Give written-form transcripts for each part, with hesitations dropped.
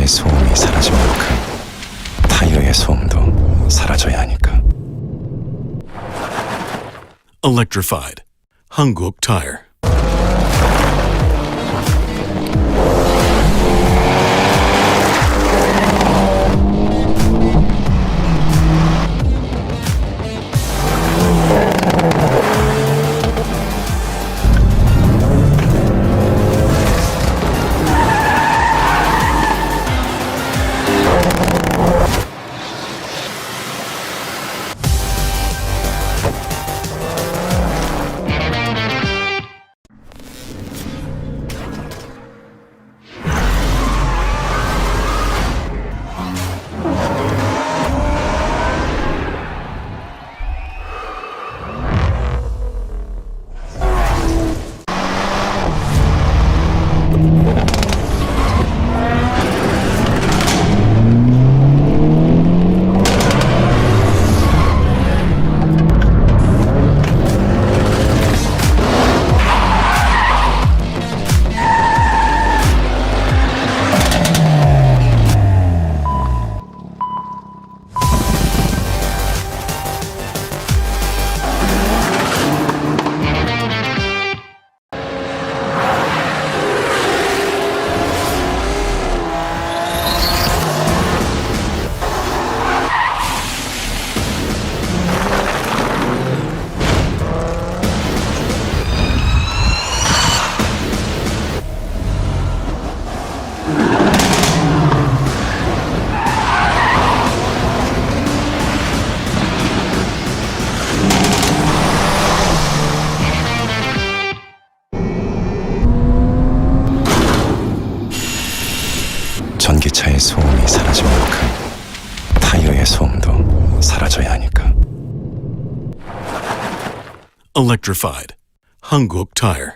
전기차의 소음이 사라진 만큼 타이어의 소음도 사라져야 하니까. Electrified. 한국 Tire. 전기차의 소음이 사라진 만큼 타이어의 소음도 사라져야 하니까. Electrified. 한국 Tire.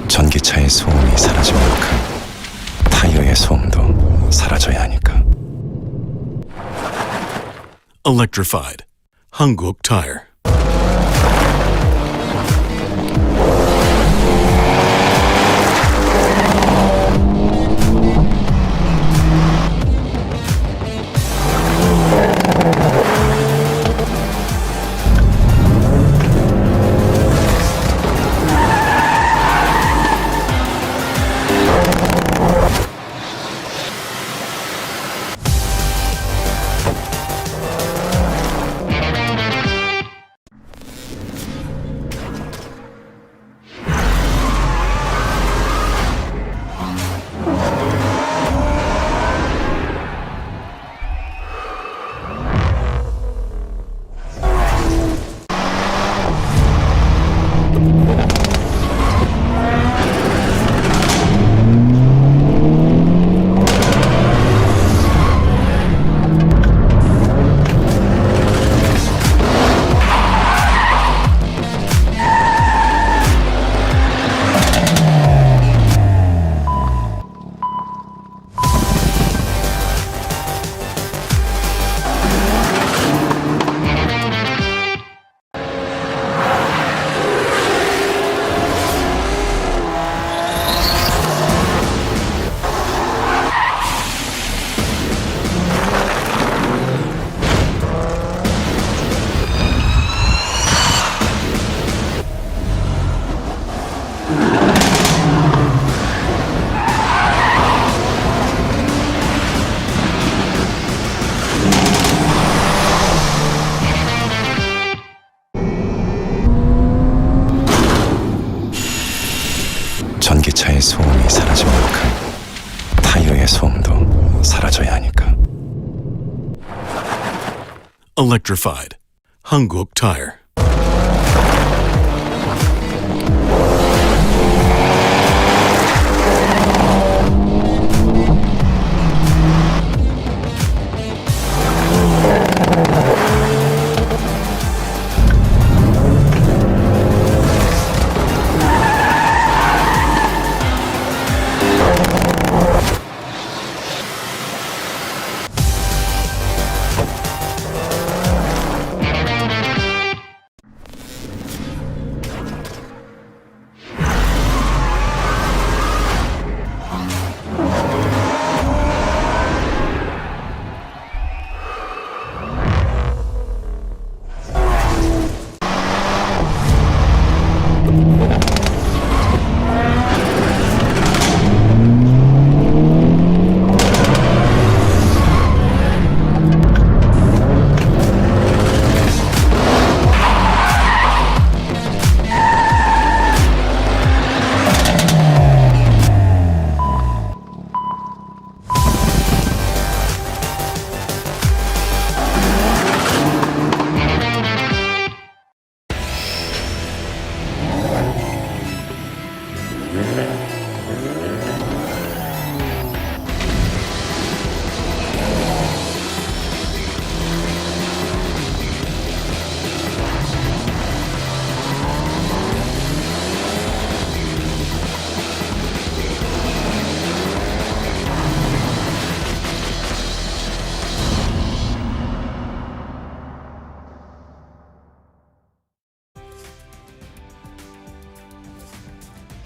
전기차의 소음이 사라진 만큼 타이어의 소음도 사라져야 하니까. Electrified. 한국 Tire. 소음이 사라진 만큼 타이어의 소음도 사라져야 하니까. Electrified. 한국 Tire.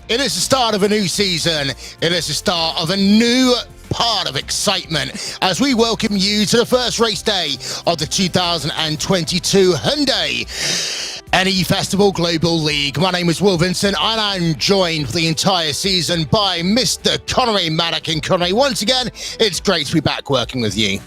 It is the start of a new season. It is the start of a new part of excitement as we welcome you to the first race day of the 2022 Hyundai N Festival Global League. My name is Will Vincent and I'm joined for the entire season by Mr. Connery Maddock. And Connery, once again, it's great to be back working with you.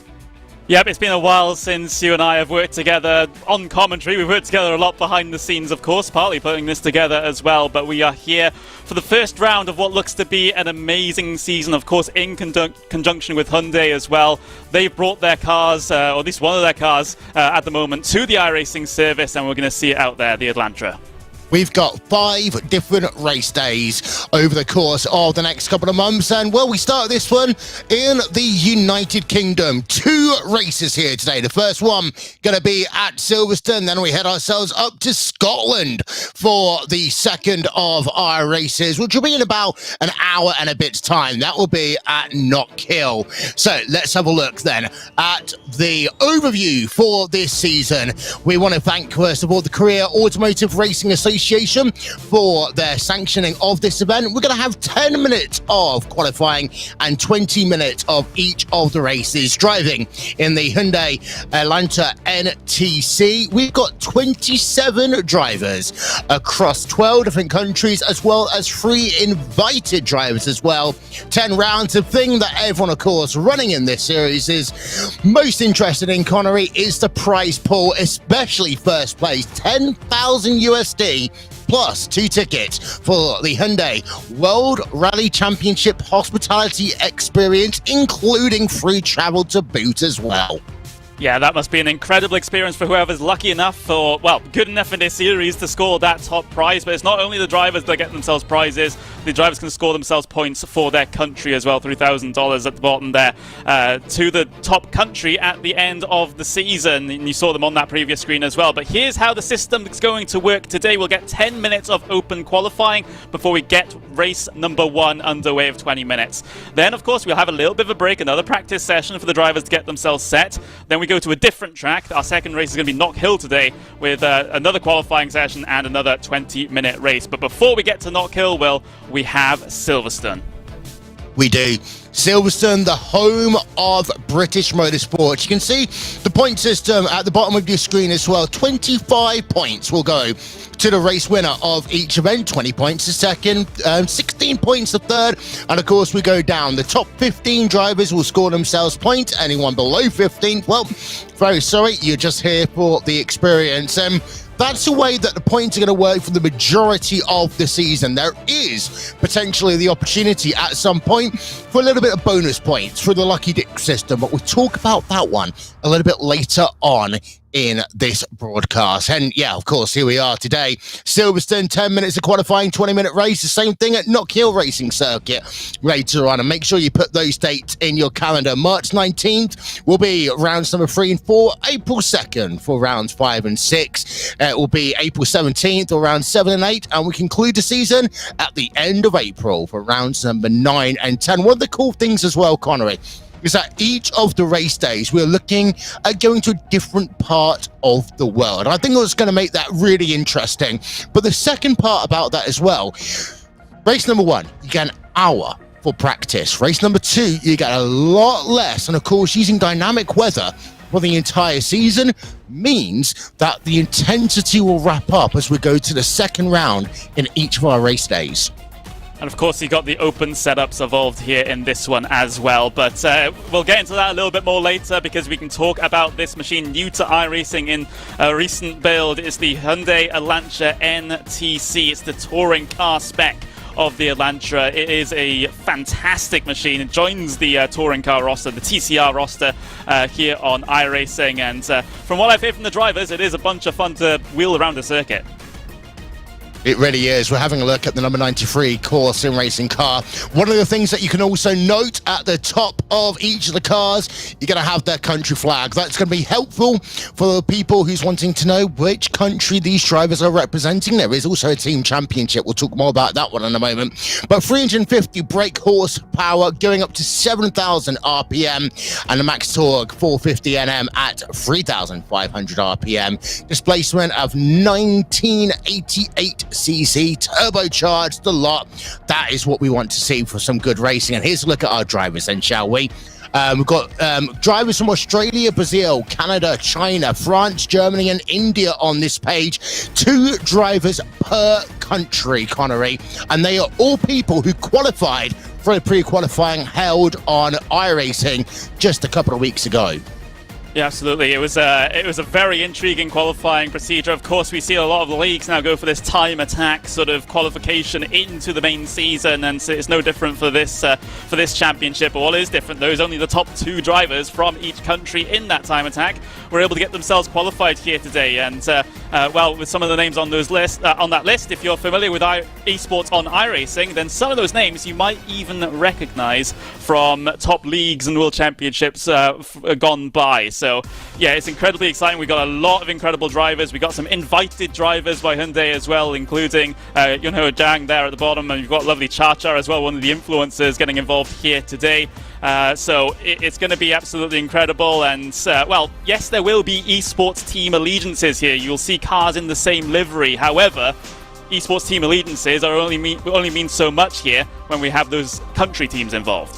Yep, it's been a while since you and I have worked together on commentary. We've worked together a lot behind the scenes, of course, partly putting this together as well. But we are here for the first round of what looks to be an amazing season, of course, in conjunction with Hyundai as well. They've brought their cars, or at least one of their cars at the moment, to the iRacing service, and we're going to see it out there, the Elantra. We've got 5 different race days over the course of the next couple of months. And, well, we start this one in the United Kingdom. 2 races here today. The first one going to be at Silverstone. Then we head ourselves up to Scotland for the second of our races, which will be in about an hour and a bit's time. That will be at Knockhill. So let's have a look then at the overview for this season. We want to thank, first of all, the Korea Automotive Racing Association for their sanctioning of this event. We're going to have 10 minutes of qualifying and 20 minutes of each of the races. Driving in the Hyundai Elantra NTC, we've got 27 drivers across 12 different countries, as well as 3 invited drivers as well. 10 rounds. The thing that everyone, of course, running in this series is most interested in, Connery, is the prize pool, especially first place, 10,000 USD plus 2 tickets for the Hyundai World Rally Championship Hospitality Experience, including free travel to boot as well. Yeah, that must be an incredible experience for whoever's lucky enough, or, well, good enough in this series to score that top prize. But it's not only the drivers that get themselves prizes, the drivers can score themselves points for their country as well, $3,000 at the bottom there, to the top country at the end of the season. And you saw them on that previous screen as well. But here's how the system is going to work today. We'll get 10 minutes of open qualifying before we get race number 1 underway of 20 minutes. Then, of course, we'll have a little bit of a break, another practice session for the drivers to get themselves set. Then we go to a different track. Our second race is going to be Knockhill today, with another qualifying session and another 20-minute race. But before we get to Knockhill, well, we have Silverstone. We do. Silverstone, the home of British motorsport. You can see the point system at the bottom of your screen as well. 25 points will go to the race winner of each event. 20 points a second, 16 points a third, and of course we go down. The top 15 drivers will score themselves points. Anyone below 15, well, very sorry, you're just here for the experience. That's the way that the points are going to work for the majority of the season. There is potentially the opportunity at some point for a little bit of bonus points for the Lucky Dip system, but we'll talk about that one a little bit later on in this broadcast. And yeah, of course, here we are today. Silverstone, 10 minutes of qualifying, 20-minute race. The same thing at Knockhill Racing Circuit later on. And make sure you put those dates in your calendar. March 19th will be rounds number 3 and 4. April 2nd for rounds 5 and 6. It will be April 17th or rounds 7 and 8. And we conclude the season at the end of April for rounds number 9 and 10. One of the cool things as well, Connery, is that each of the race days we're looking at going to a different part of the world. And I think it's going to make that really interesting. But the second part about that as well, race number 1, you get an hour for practice. Race number 2, you get a lot less. And of course, using dynamic weather for the entire season means that the intensity will wrap up as we go to the second round in each of our race days. And of course, you got the open setups involved here in this one as well. But we'll get into that a little bit more later because we can talk about this machine new to iRacing in a recent build. It's the Hyundai Elantra NTC. It's the touring car spec of the Elantra. It is a fantastic machine. It joins the touring car roster, the TCR roster here on iRacing. And from what I've heard from the drivers, it is a bunch of fun to wheel around the circuit. It really is. We're having a look at the number 93 core sim racing car. One of the things that you can also note at the top of each of the cars, you're going to have their country flag. That's going to be helpful for the people who's wanting to know which country these drivers are representing. There is also a team championship. We'll talk more about that one in a moment. But 350 brake horsepower going up to 7,000 RPM and the max torque 450 Nm at 3,500 RPM. Displacement of 1988 cc, turbocharged a lot. That is what we want to see for some good racing. And here's a look at our drivers then, shall we? We've got drivers from Australia, Brazil, Canada, China, France, Germany, and India on this page. 2 drivers per country, Connery. And they are all people who qualified for a pre-qualifying held on iRacing just a couple of weeks ago. Yeah, absolutely. It was a very intriguing qualifying procedure. Of course, we see a lot of the leagues now go for this time attack sort of qualification into the main season, and so it's no different for this championship. But what is different, though, is only the top 2 drivers from each country in that time attack were able to get themselves qualified here today. And well, with some of the names on those on that list, if you're familiar with esports on iRacing, then some of those names you might even recognize from top leagues and world championships gone by. So yeah, it's incredibly exciting. We've got a lot of incredible drivers. We got some invited drivers by Hyundai as well, including Yunho Zhang there at the bottom, and you've got lovely Cha-Cha as well, one of the influencers getting involved here today. So it's going to be absolutely incredible. And well, yes, there will be esports team allegiances here. You'll see cars in the same livery. However, esports team allegiances are only mean so much here when we have those country teams involved.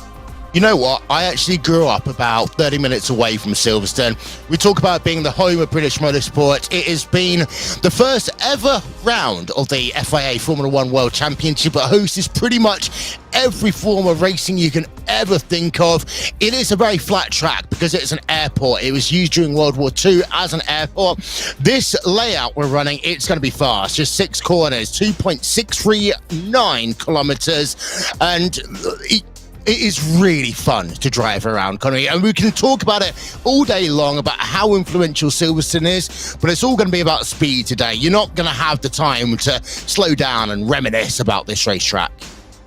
You know what? I actually grew up about 30 minutes away from Silverstone. We talk about being the home of British motorsport. It has been the first ever round of the FIA Formula 1 World Championship. It hosts pretty much every form of racing you can ever think of. It is a very flat track because it's an airport. It was used during World War II as an airport. This layout we're running, it's going to be fast. Just 6 corners, 2.639 kilometers, and it is really fun to drive around, Connery, and we can talk about it all day long about how influential Silverstone is, but it's all going to be about speed today. You're not going to have the time to slow down and reminisce about this racetrack.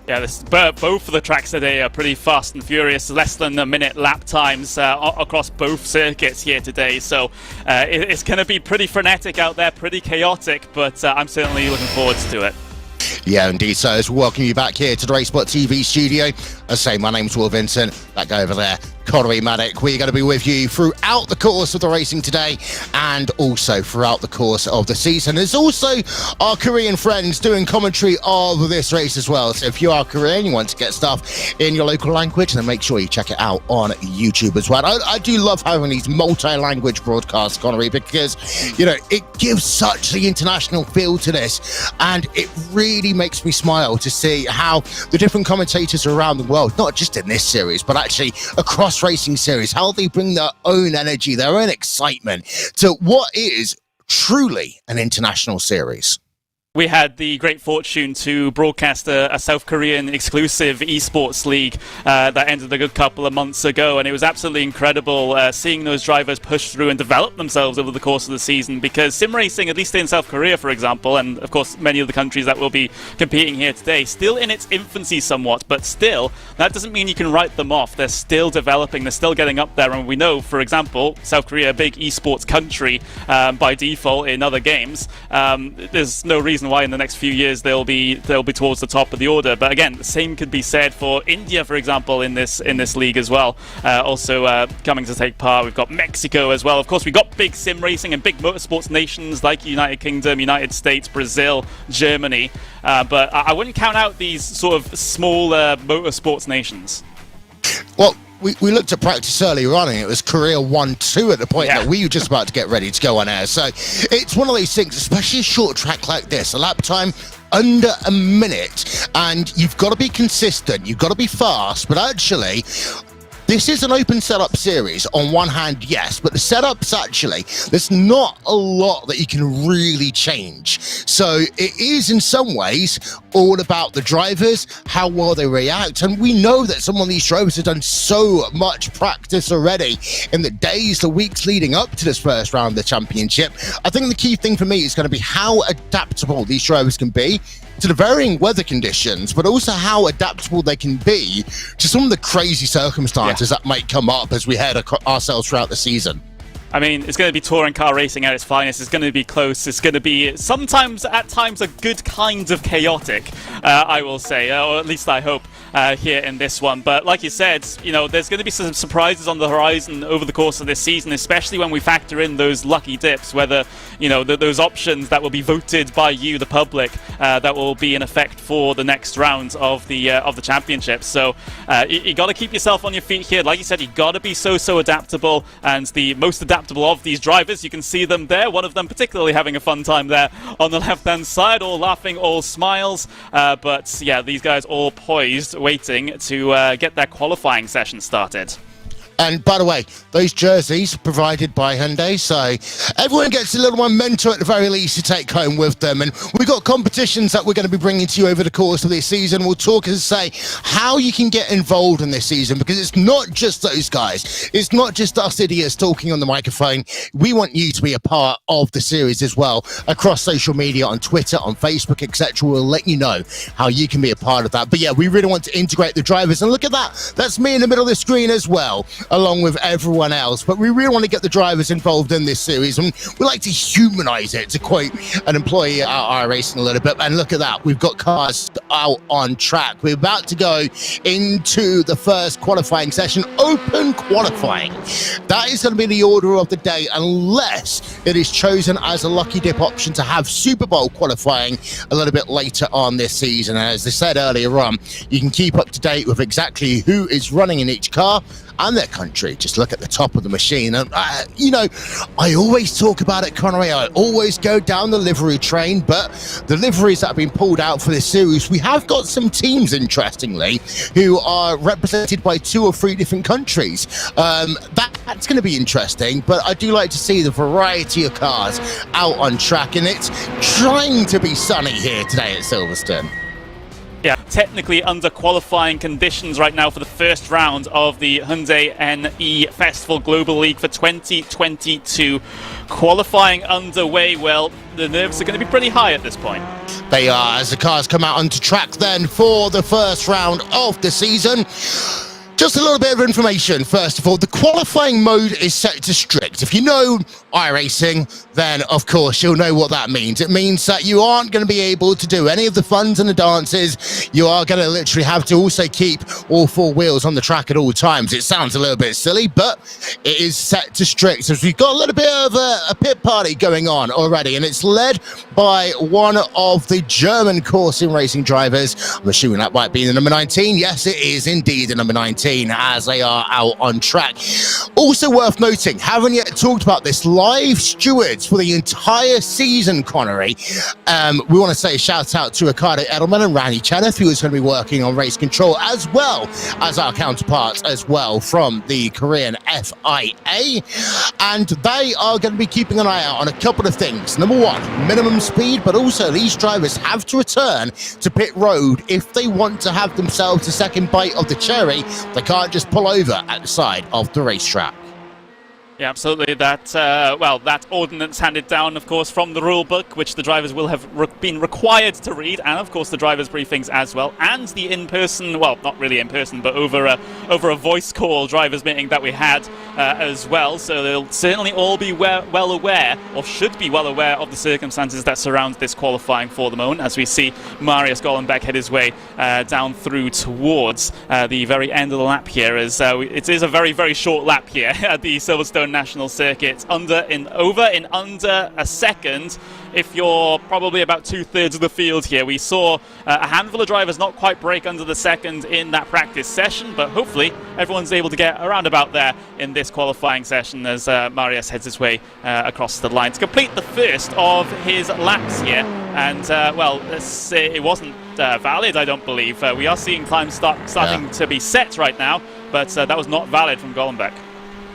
Yeah, both of the tracks today are pretty fast and furious, less than a minute lap times across both circuits here today. So it's going to be pretty frenetic out there, pretty chaotic, but I'm certainly looking forward to it. Yeah, indeed. So, as we welcome you back here to the RaceSpotTV studio. As I say, my name's Will Vincent. that guy over there, Connery Maddock. We're going to be with you throughout the course of the racing today and also throughout the course of the season. There's also our Korean friends doing commentary of this race as well. So if you are Korean, you want to get stuff in your local language, then make sure you check it out on YouTube as well. I do love having these multi-language broadcasts, Connery, because, you know, it gives such the international feel to this, and it really makes me smile to see how the different commentators around the world, not just in this series, but actually across racing series, how they bring their own energy, their own excitement to what is truly an international series. We had the great fortune to broadcast a South Korean exclusive esports league that ended a good couple of months ago, and it was absolutely incredible seeing those drivers push through and develop themselves over the course of the season, because sim racing, at least in South Korea, for example, and of course many of the countries that will be competing here today, still in its infancy somewhat, but still, that doesn't mean you can write them off. They're still developing, they're still getting up there, and we know, for example, South Korea, a big esports country by default in other games. There's no reason why in the next few years they'll be towards the top of the order. But again, the same could be said for India, for example, in this league as well. Also coming to take part, we've got Mexico as well. Of course, we've got big sim racing and big motorsports nations like United Kingdom, United States, Brazil, Germany. But I wouldn't count out these sort of smaller motorsports nations. Well, we looked at practice earlier on, and it was Korea 1-2 at the point that we were just about to get ready to go on air. So it's one of those things, especially a short track like this, a lap time under a minute, and you've got to be consistent, you've got to be fast, but actually this is an open setup series on one hand, yes, but the setups actually, there's not a lot that you can really change. So it is in some ways all about the drivers, how well they react. And we know that some of these drivers have done so much practice already in the days, the weeks leading up to this first round of the championship. I think the key thing for me is going to be how adaptable these drivers can be to the varying weather conditions, but also how adaptable they can be to some of the crazy circumstances that might come up as we head ourselves throughout the season. I mean, it's going to be touring car racing at its finest. It's going to be close. It's going to be sometimes, at times, a good kind of chaotic, I will say, or at least I hope, here in this one. But like you said, you know, there's going to be some surprises on the horizon over the course of this season, especially when we factor in those lucky dips, whether, you know, those options that will be voted by you, the public, that will be in effect for the next round of the championship. So you got to keep yourself on your feet here. Like you said, you got to be so adaptable, and the most adaptable of these drivers, you can see them there, one of them particularly having a fun time there on the left hand side, all laughing, all smiles, but yeah, these guys all poised, waiting to get their qualifying session started. And by the way, those jerseys provided by Hyundai, so everyone gets a little memento at the very least to take home with them. And we've got competitions that we're going to be bringing to you over the course of this season. We'll talk and say how you can get involved in this season, because it's not just those guys. It's not just us idiots talking on the microphone. We want you to be a part of the series as well across social media, on Twitter, on Facebook, etc. We'll let you know how you can be a part of that. But yeah, we really want to integrate the drivers. And look at that. That's me in the middle of the screen as well, along with everyone else. But we really want to get the drivers involved in this series, and we like to humanize it, to quote an employee at iRacing a little bit. And look at that, we've got cars out on track. We're about to go into the first qualifying session, open qualifying. That is going to be the order of the day, unless it is chosen as a lucky dip option to have Super Bowl qualifying a little bit later on this season. And as I said earlier on, you can keep up to date with exactly who is running in each car and their country. Just look at the top of the machine. And you know, I always talk about it, Connery. I always go down the livery train, but the liveries that have been pulled out for this series, we have got some teams, interestingly, who are represented by 2 or 3 different countries. That's going to be interesting, but I do like to see the variety of cars out on track, and it's trying to be sunny here today at Silverstone. Yeah, technically under qualifying conditions right now for the first round of the Hyundai N Festival Global League for 2022. Qualifying underway. Well, the nerves are going to be pretty high at this point. They are, as the cars come out onto track then for the first round of the season. Just a little bit of information. First of all, the qualifying mode is set to strict. If you know iRacing, then of course you'll know what that means. It means that you aren't going to be able to do any of the funs and the dances. You are going to literally have to also keep all four wheels on the track at all times. It sounds a little bit silly, but it is set to strict. So we've got a little bit of a pit party going on already, and it's led by one of the German coursing racing drivers. I'm assuming that might be the number 19. Yes, it is indeed the number 19. As they are out on track. Also worth noting, haven't yet talked about this, live stewards for the entire season, Connery. We want to say a shout out to Ricardo Edelman and Randy Cheneth, who is going to be working on race control, as well as our counterparts as well from the Korean FIA. And they are going to be keeping an eye out on a couple of things. Number one, minimum speed, but also these drivers have to return to pit road if they want to have themselves a second bite of the cherry. They can't just pull over at the side of the racetrack. Yeah, absolutely. That ordinance handed down, of course, from the rule book, which the drivers will have been required to read, and of course the drivers' briefings as well, and the in-person, well, not really in person, but over a voice call drivers meeting that we had as well. So they'll certainly all be well aware, or should be well aware, of the circumstances that surround this qualifying for the moment, as we see Marius Gollenbeck head his way down through towards the very end of the lap here, as it is a very, very short lap here at the Silverstone National Circuit, in under a second. If you're probably about 2/3 of the field here, we saw a handful of drivers not quite break under the second in that practice session, but hopefully everyone's able to get around about there in this qualifying session as Marius heads his way across the line to complete the first of his laps here. And it wasn't valid, I don't believe. We are seeing times starting to be set right now, but that was not valid from Gollenbeck.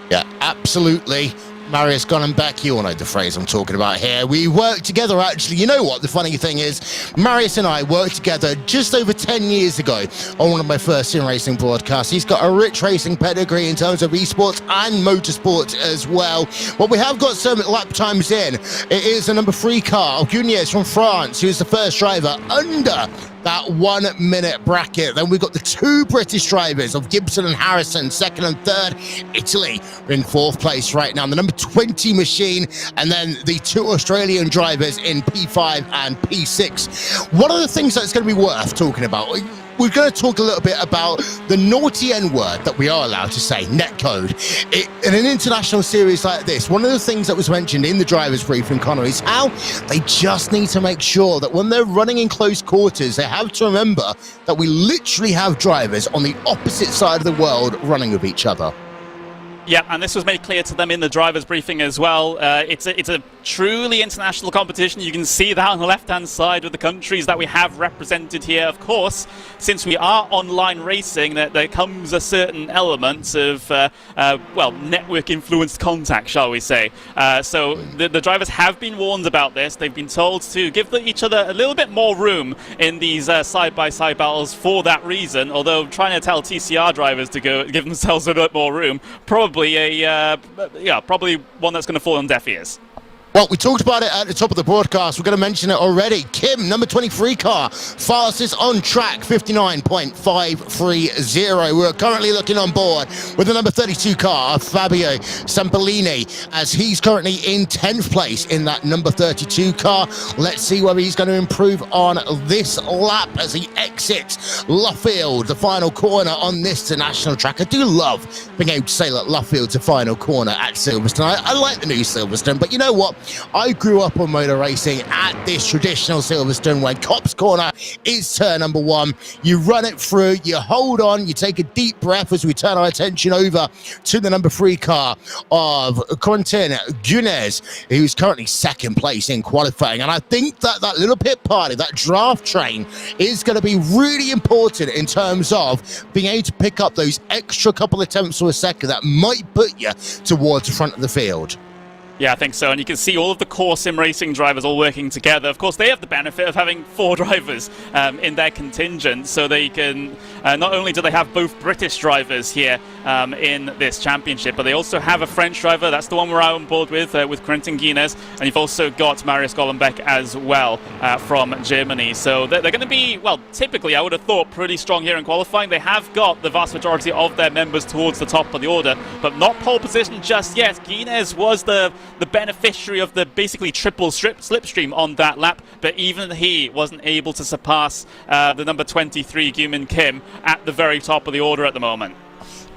Yeah, absolutely. Marius Gollenbeck, you all know the phrase I'm talking about here. We worked together, actually. You know what? The funny thing is, Marius and I worked together just over 10 years ago on one of my first sim racing broadcasts. He's got a rich racing pedigree in terms of esports and motorsports as well. But we have got some lap times in. It is a number 3 car, Gugnez from France, who's the first driver under that 1 minute bracket. Then we've got the 2 British drivers of Gibson and Harrison, second and third. Italy are in 4th place right now. The number 20 machine, and then the 2 Australian drivers in P5 and P6. One of the things that's going to be worth talking about, we're going to talk a little bit about the naughty N word that we are allowed to say, netcode. In an international series like this, one of the things that was mentioned in the driver's briefing, Connor, is how they just need to make sure that when they're running in close quarters, they have to remember that we literally have drivers on the opposite side of the world running with each other. Yeah, and this was made clear to them in the driver's briefing as well. It's a truly international competition. You can see that on the left-hand side with the countries that we have represented here. Of course, since we are online racing, there comes a certain element of, network-influenced contact, shall we say. So the drivers have been warned about this. They've been told to give each other a little bit more room in these side-by-side battles for that reason, although trying to tell TCR drivers to give themselves a bit more room, probably probably one that's going to fall on deaf ears. Well, we talked about it at the top of the broadcast. We're going to mention it already. Kim, number 23 car, fastest on track, 59.530. We're currently looking on board with the number 32 car, Fabio Sampolini, as he's currently in 10th place in that number 32 car. Let's see whether he's going to improve on this lap as he exits Luffield, the final corner on this national track. I do love being able to say that Luffield's the final corner at Silverstone. I like the new Silverstone, but you know what? I grew up on motor racing at this traditional Silverstone when Copse Corner is turn number 1. You run it through, you hold on, you take a deep breath as we turn our attention over to the number 3 car of Quentin Gugnez, who's currently 2nd place in qualifying. And I think that little pit party, that draft train, is going to be really important in terms of being able to pick up those extra couple of tenths or a second that might put you towards the front of the field. Yeah, I think so. And you can see all of the core sim racing drivers all working together. Of course, they have the benefit of having 4 drivers in their contingent, so they can not only do they have both British drivers here in this championship, but they also have a French driver. That's the one we're on board with Quentin Guinness, and you've also got Marius Golombek as well from Germany. So they're going to be, well, typically I would have thought pretty strong here in qualifying. They have got the vast majority of their members towards the top of the order, but not pole position just yet. Guinness was the beneficiary of the basically triple slipstream on that lap, but even he wasn't able to surpass the number 23 Gyumin Kim at the very top of the order at the moment.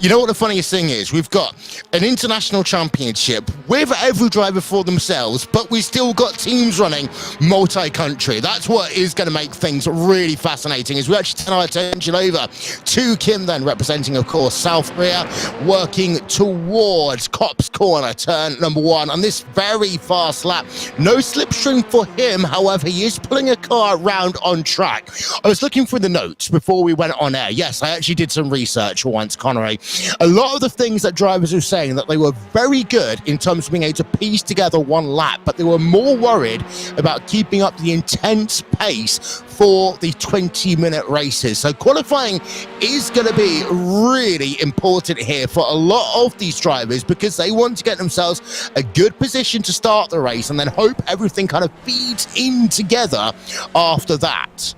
You know what the funniest thing is? We've got an international championship with every driver for themselves, but we still got teams running multi-country. That's what is going to make things really fascinating, as we actually turn our attention over to Kim then, representing, of course, South Korea, working towards Copse Corner, turn number 1, on this very fast lap. No slipstream for him, however, he is pulling a car around on track. I was looking through the notes before we went on air. Yes, I actually did some research for once, Connery. A lot of the things that drivers were saying, that they were very good in terms of being able to piece together one lap, but they were more worried about keeping up the intense pace for the 20-minute races. So qualifying is going to be really important here for a lot of these drivers, because they want to get themselves a good position to start the race and then hope everything kind of feeds in together after that.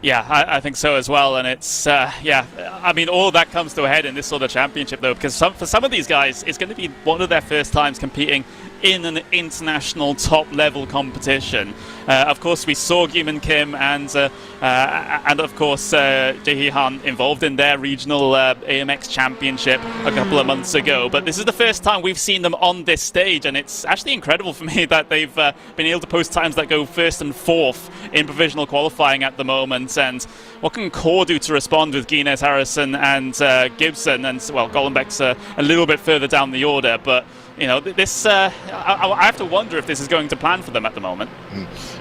Yeah, I think so as well, and it's, yeah, I mean, all of that comes to a head in this sort of championship, though, because for some of these guys, it's going to be one of their first times competing in an international top-level competition. Of course, we saw Gyumin Kim and of course, Jae-hee Han involved in their regional AMX championship a couple of months ago, but this is the first time we've seen them on this stage, and it's actually incredible for me that they've been able to post times that go 1st and 4th in provisional qualifying at the moment. And what can Core do to respond with Guinness, Harrison and Gibson? And, well, Golombek's a little bit further down the order, but you know, this, I have to wonder if this is going to plan for them at the moment.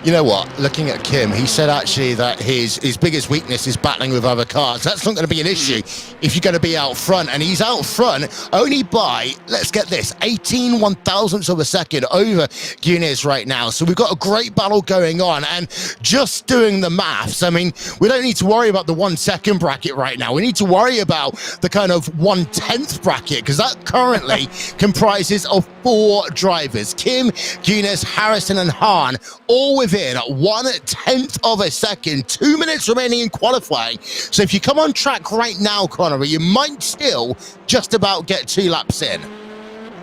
You know what, looking at Kim, he said actually that his biggest weakness is battling with other cars. That's not going to be an issue if you're going to be out front, and he's out front only by, let's get this, 18 one-thousandths of a second over Guinness right now. So we've got a great battle going on, and just doing the maths, I mean, we don't need to worry about the 1 second bracket right now. We need to worry about the kind of 1/10th bracket, because that currently comprises of 4 drivers: Kim, Guinness, Harrison and Han, all within 1/10th of a second. 2 minutes remaining in qualifying. So if you come on track right now, Connery, you might still just about get 2 laps in.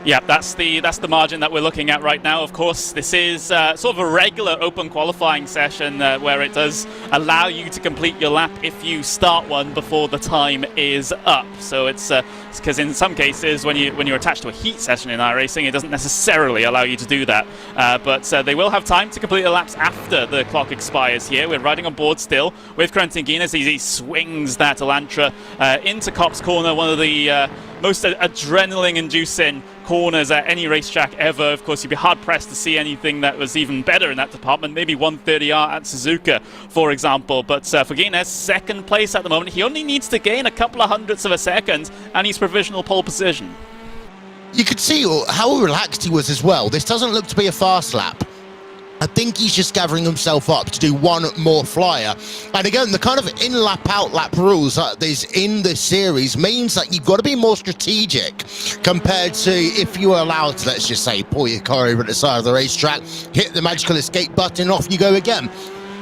Yeah, that's the margin that we're looking at right now. Of course, this is sort of a regular open qualifying session where it does allow you to complete your lap if you start one before the time is up. So it's because in some cases when you're attached to a heat session in iRacing, it doesn't necessarily allow you to do that. But they will have time to complete the laps after the clock expires here. We're riding on board still with Quentin Guinness. He swings that Elantra into Copse Corner, one of the most adrenaline-inducing corners at any racetrack ever. Of course, you'd be hard-pressed to see anything that was even better in that department, maybe 130R at Suzuka, for example. But for Guinness, 2nd place at the moment. He only needs to gain a couple of hundredths of a second, and he's provisional pole position. You could see how relaxed he was as well. This doesn't look to be a fast lap. I think he's just gathering himself up to do one more flyer. And again, the kind of in-lap, out-lap rules that there's in this series means that you've got to be more strategic compared to if you were allowed to, let's just say, pull your car over at the side of the racetrack, hit the magical escape button, off you go again.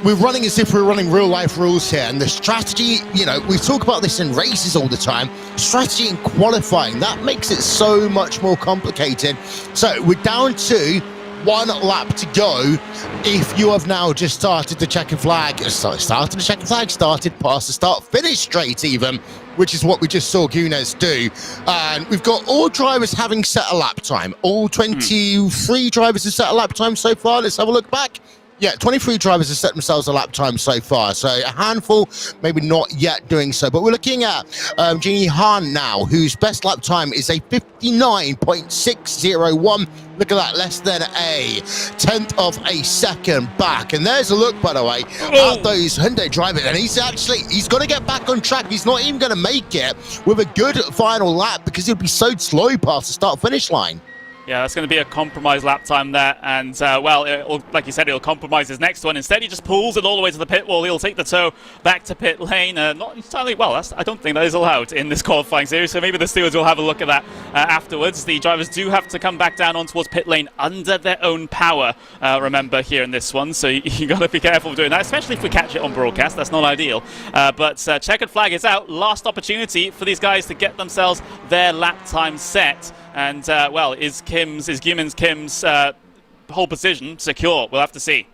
We're running as if we're running real-life rules here, and the strategy, you know, we talk about this in races all the time, strategy in qualifying, that makes it so much more complicated. So we're down to 1 lap to go if you have now just started the checkered flag, started past the start-finish straight even, which is what we just saw Guinness do. And we've got all drivers having set a lap time. All 23 drivers have set a lap time so far. Let's have a look back. Yeah, 23 drivers have set themselves a lap time so far. So a handful, maybe not yet doing so. But we're looking at Jae-hee Han now, whose best lap time is a 59.601. Look at that, less than a 1/10 of a second back. And there's a look, by the way, at those Hyundai drivers. And he's got to get back on track. He's not even going to make it with a good final lap because he'll be so slow past the start-finish line. Yeah, that's going to be a compromise lap time there, and well, like you said, it'll compromise his next one. Instead, he just pulls it all the way to the pit wall. He'll take the tow back to pit lane. Not entirely well. I don't think that is allowed in this qualifying series, so maybe the stewards will have a look at that afterwards. The drivers do have to come back down on towards pit lane under their own power, remember, here in this one, so you got to be careful of doing that, especially if we catch it on broadcast. That's not ideal. But checkered flag is out. Last opportunity for these guys to get themselves their lap time set. And, well, is Kim's whole position secure? We'll have to see.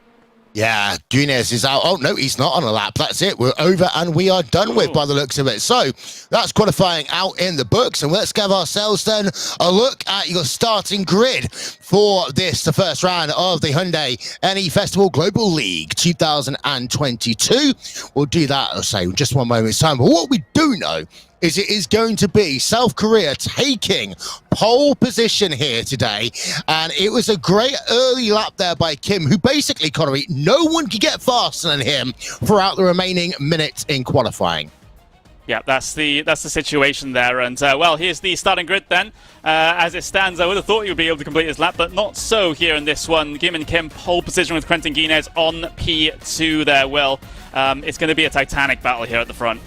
Yeah, Guinness is out. Oh, no, he's not on a lap. That's it. We're over and we are done with by the looks of it. So that's qualifying out in the books. And let's give ourselves then a look at your starting grid for this, the first round of the Hyundai N Festival Global League 2022. We'll do that, I'll say, in just one moment's time. But what we do know is it is going to be South Korea taking pole position here today. And it was a great early lap there by Kim, who basically, Connery, no one could get faster than him throughout the remaining minutes in qualifying. Yeah, that's the situation there. And, well, here's the starting grid then. As it stands, I would have thought you'd be able to complete this lap, but not so here in this one. Kim and Kim pole position with Quentin Guinez on P2 there, Will. It's going to be a titanic battle here at the front.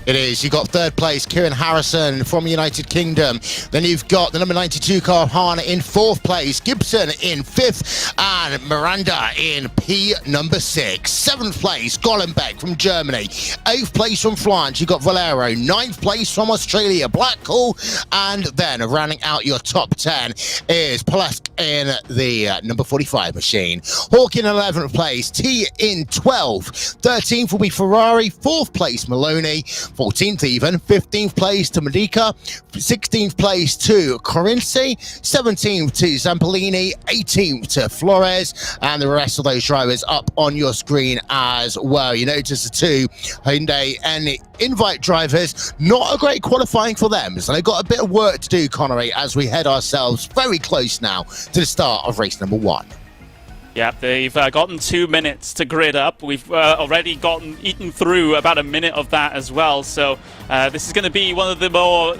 It is. You've got third place, Kieran Harrison from United Kingdom. Then you've got the number 92 car, Hana, in fourth place, Gibson in fifth, and Miranda in P number 6. Seventh place, Gollenbeck from Germany. Eighth place from France, you've got Valero. Ninth place from Australia, Blackhall. And then rounding out your top 10 is Palesk in the number 45 machine. Hawk in 11th place, T in 12th. 13th will be Ferrari. Fourth place, Maloney. 14th even, 15th place to Medica, 16th place to Corinci, 17th to Zampolini, 18th to Flores, and the rest of those drivers up on your screen as well. You notice the two Hyundai N invite drivers, not a great qualifying for them, so they've got a bit of work to do, Connery, as we head ourselves very close now to the start of race number 1. Yeah, they've gotten 2 minutes to grid up. We've already eaten through about a minute of that as well. So this is going to be one of the more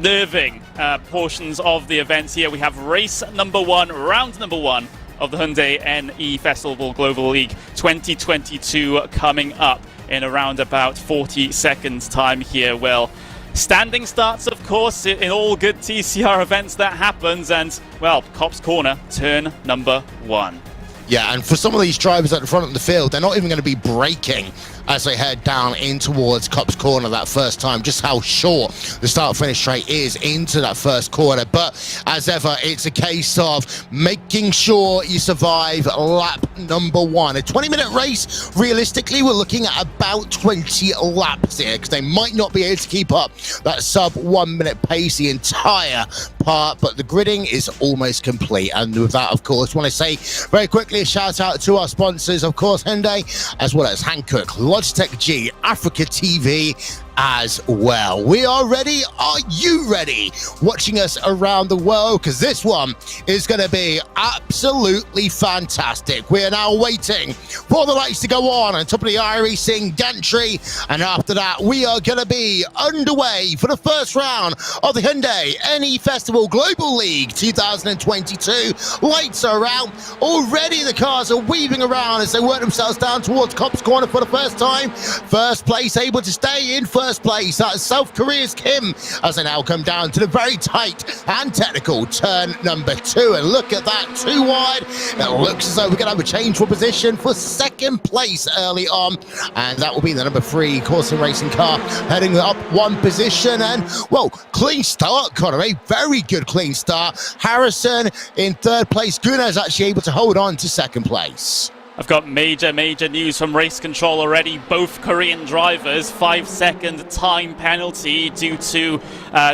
nerving portions of the events here. We have race number 1, round number 1 of the Hyundai N Festival Global League 2022 coming up in around about 40 seconds time here, Will. Standing starts, of course, in all good TCR events that happens. And, well, Copse Corner, turn number 1. Yeah, and for some of these drivers at the front of the field, they're not even going to be braking as they head down in towards Copse Corner that first time. Just how short the start-finish straight is into that first corner. But as ever, it's a case of making sure you survive lap number 1. A 20-minute race, realistically, we're looking at about 20 laps here, because they might not be able to keep up that sub-1 minute pace the entire part, but the gridding is almost complete. And with that, of course, want to say very quickly a shout out to our sponsors, of course, Hyundai, as well as Hankook, Logitech G, Africa TV, as well. We are ready. Are you ready? Watching us around the world, because this one is going to be absolutely fantastic. We are now waiting for the lights to go on top of the iRacing gantry, and after that we are going to be underway for the first round of the Hyundai N Festival Global League 2022. Lights are out already. The cars are weaving around as they work themselves down towards Copse Corner for the first time. First place able to stay in first place. That's South Korea's Kim, as they now come down to the very tight and technical turn number 2. And look at that, too wide. It looks as though we're going to have a change for position for second place early on, and that will be the number 3 Corson Racing car heading up 1 position. And, well, clean start, Connor, a very good clean start. Harrison in third place. Gunnar is actually able to hold on to second place. I've got major news from Race Control already. Both Korean drivers, 5-second time penalty due to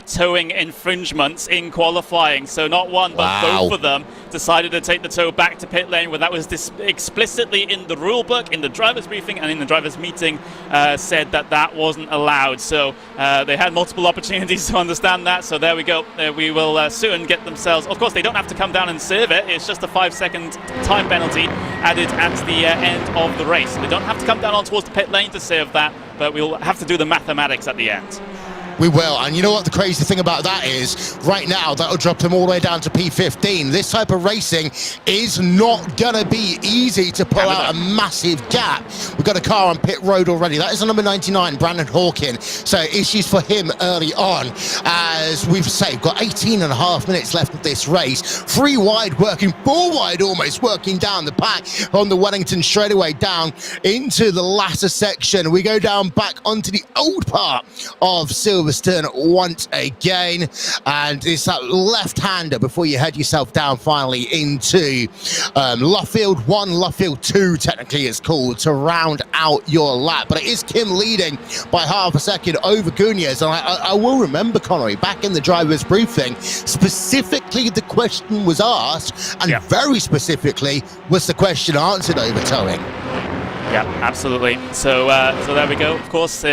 towing infringements in qualifying. So not one, but both of them decided to take the tow back to pit lane, where that was explicitly in the rule book, in the driver's briefing, and in the driver's meeting said that wasn't allowed. So they had multiple opportunities to understand that. So there we go. We will soon get themselves... Of course, they don't have to come down and serve it. It's just a 5-second time penalty added at the end of the race. They don't have to come down on towards the pit lane to serve that, but we'll have to do the mathematics at the end. We will, and you know what the crazy thing about that is? Right now, that'll drop him all the way down to P15. This type of racing is not gonna be easy to pull out a massive gap. We've got a car on pit road already. That is the number 99, Brandon Hawkin. So issues for him early on. As we've said, got 18.5 minutes left of this race. 3 wide working, 4 wide almost working down the pack on the Wellington straightaway down into the latter section. We go down back onto the old part of Silverstone once again, and it's that left-hander before you head yourself down finally into Luffield 1, Luffield 2 technically it's called, to round out your lap. But it is Kim leading by half a second over Gunez, and I will remember, Connery, back in the driver's briefing, specifically the question was asked, and very specifically was the question answered over towing. Yeah, absolutely. So there we go. Of course,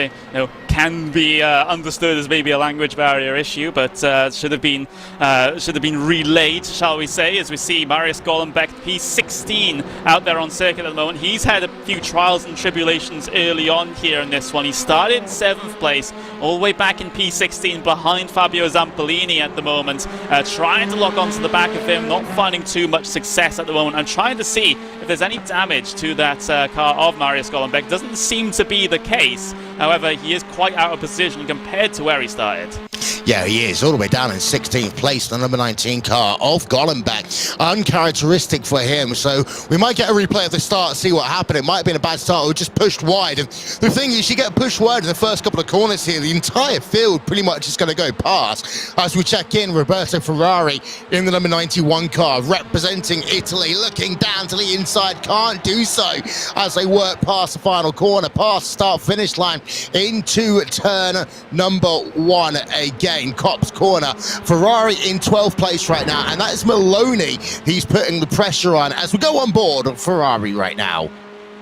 can be understood as maybe a language barrier issue, but should have been relayed, shall we say, as we see Marius Gollenbeck, P16 out there on circuit at the moment. He's had a few trials and tribulations early on here in this one. He started in 7th place, all the way back in P16 behind Fabio Zampolini at the moment, trying to lock onto the back of him, not finding too much success at the moment, and trying to see if there's any damage to that car of Marius Gollenbeck. Doesn't seem to be the case. However, he is quite out of position compared to where he started. Yeah, he is, all the way down in 16th place, the number 19 car of Gollenbeck. Uncharacteristic for him, so we might get a replay of the start, see what happened. It might have been a bad start, or just pushed wide. And the thing is, you get pushed wide in the first couple of corners here, the entire field pretty much is going to go past. As we check in, Roberto Ferrari in the number 91 car, representing Italy, looking down to the inside, can't do so as they work past the final corner, past the start-finish line, into turn number 1 again. Copse corner. Ferrari in 12th place right now, and that is Maloney. He's putting the pressure on as we go on board Ferrari right now.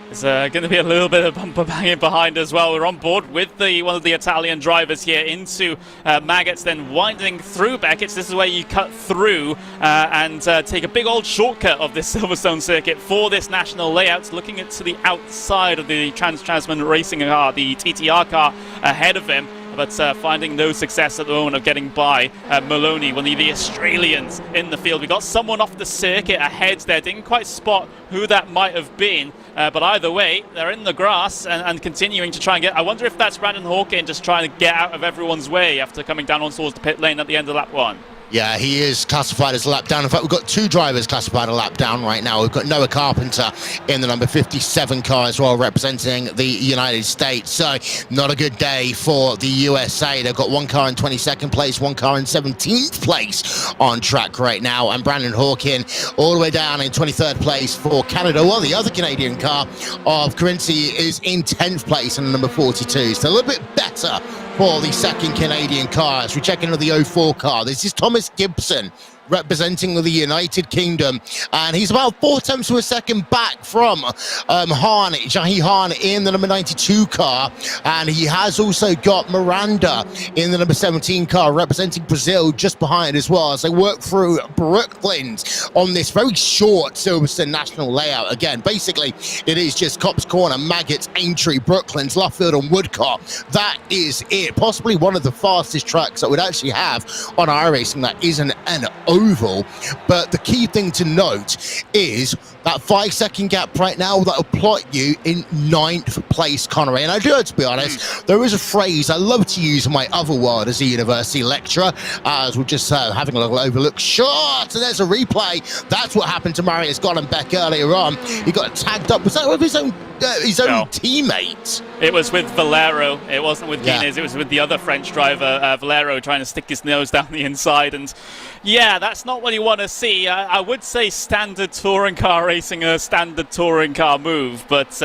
There's going to be a little bit of bumper banging behind as well. We're on board with one of the Italian drivers here into Maggots, then winding through Beckett's. This is where you cut through and take a big old shortcut of this Silverstone circuit for this national layout, looking to the outside of the Trans-Tasman racing car, the TTR car ahead of him, but finding no success at the moment of getting by Maloney, one of the Australians in the field. We got someone off the circuit ahead there, didn't quite spot who that might have been, but either way, they're in the grass and continuing to try and get... I wonder if that's Brandon Hawkin just trying to get out of everyone's way after coming down on towards the pit lane at the end of lap 1. Yeah, he is classified as a lap down. In fact, we've got 2 drivers classified a lap down right now. We've got Noah Carpenter in the number 57 car as well, representing the United States. So, not a good day for the USA. They've got 1 car in 22nd place, 1 car in 17th place on track right now. And Brandon Hawkin all the way down in 23rd place for Canada. Well, the other Canadian car of Corinthi is in 10th place in the number 42. So, a little bit better for the second Canadian car. As we check into the 04 car, this is Thomas Gibson representing the United Kingdom, and he's about 4 tenths of a second back from Jahi Hahn in the number 92 car, and he has also got Miranda in the number 17 car representing Brazil just behind as well, as they work through Brooklands on this very short Silverstone national layout. Again, basically it is just Copse Corner, Maggots, Aintree, Brooklands, Luffield and Woodcock. That is it. Possibly one of the fastest tracks that we'd actually have on iRacing that isn't an oval. But the key thing to note is that 5-second gap right now that'll plot you in 9th place, Connery. And I do have to be honest, there is a phrase I love to use in my other world as a university lecturer, as we're just having a little overlook shot, and there's a replay. That's what happened to Marius Gollenbeck earlier on. He got tagged up. Was that with his own teammate? It was with Valero. It wasn't with Guinness. It was with the other French driver, Valero, trying to stick his nose down the inside. And yeah, that's not what you want to see. I would say standard touring car racing, a standard touring car move, but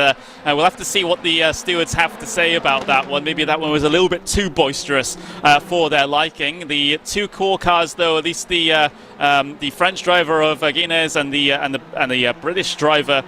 we'll have to see what the stewards have to say about that one. Maybe that one was a little bit too boisterous for their liking. The 2 core cars, though, at least the French driver of Guinness and the British driver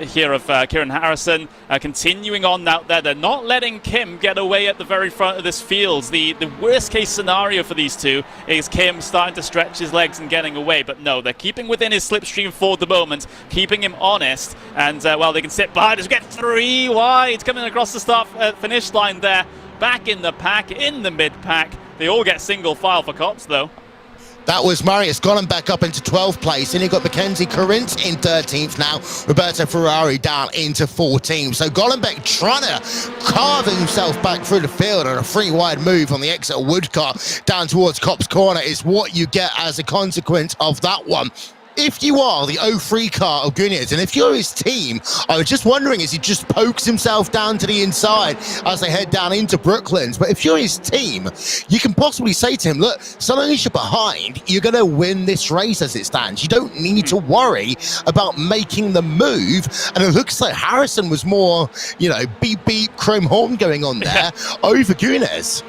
here of Kieran Harrison, continuing on out there. They're not letting Kim get away at the very front of this field. The worst case scenario for these two is Kim starting to stretch his legs and getting away, but no, they're keeping within his slipstream for the moment, keeping him honest, and well, they can sit behind us. Get 3 wide coming across the start finish line there back in the pack, in the mid-pack. They all get single file for Cops, though. That was Marius Gollum back up into 12th place, and you got Mackenzie Corinth in 13th now. Roberto Ferrari down into 14th. So Gollenbeck trying to carve himself back through the field on a free wide move on the exit of Woodcock down towards Cop's Corner is what you get as a consequence of that one. If you are the 03 car of Guinness, and if you're his team, I was just wondering as he just pokes himself down to the inside as they head down into Brooklands. But if you're his team, you can possibly say to him, look, so long as you're behind, you're going to win this race as it stands. You don't need to worry about making the move. And it looks like Harrison was more, you know, beep, beep, chrome horn going on there over Guinness.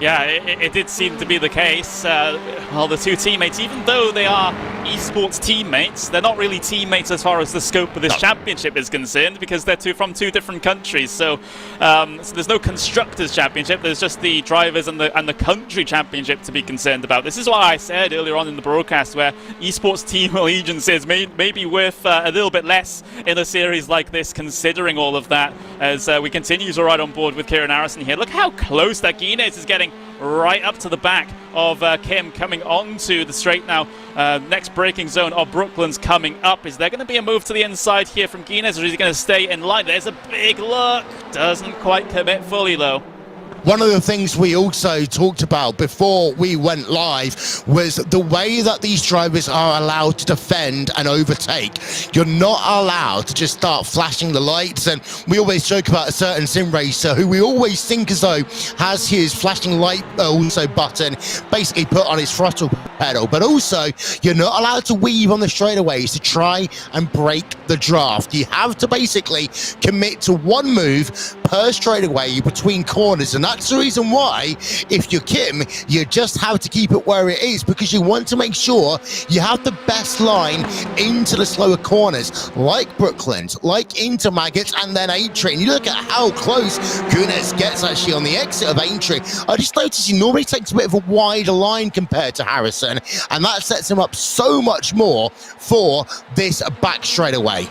Yeah, it did seem to be the case. Well, the two teammates, even though they are esports teammates, they're not really teammates as far as the scope of this championship is concerned, because they're from two different countries. So there's no constructors championship. There's just the drivers and the country championship to be concerned about. This is why I said earlier on in the broadcast, where esports team allegiances may be worth a little bit less in a series like this, considering all of that. As we continue to ride on board with Kieran Harrison here. Look how close that Guinness is getting, right up to the back of Kim, coming onto the straight now. Next braking zone of Brooklands coming up. Is there going to be a move to the inside here from Guinness, or is he going to stay in line? There's a big look. Doesn't quite commit fully, though. One of the things we also talked about before we went live was the way that these drivers are allowed to defend and overtake. You're not allowed to just start flashing the lights, and we always joke about a certain sim racer who we always think as though has his flashing light also button basically put on his throttle pedal, but also you're not allowed to weave on the straightaways to try and break the draft. You have to basically commit to one move per straightaway between corners, and that's the reason why, if you're Kim, you just have to keep it where it is, because you want to make sure you have the best line into the slower corners, like Brooklands, like into Maggots, and then Aintree. And you look at how close Guinness gets actually on the exit of Aintree. I just noticed he normally takes a bit of a wider line compared to Harrison, and that sets him up so much more for this back straightaway.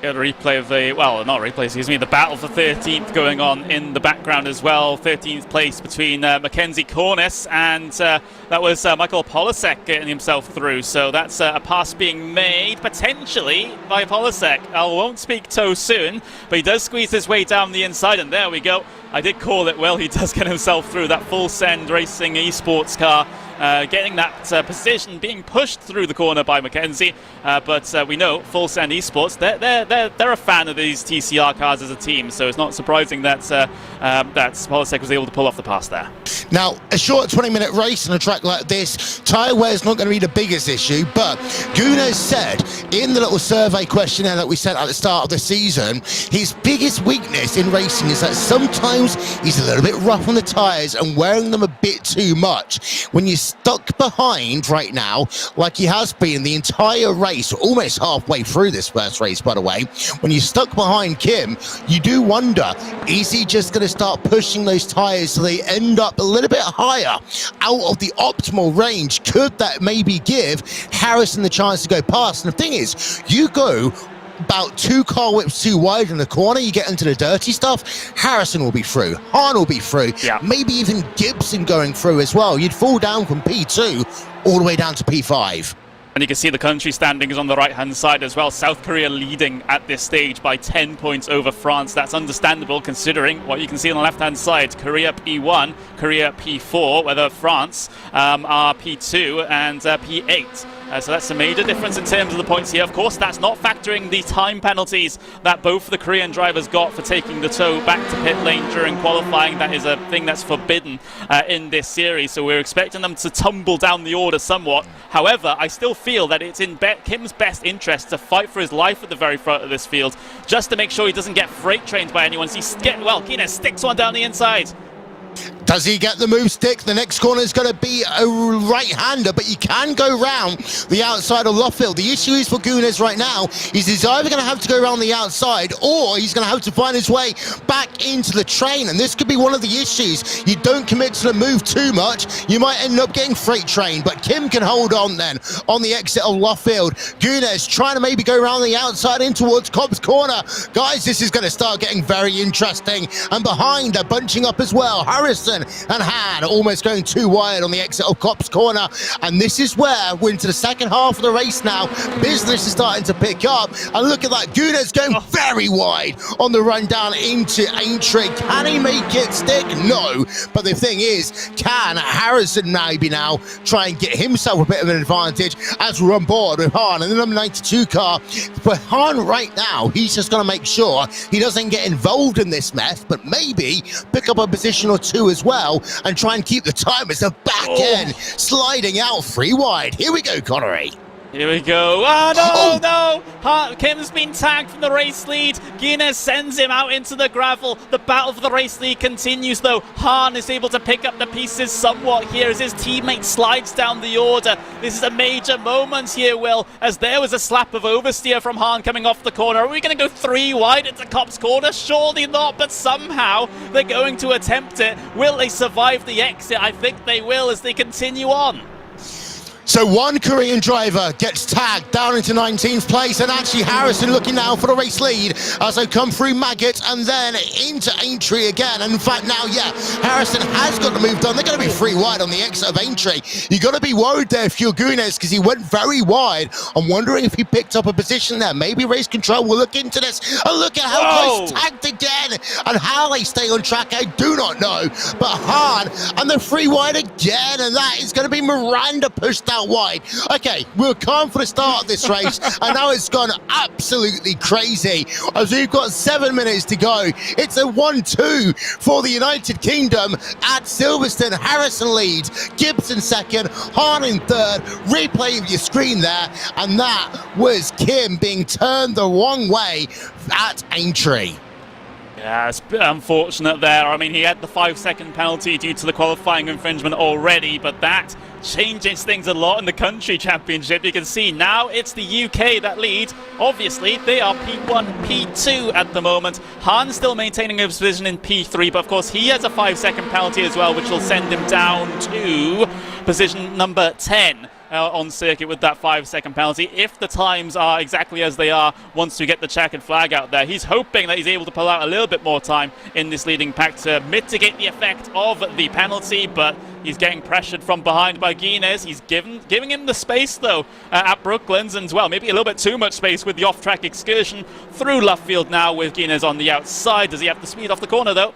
Got a replay of the, well, not replay, excuse me, the battle for 13th going on in the background as well. 13th place between Mackenzie Cornice and that was Michael Polasek getting himself through. So that's a pass being made, potentially, by Polasek. I won't speak too soon, but he does squeeze his way down the inside, and there we go. I did call it well. He does get himself through that full send racing esports car. Getting that position, being pushed through the corner by Mackenzie, but we know Full Send Esports, they're a fan of these TCR cars as a team, so it's not surprising that that Polasek was able to pull off the pass there. Now, a short 20-minute race on a track like this, tyre wear is not going to be the biggest issue, but Gunas said in the little survey questionnaire that we sent at the start of the season, his biggest weakness in racing is that sometimes he's a little bit rough on the tyres and wearing them a bit too much. When you're stuck behind right now, like he has been the entire race, almost halfway through this first race, by the way, when you're stuck behind Kim, you do wonder, is he just going to start pushing those tyres so they end up a little bit higher out of the optimal range? Could that maybe give Harrison the chance to go past? And the thing is, you go about 2 car whips too wide in the corner, you get into the dirty stuff, Harrison will be through, Hahn will be through, maybe even Gibson going through as well. You'd fall down from P2 all the way down to P5. And you can see the country standings on the right-hand side as well. South Korea leading at this stage by 10 points over France. That's understandable considering what you can see on the left-hand side. Korea P1, Korea P4, whether France are P2 and P8. So that's a major difference in terms of the points here. Of course, that's not factoring the time penalties that both the Korean drivers got for taking the tow back to pit lane during qualifying. That is a thing that's forbidden in this series. So we're expecting them to tumble down the order somewhat. However, I still feel that it's in Kim's best interest to fight for his life at the very front of this field, just to make sure he doesn't get freight trained by anyone. So Guinness sticks one down the inside. Does he get the move stick? The next corner is going to be a right-hander, but you can go round the outside of Knockhill. The issue is for Gunes right now is he's either going to have to go around the outside or he's going to have to find his way back into the train, and this could be one of the issues. You don't commit to the move too much, you might end up getting freight train, but Kim can hold on then on the exit of Knockhill. Gunes trying to maybe go around the outside in towards Cobb's corner. Guys, this is going to start getting very interesting, and behind they're bunching up as well. Harrison and Han almost going too wide on the exit of Cobb's corner, and this is where we're into the second half of the race now. Business is starting to pick up, and look at that, Gunes going very wide on the run down into Aintree. Can he make it stick? No, but the thing is, can Harrison maybe now try and get himself a bit of an advantage as we're on board with Han in the number 92 car? For Han right now, he's just going to make sure he doesn't get involved in this mess, but maybe pick up a position or two as well and try and keep the time as the back end sliding out 3 wide. Here we go, Connery. Here we go. Oh, no! Kim's been tagged from the race lead. Guinness sends him out into the gravel. The battle for the race lead continues, though. Han is able to pick up the pieces somewhat here as his teammate slides down the order. This is a major moment here, Will, as there was a slap of oversteer from Han coming off the corner. Are we going to go 3 wide into Cobb's corner? Surely not, but somehow they're going to attempt it. Will they survive the exit? I think they will as they continue on. So one Korean driver gets tagged down into 19th place, and actually Harrison looking now for the race lead as they come through Maggot and then into Aintree again. And in fact now, yeah, Harrison has got the move done. They're going to be 3 wide on the exit of Aintree. You got to be worried there if you're Gunes, because he went very wide. I'm wondering if he picked up a position there. Maybe race control will look into this. And look at how close, tagged again, and how they stay on track, I do not know. But Han and the 3 wide again, and that is going to be Miranda pushed out wide. Okay, we're calm for the start of this race, and now it's gone absolutely crazy as we've got 7 minutes to go. It's a 1-2 for the United Kingdom at Silverstone. Harrison leads, Gibson second, Han in third. Replay of your screen there, and that was Kim being turned the wrong way at Aintree. Yeah, it's a bit unfortunate there. I mean, he had the 5-second penalty due to the qualifying infringement already, but that changes things a lot in the country championship. You can see now it's the UK that lead. Obviously, they are P1, P2 at the moment. Han still maintaining his position in P3, but of course he has a 5-second penalty as well, which will send him down to position number 10. On circuit with that 5-second penalty. If the times are exactly as they are once we get the checkered flag out there, he's hoping that he's able to pull out a little bit more time in this leading pack to mitigate the effect of the penalty, but he's getting pressured from behind by Guinness. He's giving him the space, though, at Brooklands, and, well, maybe a little bit too much space with the off-track excursion through Luffield now with Guinness on the outside. Does he have the speed off the corner, though?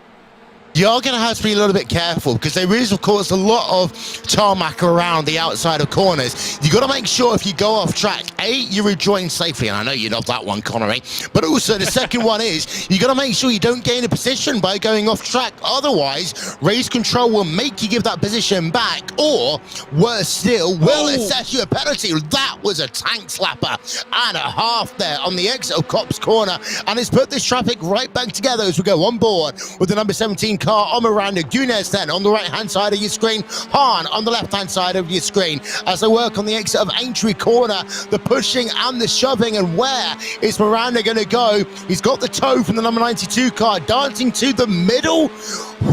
You are going to have to be a little bit careful because there is, of course, a lot of tarmac around the outside of corners. You've got to make sure if you go off track, A, you rejoin safely, and I know you love that one, Connery, but also the second one is you got to make sure you don't gain a position by going off track. Otherwise, race control will make you give that position back, or worse still, will assess you a penalty. That was a tank slapper and a half there on the exit of Cobb's corner, and it's put this traffic right back together as we go on board with the number 17 car on Miranda. Gunes then on the right hand side of your screen, Han on the left hand side of your screen as they work on the exit of Aintree corner, the pushing and the shoving. And where is Miranda going to go? He's got the toe from the number 92 car dancing to the middle.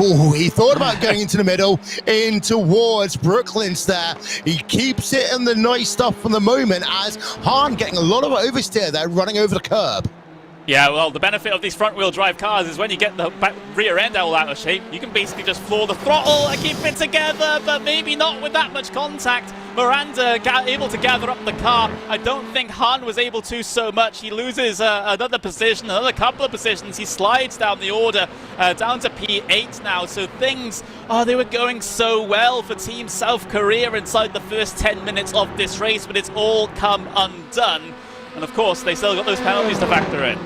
Ooh, he thought about going into the middle in towards Brooklands there. He keeps it in the nice stuff from the moment as Han getting a lot of oversteer there, running over the curb. Yeah, well, the benefit of these front-wheel drive cars is when you get the rear end all out of shape, you can basically just floor the throttle and keep it together, but maybe not with that much contact. Miranda able to gather up the car. I don't think Han was able to so much. He loses another position, another couple of positions. He slides down the order, down to P8 now. So things, they were going so well for Team South Korea inside the first 10 minutes of this race, but it's all come undone. And of course, they still got those penalties to factor in.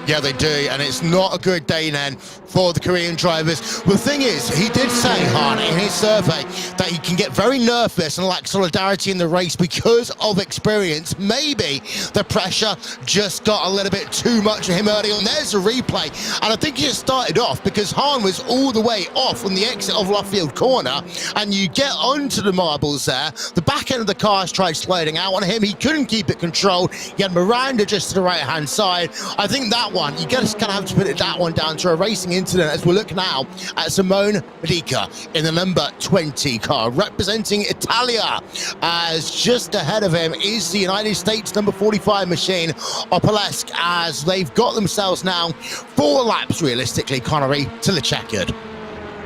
Yeah, they do, and it's not a good day then for the Korean drivers. The thing is, he did say, Han, in his survey, that he can get very nervous and lack solidarity in the race because of experience. Maybe the pressure just got a little bit too much for him early on. There's a replay, and I think he just started off because Han was all the way off on the exit of left field corner, and you get onto the marbles there. The back end of the cars tried sliding out on him. He couldn't keep it controlled. He had Miranda just to the right-hand side. I think that one, you just kind of have to put that one down to a racing incident as we look now at Simone Medica in the number 20 car, representing Italia, as just ahead of him is the United States number 45 machine, Opalesk, as they've got themselves now 4 laps, realistically, Connery, to the checkered.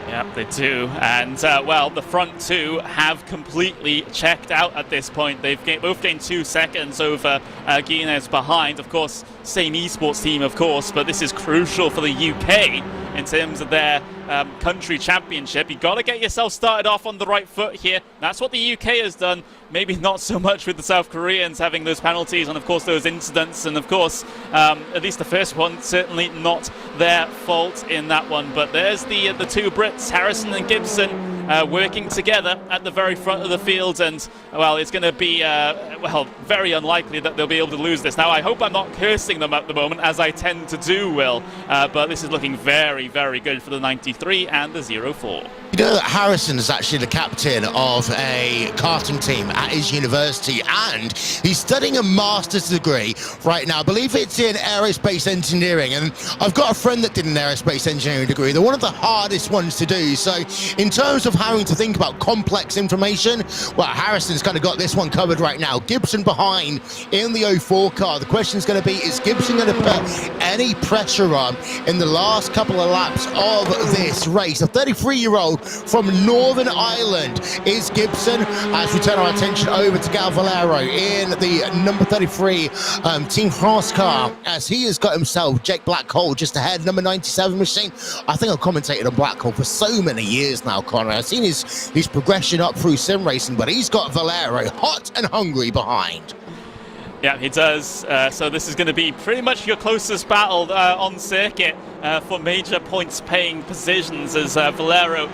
Yep, they do. And, well, the front two have completely checked out at this point. They've both gained 2 seconds over Guinness behind. Of course, same esports team, of course, but this is crucial for the UK in terms of their country championship. You've got to get yourself started off on the right foot here. That's what the UK has done. Maybe not so much with the South Koreans having those penalties and, of course, those incidents. And, of course, at least the first one, certainly not their fault in that one. But there's the 2 Brits, Harrison and Gibson, working together at the very front of the field. And, well, it's going to be, well, very unlikely that they'll be able to lose this. Now, I hope I'm not cursing them at the moment, as I tend to do, Will. But this is looking very, very good for the 93 and the 04. You know that Harrison is actually the captain of a karting team at his university, and he's studying a master's degree right now. I believe it's in aerospace engineering, and I've got a friend that did an aerospace engineering degree. They're one of the hardest ones to do. So in terms of having to think about complex information, well, Harrison's kind of got this one covered right now. Gibson behind in the 04 car. The question's going to be, is Gibson going to put any pressure on in the last couple of laps of this race? A 33-year-old from Northern Ireland is Gibson, as we turn our attention over to Gal Valero in the number 33 Team Haas car, as he has got himself Jake Blackhole just ahead, number 97 machine. I think I've commentated on Blackhole for so many years now, Connor. I've seen his progression up through sim racing, but he's got Valero hot and hungry behind. Yeah, he does. So this is going to be pretty much your closest battle on circuit for major points-paying positions, as Valero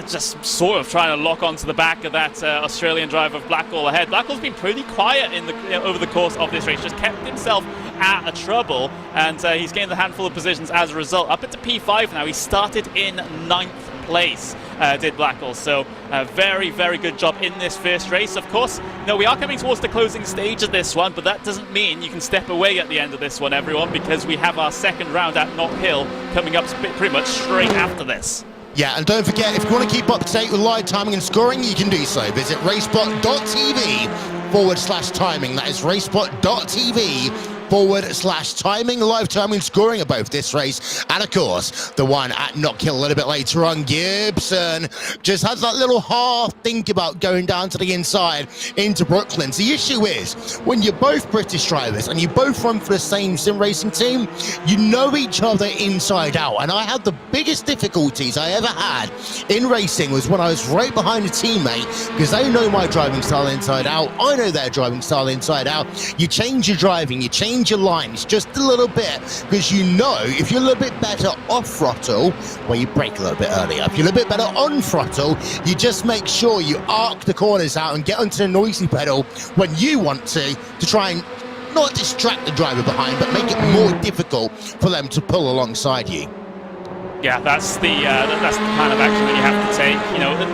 just sort of trying to lock onto the back of that Australian driver of Blackhall ahead. Blackhall's been pretty quiet in the over the course of this race, just kept himself out of trouble, and he's gained a handful of positions as a result. Up into P5 now. He started in 9th place, did Blackhall. So very, very good job in this first race. Of course, we are coming towards the closing stage of this one, but that doesn't mean you can step away at the end of this one, everyone, because we have our second round at Knockhill coming up pretty much straight after this. Yeah, and don't forget, if you want to keep up to date with live timing and scoring, you can do so. Visit RaceSpot.tv/timing. That is RaceSpot.tv/timing. Live timing and scoring of both this race and, of course, the one at Knockhill a little bit later on. Gibson just has that little half think about going down to the inside into Brooklands. The issue is, when you're both British drivers and you both run for the same sim racing team, you know each other inside out. And I had the biggest difficulties I ever had in racing was when I was right behind a teammate, because they know my driving style inside out, I know their driving style inside out. You change your driving, you change your lines just a little bit, because you know if you're a little bit better off throttle, well, you brake a little bit earlier. If you're a little bit better on throttle, you just make sure you arc the corners out and get onto the noisy pedal when you want to try and not distract the driver behind, but make it more difficult for them to pull alongside you. Yeah, that's the kind of action that you have to take.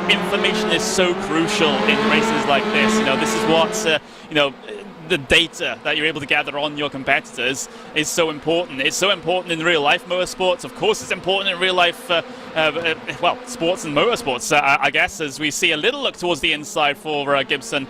Information is so crucial in races like this. This is what the data that you're able to gather on your competitors is so important. It's so important in real life motorsports. Of course, it's important in real life, sports and motorsports, I guess, as we see a little look towards the inside for Gibson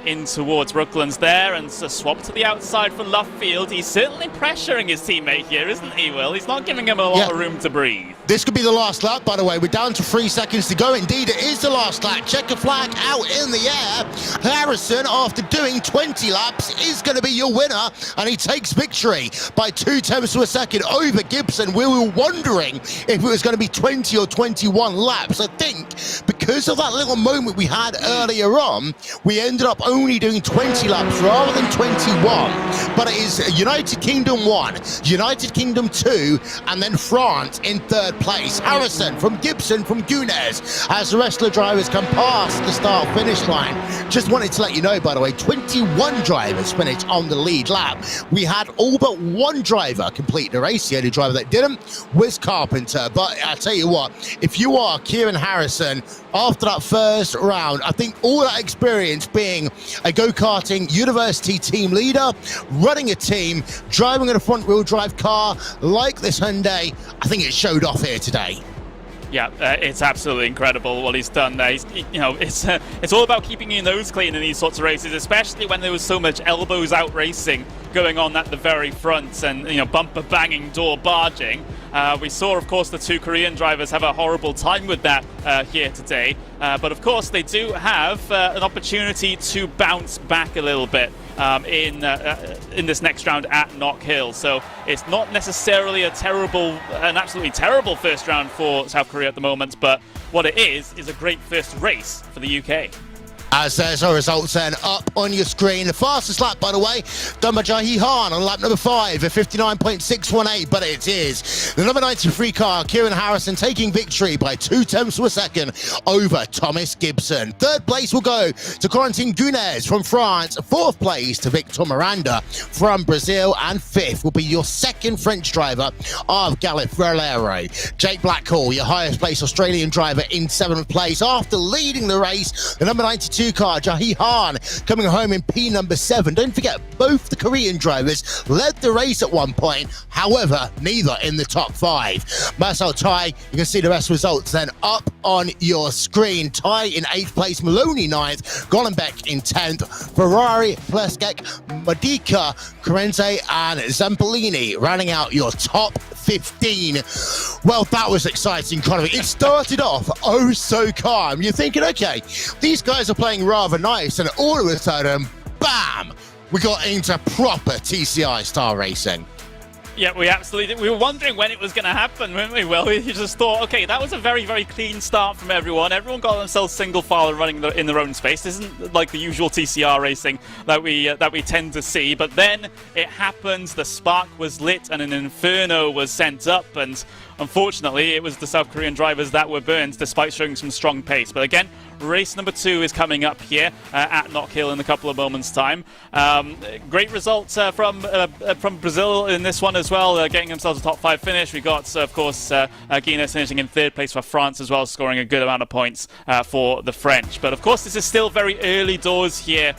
in towards Brooklands there, and a swap to the outside for Luffield. He's certainly pressuring his teammate here, isn't he, Will? He's not giving him a lot of room to breathe. This could be the last lap, by the way. We're down to 3 seconds to go. Indeed, it is the last lap. Checker flag out in the air. Harrison, after doing 20 laps, is going to be your winner, and he takes victory by 0.2 of a second over Gibson. We were wondering if it was going to be 20 or 21 laps. I think because because of that little moment we had earlier on, we ended up only doing 20 laps rather than 21. But it is United Kingdom 1, United Kingdom 2, and then France in third place. Harrison from Gibson from Gunes as the rest of the drivers come past the start-finish line. Just wanted to let you know, by the way, 21 drivers finished on the lead lap. We had all but one driver complete the race. The only driver that didn't was Carpenter. But I tell you what, if you are Kieran Harrison, after that first round, I think all that experience being a go-karting university team leader, running a team, driving in a front-wheel drive car like this Hyundai, I think it showed off here today. Yeah, it's absolutely incredible what he's done there. It's all about keeping your nose clean in these sorts of races, especially when there was so much elbows out racing going on at the very front and, bumper banging, door barging. We saw, of course, the two Korean drivers have a horrible time with that here today. But, of course, they do have an opportunity to bounce back a little bit in this next round at Knockhill. So it's not necessarily an absolutely terrible first round for South Korea at the moment, but what it is a great first race for the UK. As there's our results then up on your screen. The fastest lap, by the way, done by Jahi Han on lap number 5 at 59.618, but it is the number 93 car, Kieran Harrison, taking victory by 0.2 of a second over Thomas Gibson. Third place will go to Corentin Gunes from France. Fourth place to Victor Miranda from Brazil. And fifth will be your second French driver of Galifrelero. Jake Blackhall, your highest placed Australian driver, in 7th place after leading the race. The number 92 car, Jahi Han, coming home in P number 7. Don't forget, both the Korean drivers led the race at one point, however, neither in the top 5. Marcel Tai, you can see the rest results then up on your screen. Tai in 8th place, Maloney 9th, Gollenbeck in 10th, Ferrari, Pleskek, Modica, Corrente, and Zampolini rounding out your top 15. Well, that was exciting, Connor. It started off oh so calm. You're thinking, okay, these guys are playing rather nice, and all of a sudden, bam, we got into proper TCI style racing. Yeah, we absolutely did. We were wondering when it was going to happen, weren't we? Well, we just thought, okay, that was a very, very clean start from everyone. Everyone got themselves single file and running in their own space. This isn't like the usual TCR racing that we tend to see. But then it happened. The spark was lit and an inferno was sent up, and unfortunately, it was the South Korean drivers that were burned, despite showing some strong pace. But again, race number 2 is coming up here at Knockhill in a couple of moments' time. Great results from Brazil in this one as well, getting themselves a top 5 finish. We got, of course, Guinness finishing in 3rd place for France as well, scoring a good amount of points for the French. But of course, this is still very early doors here.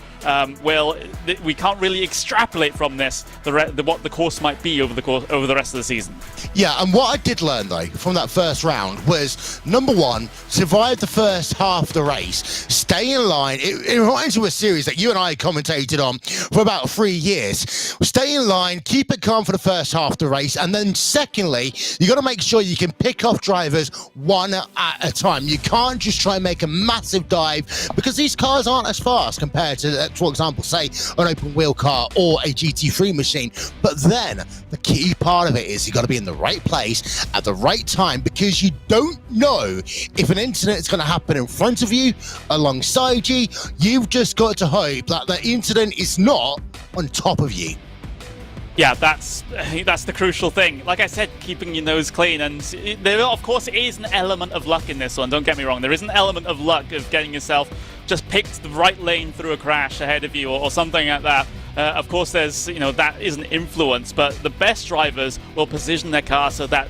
We can't really extrapolate from this what the course might be over the rest of the season. Yeah, and what I did learn though from that first round was, number 1, survive the first half of the race, stay in line. It reminds me of a series that you and I commentated on for about 3 years. Stay in line, keep it calm for the first half of the race, and then secondly, you got to make sure you can pick off drivers one at a time. You can't just try and make a massive dive, because these cars aren't as fast compared to, for example, say an open wheel car or a GT3 machine. But then the key part of it is you got to be in the right place at the right time, because you don't know if an incident is going to happen in front of you, alongside you. You've just got to hope that the incident is not on top of you. Yeah, that's the crucial thing. Like I said, keeping your nose clean, and there, of course, is an element of luck in this one. Don't get me wrong. There is an element of luck of getting yourself just picked the right lane through a crash ahead of you, or something like that. Of course, there's that is an influence, but the best drivers will position their car so that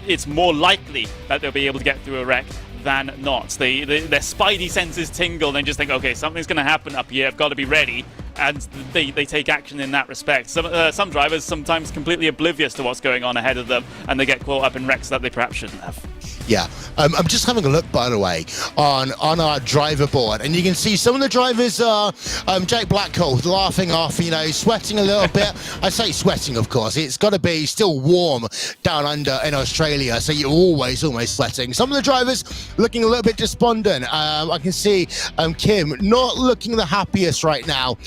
it's more likely that they'll be able to get through a wreck than not. Their spidey senses tingle and they just think, okay, something's going to happen up here, I've got to be ready, and they take action in that respect. Some drivers sometimes completely oblivious to what's going on ahead of them, and they get caught up in wrecks that they perhaps shouldn't have. Yeah, I'm just having a look, by the way, on our driver board, and you can see some of the drivers are Jake Blackhall laughing off, sweating a little bit. I say sweating, of course. It's got to be still warm down under in Australia, so you're always sweating. Some of the drivers looking a little bit despondent. I can see Kim not looking the happiest right now.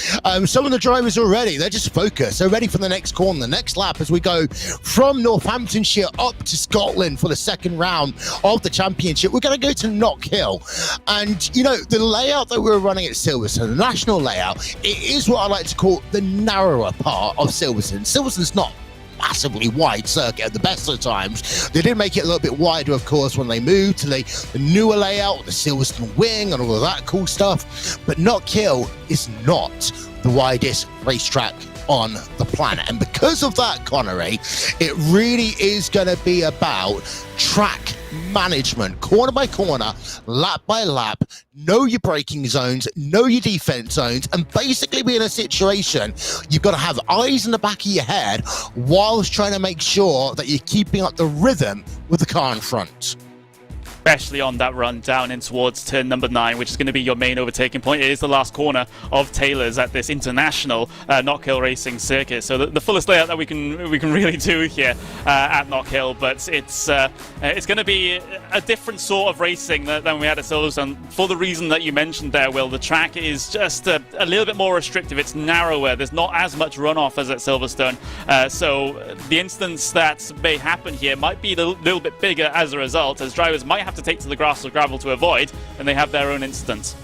Some of the drivers are ready. They're just focused. They're ready for the next corner, the next lap, as we go from Northamptonshire up to Scotland for the second round of the championship, we're going to go to Knockhill. And, you know, the layout that we're running at Silverstone, the national layout, it is what I like to call the narrower part of Silverstone. Silverstone's not massively wide circuit at the best of times. They did make it a little bit wider, of course, when they moved to the newer layout, the Silverstone wing and all of that cool stuff. But Knockhill is not the widest racetrack on the planet. And because of that, Connery, it really is going to be about track management, corner by corner, lap by lap, know your braking zones, know your defense zones, and basically be in a situation you've got to have eyes in the back of your head whilst trying to make sure that you're keeping up the rhythm with the car in front. Especially on that run down in towards turn number 9, which is going to be your main overtaking point. It is the last corner of Taylor's at this international Knockhill racing circuit. So the fullest layout that we can really do here at Knockhill, but it's going to be a different sort of racing than we had at Silverstone for the reason that you mentioned there, Will. The track is just a little bit more restrictive. It's narrower. There's not as much runoff as at Silverstone. So the instance that may happen here might be a little bit bigger as a result, as drivers might have to take to the grass or gravel to avoid, and they have their own instance.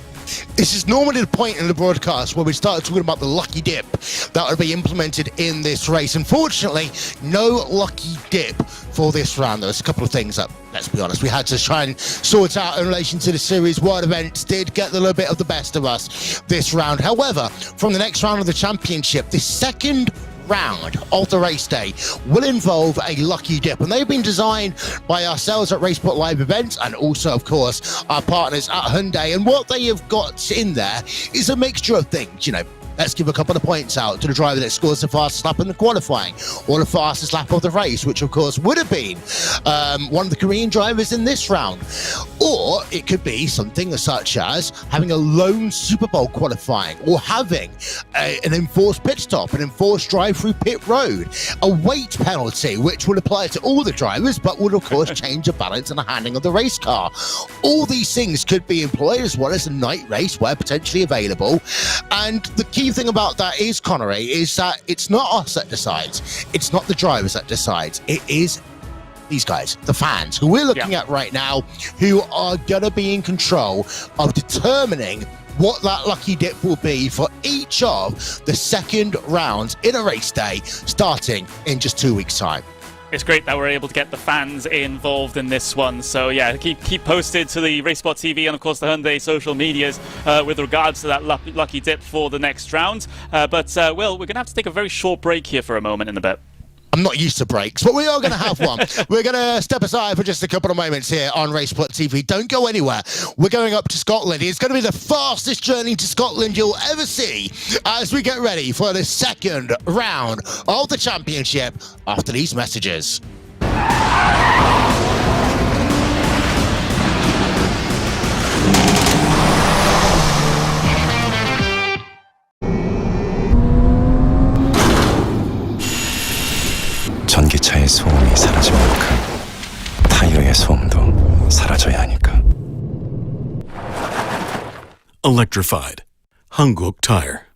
This is normally the point in the broadcast where we start talking about the lucky dip that would be implemented in this race. Unfortunately, no lucky dip for this round. There's a couple of things that, let's be honest, we had to try and sort out in relation to the series. World events did get a little bit of the best of us this round. However, from the next round of the championship, the second round of the race day will involve a lucky dip, and they've been designed by ourselves at RaceSpot Live Events and also, of course, our partners at Hyundai. And what they have got in there is a mixture of things. You know, let's give a couple of points out to the driver that scores the fastest lap in the qualifying or the fastest lap of the race, which of course would have been one of the Korean drivers in this round. Or it could be something such as having a lone Super Bowl qualifying, or having an enforced pit stop, an enforced drive through pit road, a weight penalty, which will apply to all the drivers, but would of course change the balance and the handling of the race car. All these things could be employed, as well as a night race where potentially available. And the key thing about that is, Connery, is that it's not us that decides. It's not the drivers that decides. It is these guys, the fans, who we're looking at right now, who are going to be in control of determining what that lucky dip will be for each of the second rounds in a race day, starting in just 2 weeks' time. It's great that we're able to get the fans involved in this one. So yeah, keep posted to the RaceSpotTV and of course the Hyundai social medias with regards to that lucky dip for the next round. But Will, we're going to have to take a very short break here for a moment in a bit. I'm not used to breaks, but we are going to have one. We're going to step aside for just a couple of moments here on RaceSpotTV. Don't go anywhere. We're going up to Scotland. It's going to be the fastest journey to Scotland you'll ever see as we get ready for the second round of the championship after these messages. 전기차의 소음이 사라진 만큼 타이어의 소음도 사라져야 하니까. Electrified. Hankook Tire.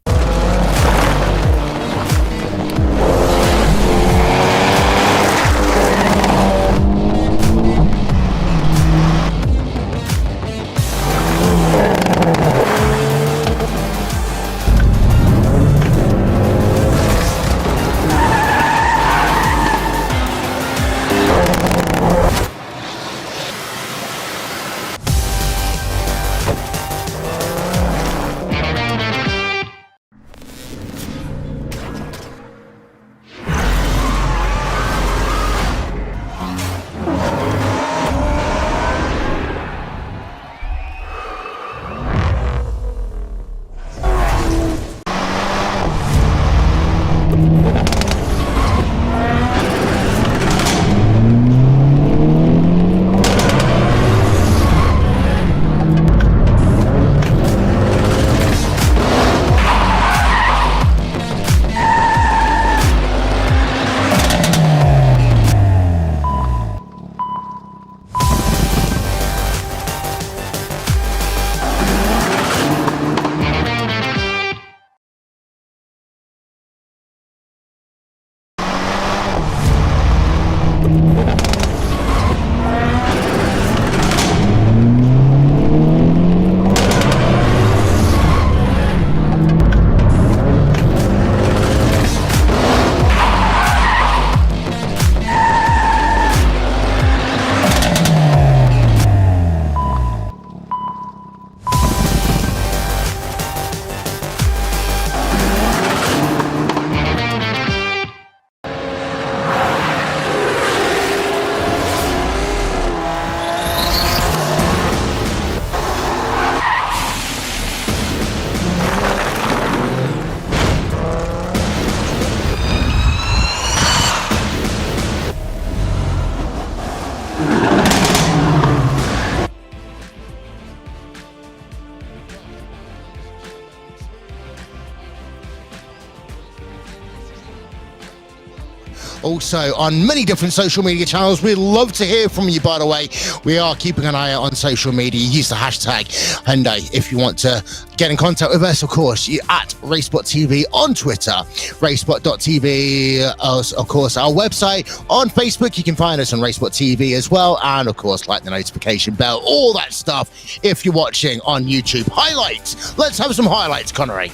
also on many different social media channels. We'd love to hear from you, by the way. We are keeping an eye out on social media. Use the hashtag Hyundai if you want to get in contact with us. Of course, you at RaceSpotTV on Twitter, RaceSpot.tv, of course, our website. On Facebook, you can find us on RaceSpotTV as well. And of course, like the notification bell, all that stuff if you're watching on YouTube. Highlights. Let's have some highlights, Connery.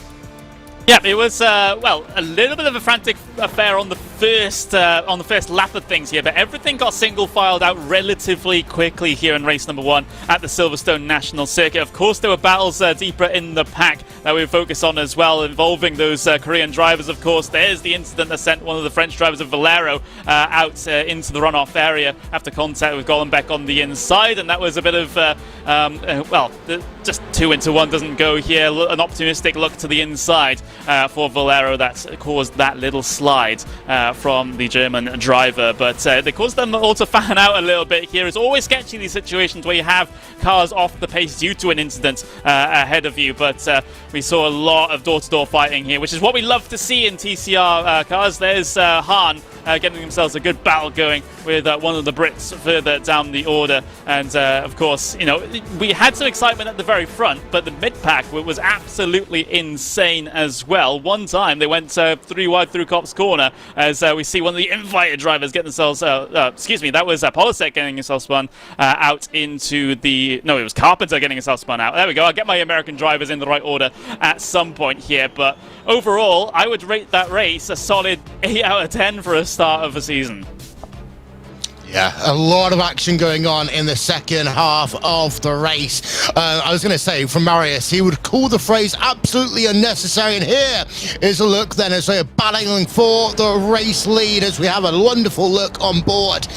Yeah, it was well, a little bit of a frantic affair on the first lap of things here, but everything got single filed out relatively quickly here in race number 1 at the Silverstone National Circuit. Of course, there were battles deeper in the pack that we focus on as well, involving those Korean drivers. Of course, there's the incident that sent one of the French drivers of Valero out into the runoff area after contact with Golombek on the inside, and that was a bit of well, just 2 into 1 doesn't go here. An optimistic look to the inside for Valero that caused that little slide from the German driver, but they caused them all to fan out a little bit here. It's always sketchy, these situations where you have cars off the pace due to an incident ahead of you, but we saw a lot of door-to-door fighting here, which is what we love to see in TCR cars. There's Hahn getting themselves a good battle going with one of the Brits further down the order, and of course, you know, we had some excitement at the very front, but the mid-pack was absolutely insane as well. One time they went 3 wide through Copse Corner as we see one of the invited drivers get themselves, excuse me, that was Polisek getting himself spun out into the, no, it was Carpenter getting himself spun out. There we go, I'll get my American drivers in the right order at some point here, but overall, I would rate that race a solid 8 out of 10 for a start of a season. Yeah, a lot of action going on in the second half of the race. I was going to say, from Marius, he would call the phrase absolutely unnecessary. And here is a look then as they're battling for the race lead, as we have a wonderful look on board.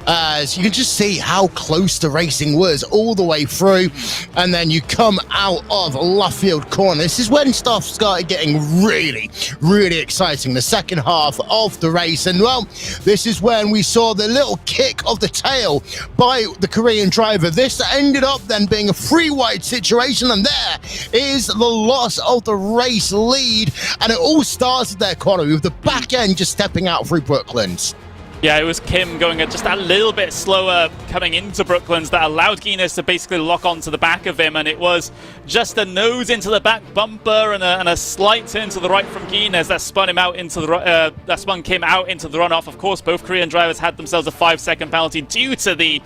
As you can just see how close the racing was all the way through. And then you come out of Luffield Corner. This is when stuff started getting really, really exciting. The second half of the race. And well, this is when we saw the little kick of the tail by the Korean driver. This ended up then being a 3-wide situation, and there is the loss of the race lead. And it all started there, Conor, with the back end just stepping out through Brooklands. Yeah, it was Kim going just a little bit slower coming into Brooklands that allowed Guinness to basically lock onto the back of him, and it was just a nose into the back bumper and a slight turn to the right from Guinness that spun him out into the that spun Kim out into the runoff. Of course, both Korean drivers had themselves a 5-second penalty due to the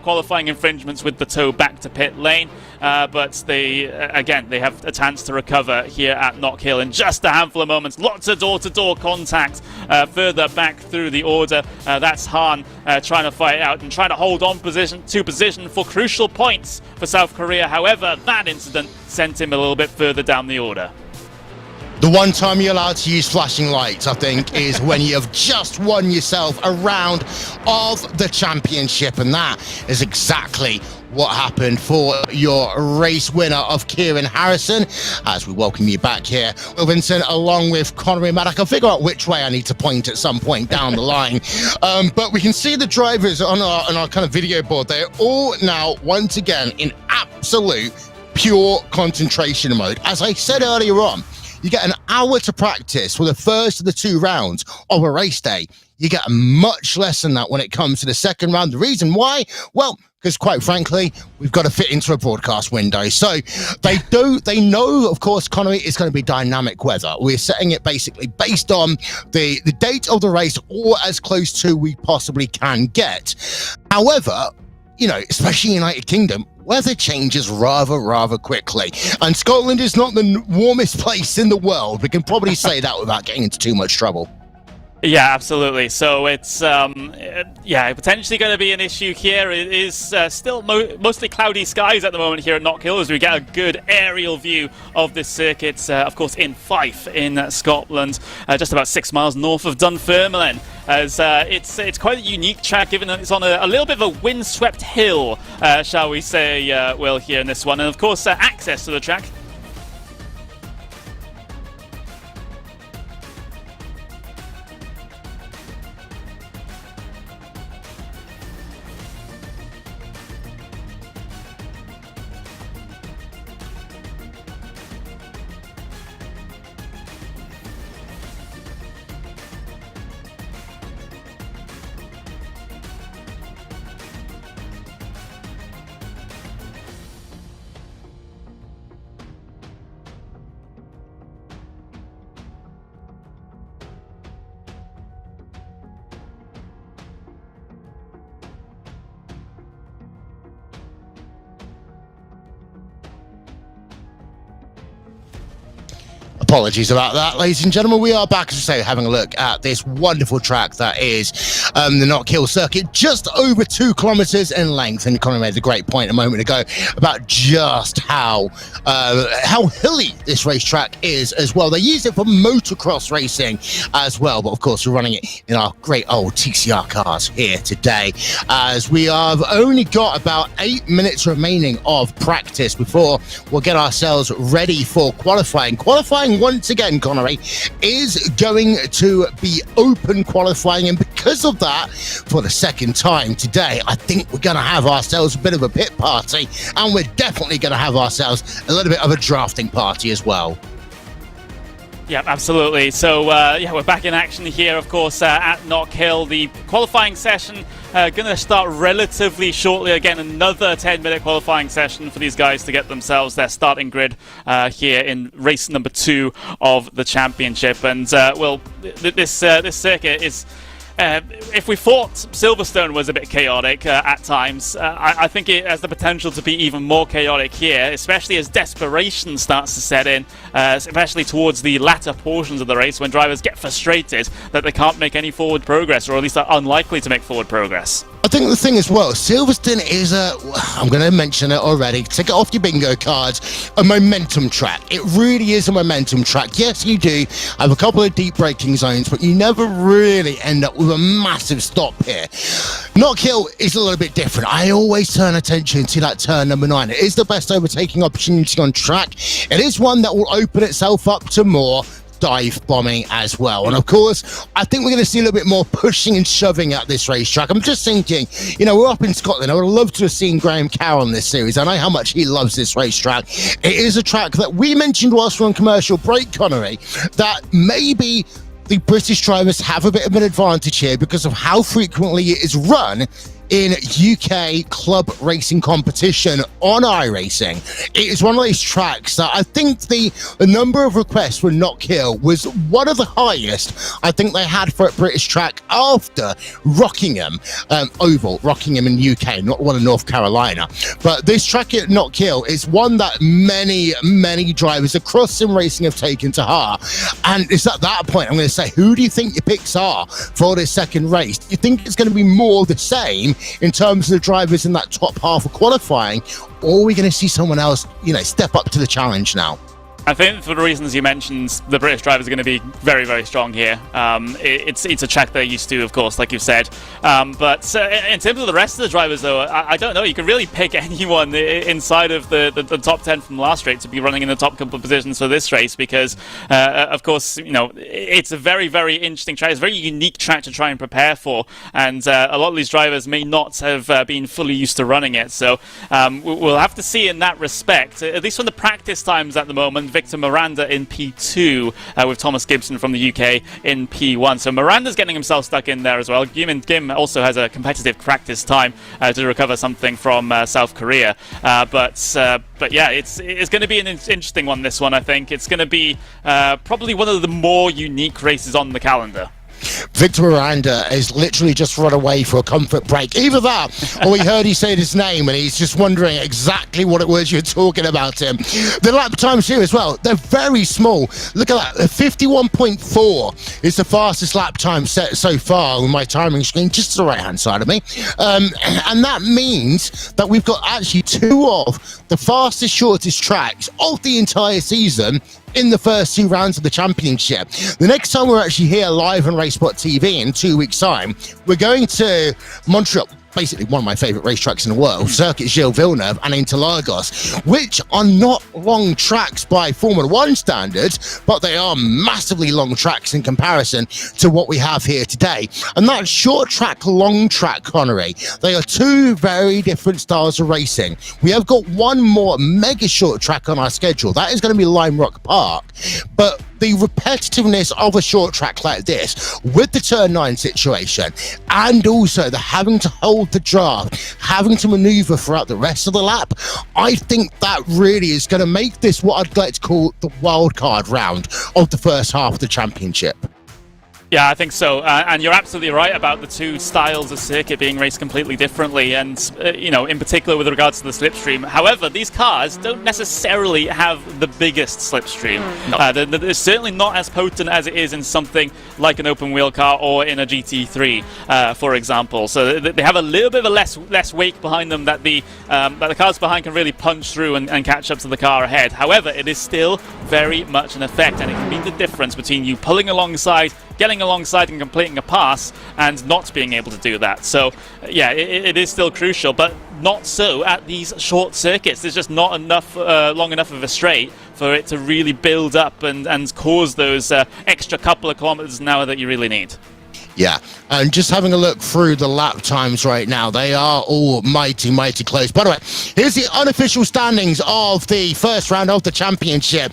qualifying infringements with the tow back to pit lane. But they, again, they have a chance to recover here at Knockhill in just a handful of moments. Lots of door-to-door contact further back through the order. That's Hahn trying to fight out and trying to hold on position for crucial points for South Korea. However, that incident sent him a little bit further down the order. The one time you're allowed to use flashing lights, I think, is when you have just won yourself a round of the championship. And that is exactly what happened for your race winner of Kieran Harrison. As we welcome you back here, Vincent, along with Connery Matt. I can figure out which way I need to point at some point down the line. But we can see the drivers on our kind of video board. They're all now, once again, in absolute pure concentration mode. As I said earlier on, you get an hour to practice for the first of the 2 rounds of a race day. You get much less than that when it comes to the second round. The reason why? Well, because quite frankly, we've got to fit into a broadcast window. So they know, of course, Connery, is going to be dynamic weather. We're setting it basically based on the date of the race, or as close to we possibly can get. However, you know, especially United Kingdom, weather changes rather quickly. And Scotland is not the warmest place in the world. We can probably say that without getting into too much trouble. Yeah, absolutely. So it's, yeah, potentially going to be an issue here. It is still mostly cloudy skies at the moment here at Knockhill, as we get a good aerial view of this circuit, of course, in Fife in Scotland, just about 6 miles north of Dunfermline. As it's quite a unique track, given that it's on a little bit of a windswept hill, shall we say, Will, here in this one. And of course, access to the track Apologies about that, ladies and gentlemen. We are back, as I say, having a look at this wonderful track that is the Knockhill circuit, just over 2 kilometers in length. And Conor made a great point a moment ago about just how hilly this racetrack is as well. They use it for motocross racing as well, but of course we're running it in our great old TCR cars here today, as we have only got about 8 minutes remaining of practice before we'll get ourselves ready for qualifying. Qualifying, once again, Connery, is going to be open qualifying, and because of that, for the second time today, I think we're going to have ourselves a bit of a pit party, and we're definitely going to have ourselves a little bit of a drafting party as well. Yeah, absolutely. So, yeah, we're back in action here, of course, at Knockhill. The qualifying session going to start relatively shortly. Again, another 10-minute qualifying session for these guys to get themselves their starting grid here in race number 2 of the championship. And, well, this circuit is... if we thought Silverstone was a bit chaotic at times, I think it has the potential to be even more chaotic here, especially as desperation starts to set in, especially towards the latter portions of the race when drivers get frustrated that they can't make any forward progress, or at least are unlikely to make forward progress. I think the thing as well, Silverstone is I'm going to mention it already, take it off your bingo cards, a momentum track. It really is a momentum track. Yes, you do have a couple of deep braking zones, but you never really end up with a massive stop here. Knockhill is a little bit different. I always turn attention to that turn number 9. It is the best overtaking opportunity on track. It is one that will open itself up to more dive bombing as well. And of course, I think we're going to see a little bit more pushing and shoving at this racetrack. I'm just thinking, you know, we're up in Scotland. I would love to have seen Graham Carroll in this series. I know how much he loves this racetrack. It is a track that we mentioned whilst we're on commercial break, Connery, that maybe the British drivers have a bit of an advantage here because of how frequently it is run in UK club racing competition on iRacing. It is one of those tracks that I think the number of requests for Knockhill was one of the highest I think they had for a British track after Rockingham Oval, Rockingham in UK, not one in North Carolina. But this track at Knockhill is one that many drivers across sim racing have taken to heart. And it's at that point I'm going to say, who do you think your picks are for this second race? Do you think it's going to be more the same in terms of the drivers in that top half of qualifying, or are we going to see someone else, you know, step up to the challenge now? I think for the reasons you mentioned, the British drivers are going to be very, very strong here. It's a track they're used to, of course, like you've said. But in terms of the rest of the drivers, though, I don't know. You can really pick anyone inside of the top 10 from last race to be running in the top couple of positions for this race because, of course, you know, it's a very, very interesting track. It's a very unique track to try and prepare for. And a lot of these drivers may not have been fully used to running it. So we'll have to see in that respect, at least from the practice times at the moment. Victor Miranda in P2 with Thomas Gibson from the UK in P1. So Miranda's getting himself stuck in there as well. Gim also has a competitive practice time to recover something from South Korea. But yeah, it's going to be an interesting one, this one, I think. It's going to be probably one of the more unique races on the calendar. Victor Miranda has literally just run away for a comfort break. Either that, or we heard he said his name and he's just wondering exactly what it was you're talking about him. The lap times here as well, they're very small. Look at that, 51.4 is the fastest lap time set so far on my timing screen, just to the right-hand side of me. And that means that we've got actually 2 of the fastest, shortest tracks of the entire season in the first 2 rounds of the championship. The next time we're actually here live on RaceSpotTV in 2 weeks' time, we're going to Montreal, basically one of my favourite racetracks in the world, Circuit Gilles Villeneuve and Interlagos, which are not long tracks by Formula 1 standards, but they are massively long tracks in comparison to what we have here today. And that short track, long track, Connery, they are 2 very different styles of racing. We have got one more mega short track on our schedule. That is going to be Lime Rock Park. But the repetitiveness of a short track like this with the turn 9 situation, and also the having to hold the draft, having to maneuver throughout the rest of the lap, I think that really is going to make this what I'd like to call the wild card round of the first half of the championship. Yeah, I think so. And you're absolutely right about the two styles of circuit being raced completely differently, and, in particular with regards to the slipstream. However, these cars don't necessarily have the biggest slipstream. They're certainly not as potent as it is in something like an open-wheel car or in a GT3, for example. So they have a little bit of a less weight behind them that the cars behind can really punch through and catch up to the car ahead. However, it is still very much an effect, and it can be the difference between you pulling alongside, getting alongside and completing a pass, and not being able to do that. So yeah, it is still crucial, but not so at these short circuits. There's just not enough long enough of a straight for it to really build up and cause those extra couple of kilometers an hour that you really need. Yeah, and just having a look through the lap times right now, they are all mighty, mighty close. By the way, here's the unofficial standings of the first round of the championship.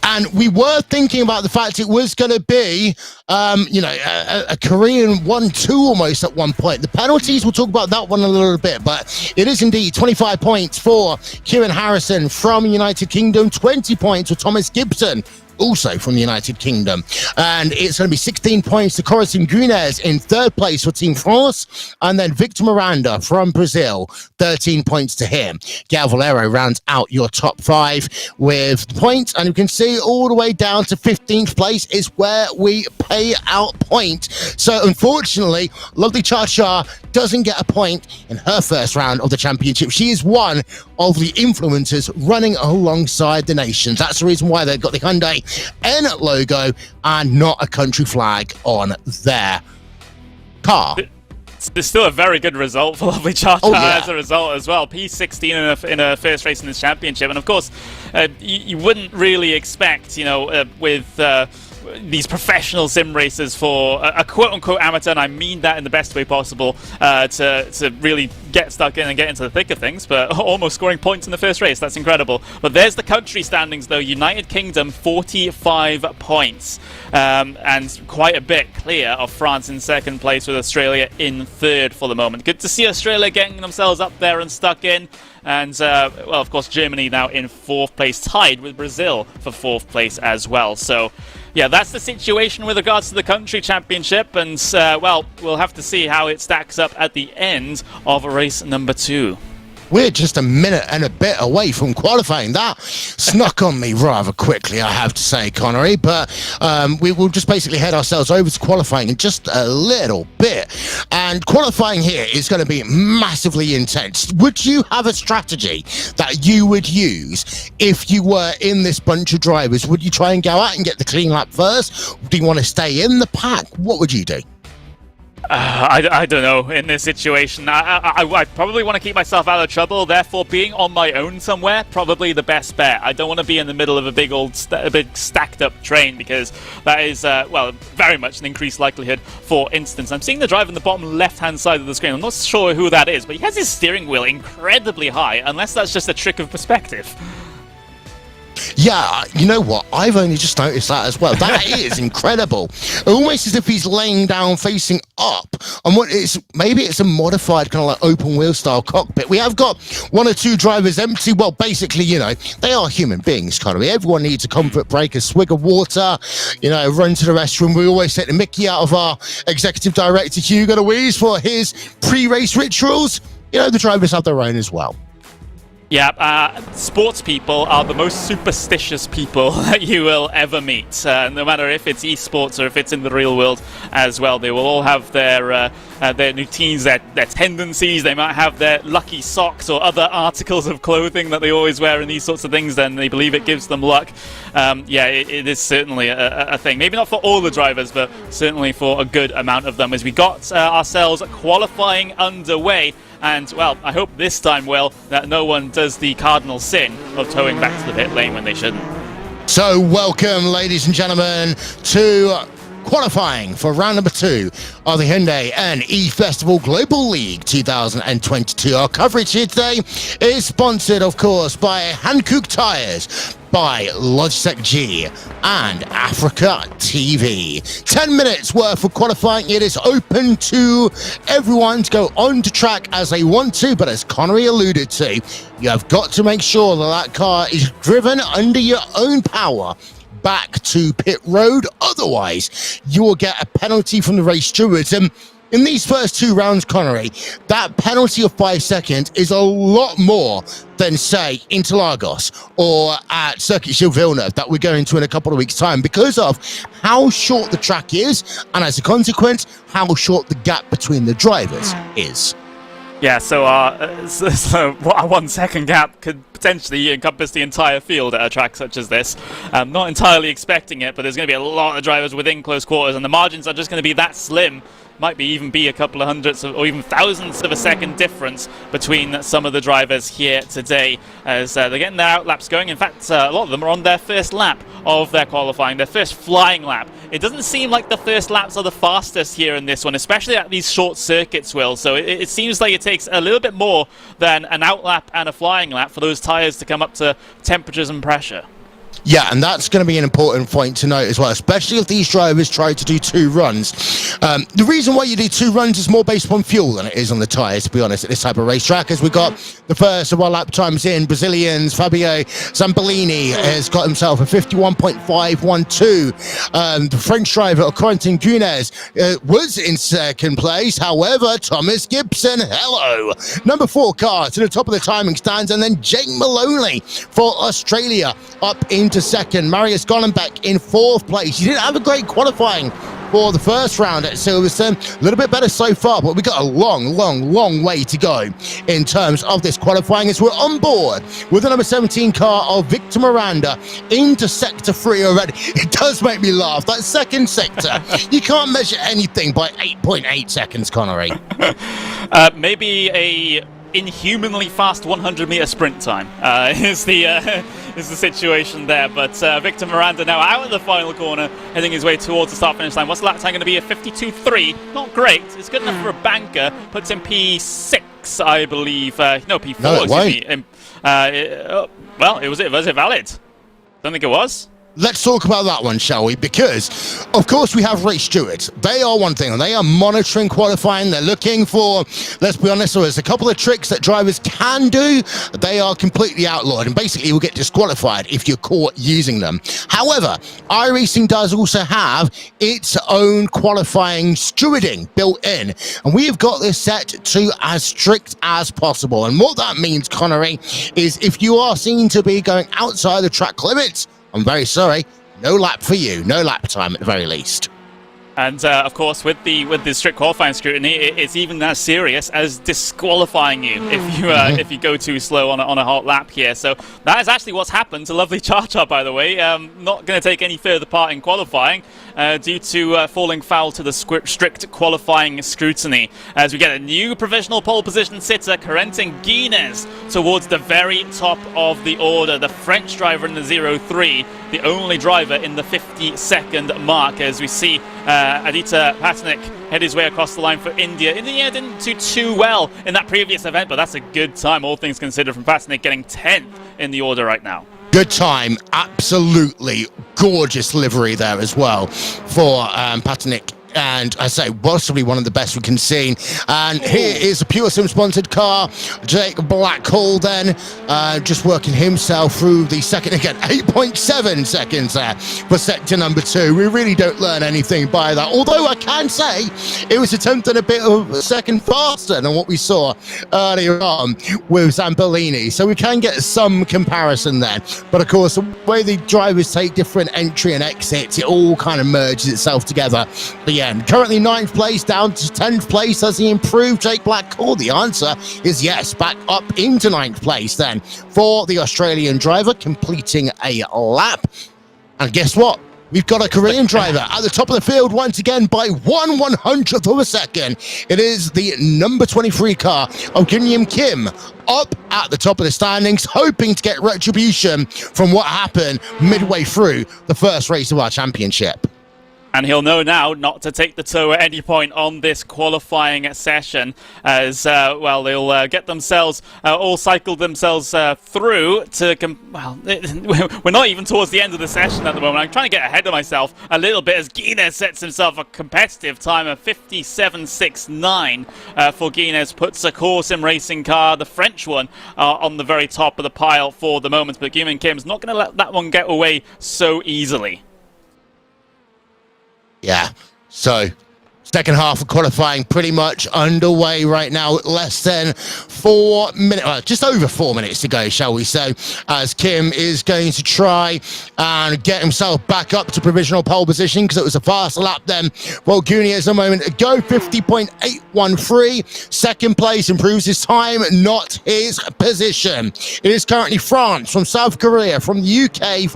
And we were thinking about the fact it was going to be, a Korean 1-2 almost at one point. The penalties, we'll talk about that one a little bit, but it is indeed 25 points for Kieran Harrison from United Kingdom, 20 points for Thomas Gibson, also from the United Kingdom. And it's going to be 16 points to Corazon Gunes in third place for Team France. And then Victor Miranda from Brazil, 13 points to him. Gal Valero rounds out your top five with points. And you can see all the way down to 15th place is where we pay out point. So unfortunately, Lovely Cha-Cha doesn't get a point in her first round of the championship. She is one of the influencers running alongside the nations. That's the reason why they've got the Hyundai N logo and not a country flag on their car. It's still a very good result for Lovely Cha-Cha as a result as well. P16 in a first race in this championship. And of course, you wouldn't really expect, with these professional sim racers for a quote-unquote amateur, and I mean that in the best way possible, to really get stuck in and get into the thick of things, but almost scoring points in the first race. That's incredible. But there's the country standings, though. United Kingdom, 45 points, and quite a bit clear of France in second place, with Australia in third for the moment. Good to see Australia getting themselves up there and stuck in. And, of course, Germany now in fourth place, tied with Brazil for fourth place as well. So, yeah, that's the situation with regards to the country championship. And, we'll have to see how it stacks up at the end of race number 2. We're just a minute and a bit away from qualifying. That snuck on me rather quickly, I have to say, Connery. But we will just basically head ourselves over to qualifying in just a little bit. And qualifying here is going to be massively intense. Would you have a strategy that you would use if you were in this bunch of drivers? Would you try and go out and get the clean lap first? Do you want to stay in the pack? What would you do? I don't know, in this situation. I probably want to keep myself out of trouble, therefore being on my own somewhere, probably the best bet. I don't want to be in the middle of a big stacked up train, because that is, very much an increased likelihood. For instance, I'm seeing the driver in the bottom left-hand side of the screen. I'm not sure who that is, but he has his steering wheel incredibly high, unless that's just a trick of perspective. Yeah, you know what? I've only just noticed that as well. That is incredible. Almost as if he's laying down facing up. And maybe it's a modified kind of like open wheel style cockpit. We have got one or two drivers empty. Well, basically, they are human beings, kind of. Everyone needs a comfort break, a swig of water, run to the restroom. We always take the mickey out of our executive director, Hugo Louise, for his pre-race rituals. The drivers have their own as well. Yeah, sports people are the most superstitious people that you will ever meet. No matter if it's esports or if it's in the real world as well, they will all have their routines, their tendencies. They might have their lucky socks or other articles of clothing that they always wear and these sorts of things. Then they believe it gives them luck. It is certainly a thing. Maybe not for all the drivers, but certainly for a good amount of them. As we got ourselves qualifying underway. And, I hope this time, that no one does the cardinal sin of towing back to the pit lane when they shouldn't. So, welcome, ladies and gentlemen, to qualifying for round number 2 of the Hyundai N eFestival Global League 2022. Our coverage here today is sponsored, of course, by Hankook Tires, by Logitech G, and Africa TV. 10 minutes worth of qualifying. It is open to everyone to go on to track as they want to, but as Connery alluded to, you have got to make sure that car is driven under your own power back to pit road. Otherwise, you will get a penalty from the race stewards. And in these first 2 rounds, Connery, that penalty of 5 seconds is a lot more than, say, Interlagos or at Circuit Gilles Villeneuve that we're going to in a couple of weeks' time, because of how short the track is, and as a consequence, how short the gap between the drivers is. Yeah, so a 1 second gap could potentially encompass the entire field at a track such as this. Not entirely expecting it, but there's going to be a lot of drivers within close quarters, and the margins are just going to be that slim. Might even be a couple of hundredths or even thousandths of a second difference between some of the drivers here today as they're getting their outlaps going. In fact, a lot of them are on their first lap of their qualifying, their first flying lap. It doesn't seem like the first laps are the fastest here in this one, especially at these short circuits, Will. So it seems like it takes a little bit more than an outlap and a flying lap for those tyres to come up to temperatures and pressure. Yeah, and that's going to be an important point to note as well, especially if these drivers try to do 2 runs. The reason why you do 2 runs is more based upon fuel than it is on the tyres, to be honest, at this type of racetrack, as we got the first of our lap times in. Brazilians, Fabio Zambolini has got himself a 51.512. The French driver, Corentin Gunes, was in second place. However, Thomas Gibson, hello, number 4 car to the top of the timing stands, and then Jake Maloney for Australia up into second. Marius Gollenbeck in 4th place. He didn't have a great qualifying for the first round at Silverstone. A little bit better so far, but we've got a long way to go in terms of this qualifying as we're on board with the number 17 car of Victor Miranda into sector 3 already. It does make me laugh. That second sector, you can't measure anything by 8.8 seconds, Connery. Maybe a inhumanly fast 100-meter sprint time is the situation there. But Victor Miranda now out of the final corner, heading his way towards the start-finish line. What's the lap time going to be? A 52.3. Not great. It's good enough for a banker. Puts in P6, I believe. No, P4. No, it won't. Well, was it valid? Don't think it was. Let's talk about that one, shall we? Because, of course, we have race stewards. They are one thing, and they are monitoring qualifying. They're looking for, let's be honest, there's a couple of tricks that drivers can do. They are completely outlawed, and basically you'll get disqualified if you're caught using them. However, iRacing does also have its own qualifying stewarding built in, and we have got this set to as strict as possible. And what that means, Connery, is if you are seen to be going outside the track limits, I'm very sorry, no lap for you, no lap time at the very least. And of course, with the strict qualifying scrutiny, it's even as serious as disqualifying you if you go too slow on a hot lap here. So that is actually what's happened to lovely Char-Char, by the way. Not going to take any further part in qualifying due to falling foul to the strict qualifying scrutiny. As we get a new provisional pole position sitter, Corentin Gunes, towards the very top of the order. The French driver in the 0-3, the only driver in the 50-second mark, as we see Aditya Patnaik head his way across the line for India. India didn't do too well in that previous event, but that's a good time, all things considered, from Patnaik, getting 10th in the order right now. Good time, absolutely gorgeous livery there as well for Patnaik. And I say, possibly one of the best we can see. And here is a Pure Sim sponsored car. Jake Blackhall then just working himself through the second again. 8.7 seconds there for sector number 2. We really don't learn anything by that. Although I can say it was attempted a bit of a second faster than what we saw earlier on with Zambolini. So we can get some comparison there. But of course, the way the drivers take different entry and exits, it all kind of merges itself together. But yeah, currently 9th place, down to 10th place. Has he improved, Jake Blackhall? The answer is yes, back up into 9th place then for the Australian driver, completing a lap. And guess what? We've got a Korean driver at the top of the field once again by 1/100th of a second. It is the number 23 car of Ginyam Kim up at the top of the standings, hoping to get retribution from what happened midway through the first race of our championship. And he'll know now not to take the tow at any point on this qualifying session, as well, they'll get themselves all cycled themselves through to. We're not even towards the end of the session at the moment. I'm trying to get ahead of myself a little bit as Guinness sets himself a competitive time of 57.69 for Guinness, puts a Corsim racing car, the French one, on the very top of the pile for the moment. But Guillaume Kim's not going to let that one get away so easily. Yeah, so second half of qualifying pretty much underway right now. Less than 4 minutes, well, just over 4 minutes to go, shall we say, as Kim is going to try and get himself back up to provisional pole position, because it was a fast lap then. Well, Gunias a moment ago, 50.813. Second place, improves his time, not his position. It is currently France, from South Korea, from the UK,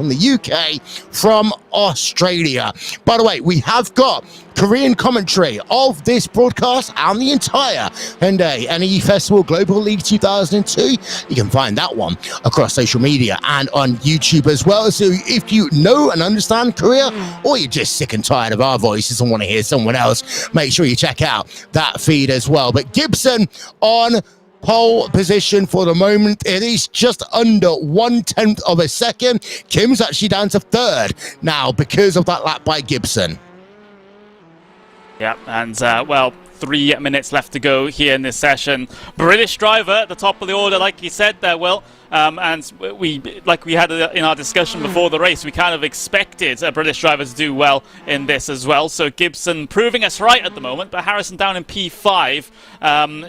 from Australia. By the way, we have got Korean commentary of this broadcast and the entire Hyundai N Festival Global League 2002. You can find that one across social media and on YouTube as well. So if you know and understand Korea, or you're just sick and tired of our voices and want to hear someone else, make sure you check out that feed as well. But Gibson on pole position for the moment. It is just under 1/10 of a second. Kim's actually down to third now because of that lap by Gibson. Yeah, and well, 3 minutes left to go here in this session. British driver at the top of the order, like you said there, Will. And we had in our discussion before the race, we kind of expected a British driver to do well in this as well. So Gibson proving us right at the moment, but Harrison down in P5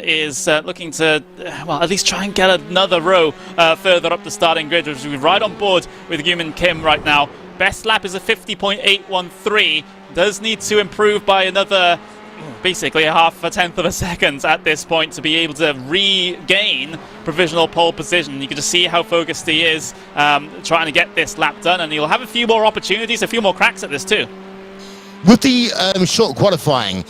is looking to, well, at least try and get another row further up the starting grid, which we're right on board with Yumin Kim right now. Best lap is a 50.813. Does need to improve by another, basically a half a tenth of a second at this point to be able to regain provisional pole position. You can just see how focused he is trying to get this lap done, and he'll have a few more opportunities, a few more cracks at this too. With the short qualifying,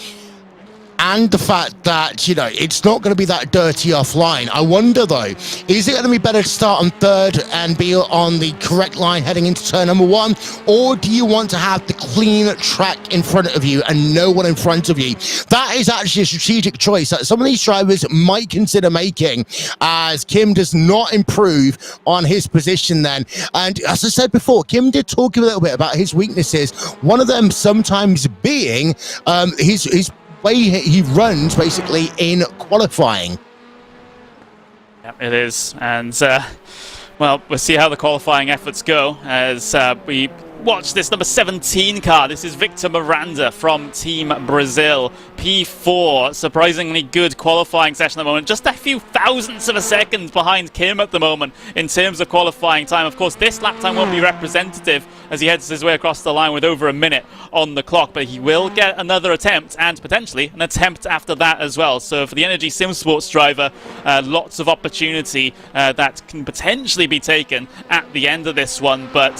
and the fact that, you know, it's not going to be that dirty offline, I wonder, though, is it going to be better to start on third and be on the correct line heading into turn number 1? Or do you want to have the clean track in front of you and no one in front of you? That is actually a strategic choice that some of these drivers might consider making, as Kim does not improve on his position then. And as I said before, Kim did talk a little bit about his weaknesses. One of them sometimes being his way he runs basically in qualifying. Yep, it is. And well, we'll see how the qualifying efforts go as we watch this number 17 car. This is Victor Miranda from Team Brazil. P4, surprisingly good qualifying session at the moment. Just a few thousandths of a second behind Kim at the moment in terms of qualifying time. Of course, this lap time won't be representative as he heads his way across the line with over a minute on the clock, but he will get another attempt and potentially an attempt after that as well. So for the Energy Sim Sports driver, lots of opportunity that can potentially be taken at the end of this one, but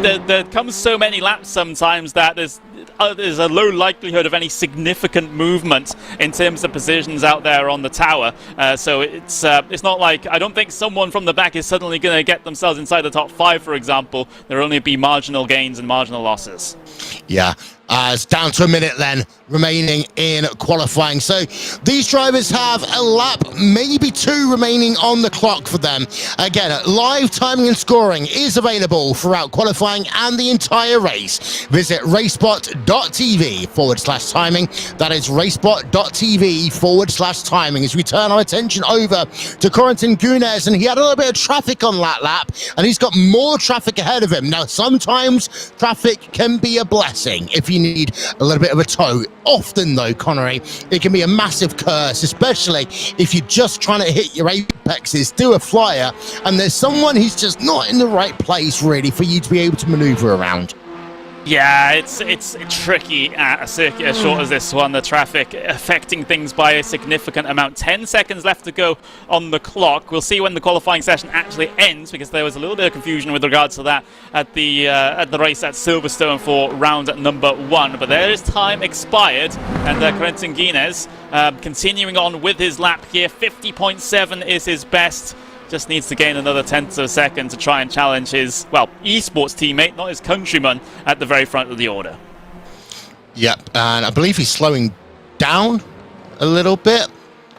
there comes so many laps sometimes that there's a low likelihood of any significant movement in terms of positions out there on the tower. So it's not like, I don't think someone from the back is suddenly going to get themselves inside the top 5, for example. There will only be marginal gains and marginal losses. Yeah, it's down to a minute then remaining in qualifying. So these drivers have a lap, maybe 2 remaining on the clock for them. Again, live timing and scoring is available throughout qualifying and the entire race. Visit RaceSpotTV/timing. That is RaceSpot.tv/timing as we turn our attention over to Corentin Gunes, and he had a little bit of traffic on that lap, and he's got more traffic ahead of him. Now, sometimes traffic can be a blessing if you need a little bit of a tow. Often, though, Connery, it can be a massive curse, especially if you're just trying to hit your apexes, do a flyer, and there's someone who's just not in the right place, really, for you to be able to maneuver around. Yeah, it's tricky at a circuit as short as this one. The traffic affecting things by a significant amount. 10 seconds left to go on the clock. We'll see when the qualifying session actually ends, because there was a little bit of confusion with regards to that at the race at Silverstone for round number 1. But there is time expired, and Corentin Gunes continuing on with his lap here. 50.7 is his best. Just needs to gain another tenth of a second to try and challenge his, well, esports teammate, not his countryman, at the very front of the order. Yep, and I believe he's slowing down a little bit.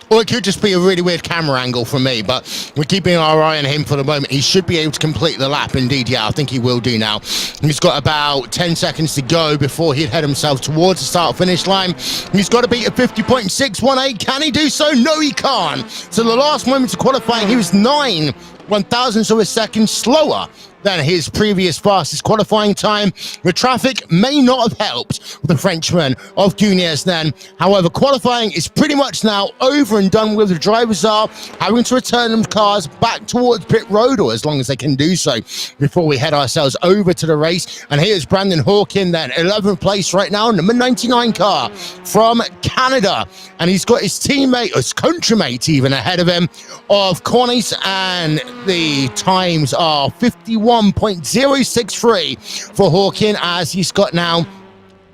Or it could just be a really weird camera angle from me, but we're keeping our eye on him for the moment. He should be able to complete the lap. Indeed, yeah, I think he will do now. He's got about 10 seconds to go before he'd head himself towards the start-finish line. He's got to beat a 50.618. Can he do so? No, he can't. So the last moments of qualifying, he was 9 1,000ths of a second slower than his previous fastest qualifying time. The traffic may not have helped the Frenchman of Guinness then. However, qualifying is pretty much now over and done with. The drivers are having to return them cars back towards pit road, or as long as they can do so, before we head ourselves over to the race. And here's Brandon Hawkin then, 11th place right now, number 99 car from Canada. And he's got his teammate, his countrymate even, ahead of him of Cornice, and the times are 51.063 for Hawkin, as he's got now,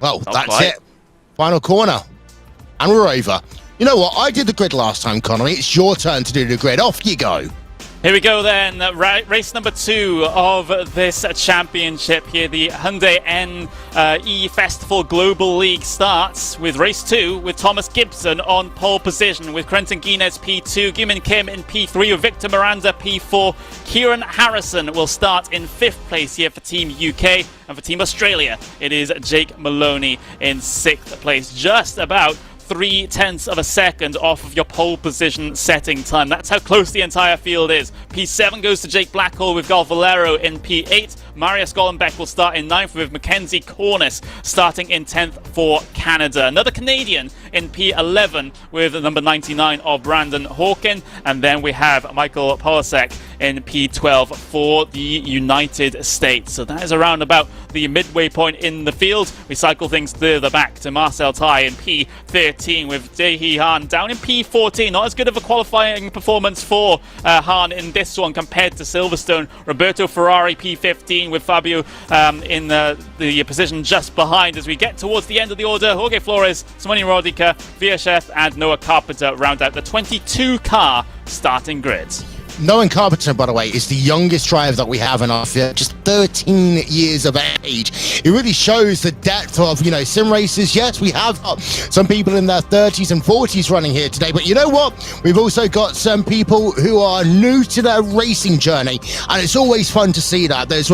well, that's it. Final corner. And we're over. You know what? I did the grid last time, Connolly. It's your turn to do the grid. Off you go. Here we go then, race number 2 of this championship here. The Hyundai N E-Festival Global League starts with race 2 with Thomas Gibson on pole position, with Quentin Guinness P2, Gimin Kim in P3, with Victor Miranda P4. Kieran Harrison will start in 5th place here for Team UK, and for Team Australia it is Jake Maloney in 6th place, just about 0.3 of a second off of your pole position setting time. That's how close the entire field is. P7 goes to Jake Blackhall with Gal Valero in P8. Marius Gollenbeck will start in 9th, with Mackenzie Cornice starting in 10th for Canada. Another Canadian in P11 with number 99 of Brandon Hawkin. And then we have Michael Polasek in P12 for the United States. So that is around about the midway point in the field. We cycle things further back to Marcel Tai in P13, with Jae-hee Han down in P14. Not as good of a qualifying performance for Han in this one compared to Silverstone. Roberto Ferrari P15, with Fabio in the position just behind. As we get towards the end of the order, Jorge Flores, Simone Rodica, Vierchef and Noah Carpenter round out the 22-car starting grid. Noah Carpenter, by the way, is the youngest driver that we have in our field, just 13 years of age. It really shows the depth of, sim races. Yes, we have some people in their 30s and 40s running here today, but you know what? We've also got some people who are new to their racing journey, and it's always fun to see that. There's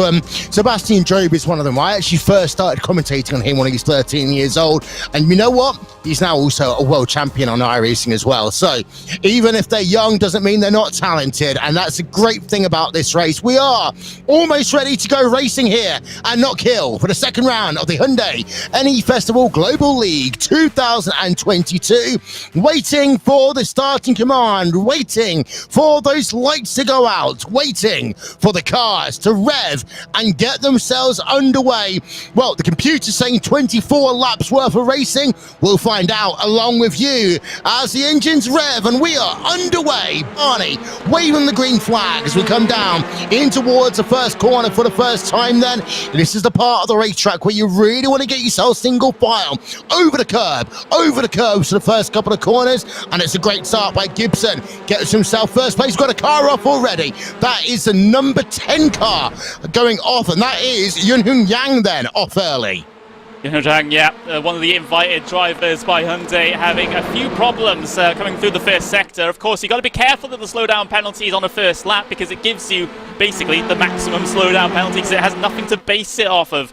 Sebastian Job is one of them. I actually first started commentating on him when he was 13 years old, and you know what? He's now also a world champion on iRacing as well. So even if they're young, doesn't mean they're not talented. And that's a great thing about this race. We are almost ready to go racing here at Knockhill for the second round of the Hyundai N Festival Global League 2022. Waiting for the starting command, waiting for those lights to go out, waiting for the cars to rev and get themselves underway. Well, the computer's saying 24 laps worth of racing. We'll find out along with you as the engines rev and we are underway. Barney waving the green flag as we come down in towards the first corner for the first time then. This is the part of the racetrack where you really want to get yourself single file over the curbs for the first couple of corners, and it's a great start by Gibson. Gets himself first place, got a car off already. That is the number 10 car going off, and that is Yunhun Yang then off early. Zhang, yeah, one of the invited drivers by Hyundai, having a few problems coming through the first sector. Of course, you've got to be careful of the slowdown penalties on the first lap, because it gives you basically the maximum slowdown penalty, because it has nothing to base it off of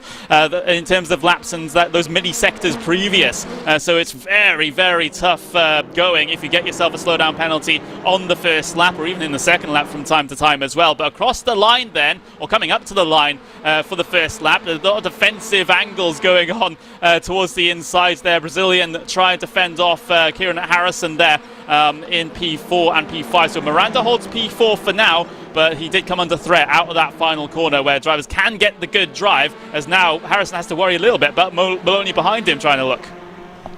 in terms of laps and those mini sectors previous. So it's very, very tough going if you get yourself a slowdown penalty on the first lap, or even in the second lap from time to time as well. But across the line then, or coming up to the line for the first lap, there's a lot of defensive angles going on towards the inside there. Brazilian trying to fend off Kieran Harrison there in P4 and P5. So Miranda holds P4 for now, but he did come under threat out of that final corner where drivers can get the good drive, as now Harrison has to worry a little bit, but Maloney behind him trying to look.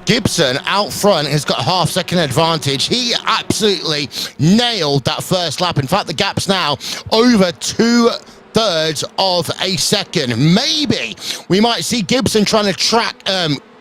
Gibson out front has got a half-second advantage. He absolutely nailed that first lap. In fact, the gap's now over 2/3 of a second. Maybe we might see Gibson trying to track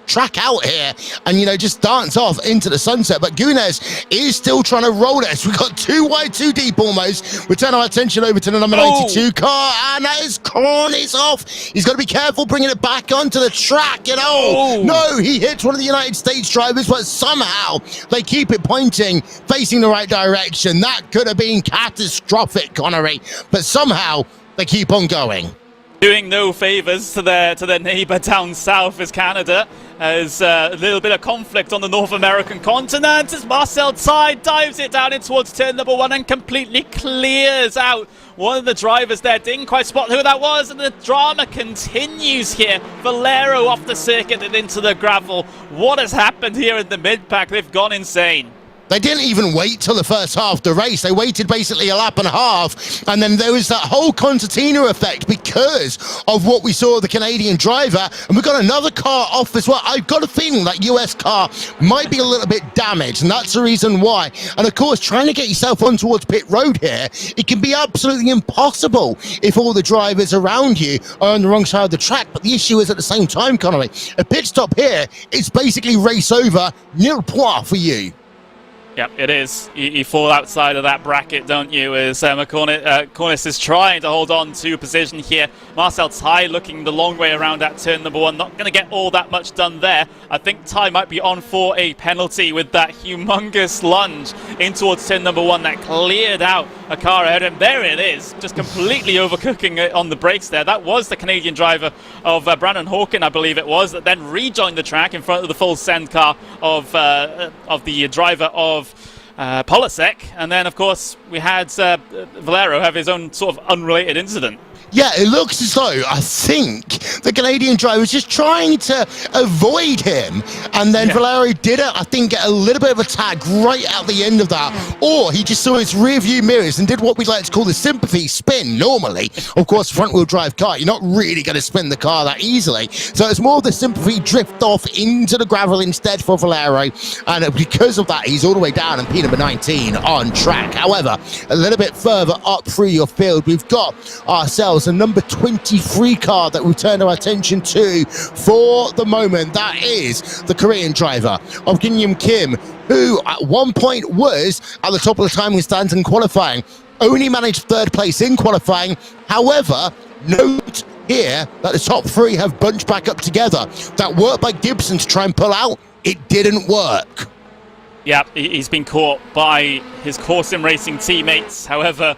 track out here and, just dance off into the sunset. But Gunes is still trying to roll this. We've got too wide, too deep almost. We turn our attention over to the number 92 car, and that is Cornish off. He's got to be careful bringing it back onto the track. No, he hits one of the United States drivers, but somehow they keep it pointing, facing the right direction. That could have been catastrophic, Connery, but somehow they keep on going. Doing no favours to their neighbour down south is Canada. There's a little bit of conflict on the North American continent as Marcel Tide dives it down in towards turn number 1 and completely clears out one of the drivers there. Didn't quite spot who that was, and the drama continues here. Valero off the circuit and into the gravel. What has happened here in the mid-pack? They've gone insane. They didn't even wait till the first half of the race. They waited basically a lap and a half, and then there was that whole concertina effect because of what we saw of the Canadian driver, and we've got another car off as well. I've got a feeling that US car might be a little bit damaged, and that's the reason why. And of course, trying to get yourself on towards pit road here, it can be absolutely impossible if all the drivers around you are on the wrong side of the track. But the issue is at the same time, Connery, a pit stop here is basically race over, nil point for you. Yep, it is. You fall outside of that bracket, don't you, as Cornish is trying to hold on to position here. Marcel Ty looking the long way around at turn number 1. Not going to get all that much done there. I think Ty might be on for a penalty with that humongous lunge in towards turn number 1 that cleared out a car ahead of him. There it is, just completely overcooking it on the brakes there. That was the Canadian driver of Brandon Hawkin, I believe it was, that then rejoined the track in front of the full send car of the driver of Polasek, and then of course we had Valero have his own sort of unrelated incident. Yeah, it looks as though, I think, the Canadian driver was just trying to avoid him, and then Valero did it, I think, get a little bit of a tag right at the end of that, or he just saw his rear view mirrors and did what we'd like to call the sympathy spin. Normally, of course, front-wheel drive car, you're not really going to spin the car that easily, so it's more of the sympathy drift off into the gravel instead for Valero, and because of that, he's all the way down in P number 19 on track. However, a little bit further up through your field, we've got ourselves a number 23 car that we turn our attention to for the moment. That is the Korean driver of Kim, who at one point was at the top of the timing stands in qualifying, only managed third place in qualifying. However, note here that the top 3 have bunched back up together. That work by Gibson to try and pull out, it didn't work. Yeah, he's been caught by his Core Sim Racing teammates. However,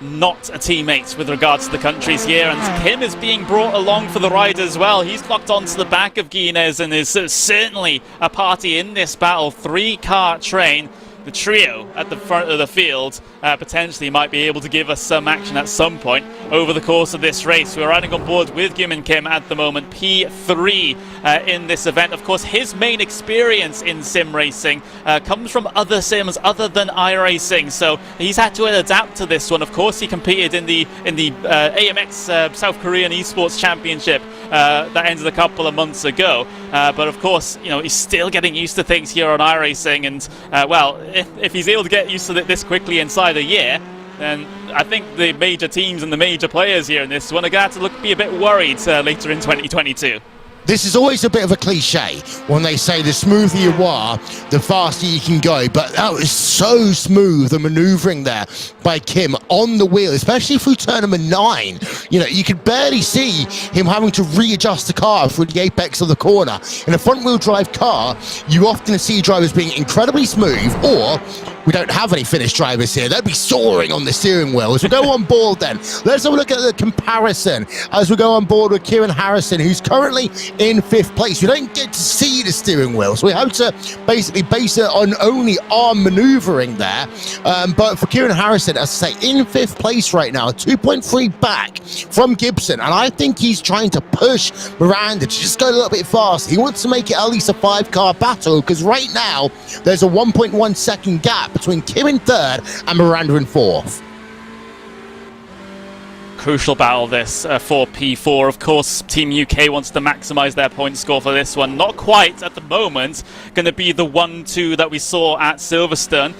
not a teammate with regards to the countries here, and Kim is being brought along for the ride as well. He's locked onto the back of Guinness and is certainly a party in this battle. 3-car train. The trio at the front of the field potentially might be able to give us some action at some point over the course of this race. We're riding on board with Kim at the moment, P3 in this event. Of course, his main experience in sim racing comes from other sims other than iRacing, so he's had to adapt to this one. Of course, he competed in the AMX South Korean Esports Championship that ended a couple of months ago, but of course, he's still getting used to things here on iRacing, and well, if he's able to get used to this quickly inside a year, then I think the major teams and the major players here in this one are going to have to be a bit worried later in 2022. This is always a bit of a cliche when they say the smoother you are, the faster you can go. But that was so smooth, the maneuvering there by Kim on the wheel, especially through turn number 9. You could barely see him having to readjust the car through the apex of the corner. In a front-wheel drive car, you often see drivers being incredibly smooth, or we don't have any Finnish drivers here. They'd be soaring on the steering wheel. As we go on board then, let's have a look at the comparison as we go on board with Kieran Harrison, who's currently in 5th place. We don't get to see the steering wheel, so we have to basically base it on only arm maneuvering there. But for Kieran Harrison, as I say, in 5th place right now, 2.3 back from Gibson, and I think he's trying to push Miranda to just go a little bit faster. He wants to make it at least a 5-car battle, because right now there's a 1.1 second gap between Kim in 3rd and Miranda in 4th. Crucial battle this for P4. Of course, Team UK wants to maximise their point score for this one. Not quite at the moment going to be the 1-2 that we saw at Silverstone,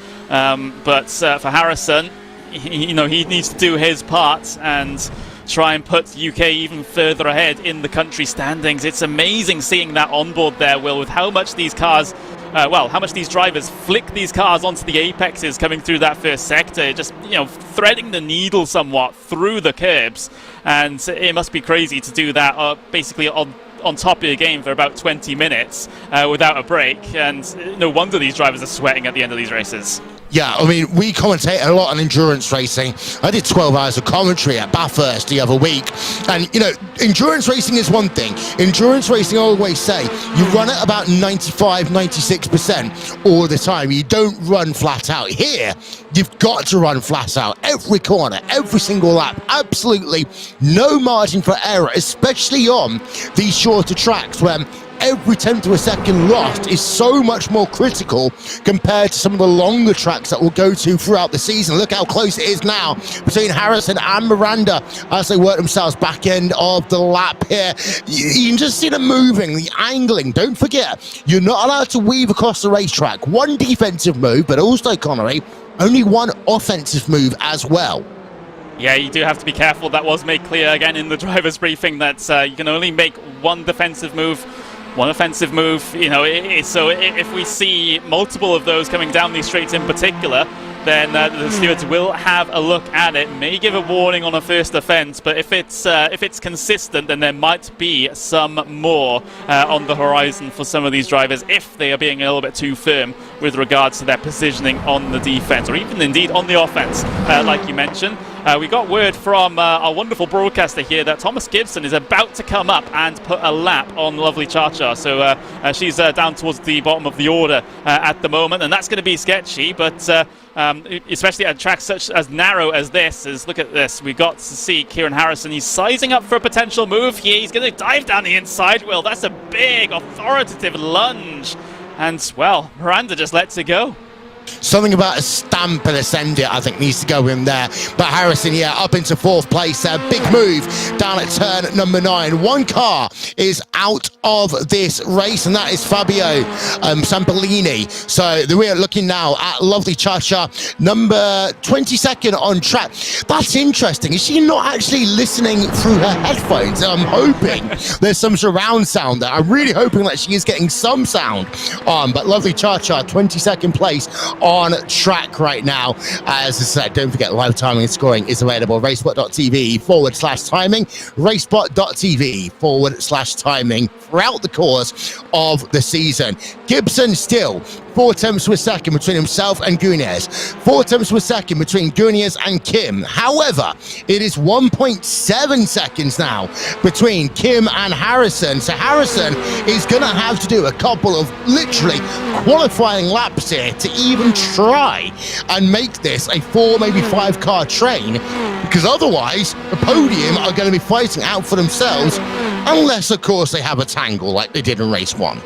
but for Harrison, he needs to do his part and try and put UK even further ahead in the country standings. It's amazing seeing that onboard there, Will, with how much these cars how much these drivers flick these cars onto the apexes coming through that first sector, just, threading the needle somewhat through the curbs. And it must be crazy to do that basically on top of your game for about 20 minutes without a break. And no wonder these drivers are sweating at the end of these races. Yeah, I mean, we commentate a lot on endurance racing. I did 12 hours of commentary at Bathurst the other week. And, endurance racing is one thing. Endurance racing, I always say, you run at about 95, 96% all the time. You don't run flat out. Here, you've got to run flat out. Every corner, every single lap. Absolutely no margin for error, especially on these shorter tracks where every tenth of a second lost is so much more critical compared to some of the longer tracks that we'll go to throughout the season. Look how close it is now between Harrison and Miranda as they work themselves back end of the lap here. You can just see them moving, the angling. Don't forget, you're not allowed to weave across the racetrack. One defensive move, but also, Connery, only one offensive move as well. Yeah, you do have to be careful. That was made clear again in the driver's briefing that you can only make one defensive move, one offensive move. So if we see multiple of those coming down these straights in particular, then the stewards will have a look at it, may give a warning on a first offence, but if it's consistent, then there might be some more on the horizon for some of these drivers if they are being a little bit too firm with regards to their positioning on the defence, or even indeed on the offence, like you mentioned. We got word from our wonderful broadcaster here that Thomas Gibson is about to come up and put a lap on lovely Cha-Cha. So she's down towards the bottom of the order at the moment, and that's going to be sketchy, but especially at tracks such as narrow as this. Look at this. We got to see Kieran Harrison. He's sizing up for a potential move here. He's going to dive down the inside. Will, that's a big authoritative lunge. And, well, Miranda just lets it go. Something about a stamp and a send it, I think, needs to go in there. But Harrison, yeah, up into fourth place there. Big move down at turn number 9. One car is out of this race, and that is Fabio Sampolini. So we're looking now at lovely Cha-Cha, number 22nd on track. That's interesting. Is she not actually listening through her headphones? I'm hoping there's some surround sound there. I'm really hoping that she is getting some sound on. But lovely Cha-Cha, 22nd place on track right now. As I said, don't forget live timing and scoring is available. RaceSpot.tv/timing, RaceSpot.tv/timing throughout the course of the season. Gibson still 4 tenths to a second between himself and Gunias, 4 tenths to a second between Gunias and Kim. However, it is 1.7 seconds now between Kim and Harrison. So Harrison is going to have to do a couple of literally qualifying laps here to even try and make this a 4, maybe 5 car train, because otherwise the podium are going to be fighting out for themselves, unless of course they have a tangle like they did in race 1.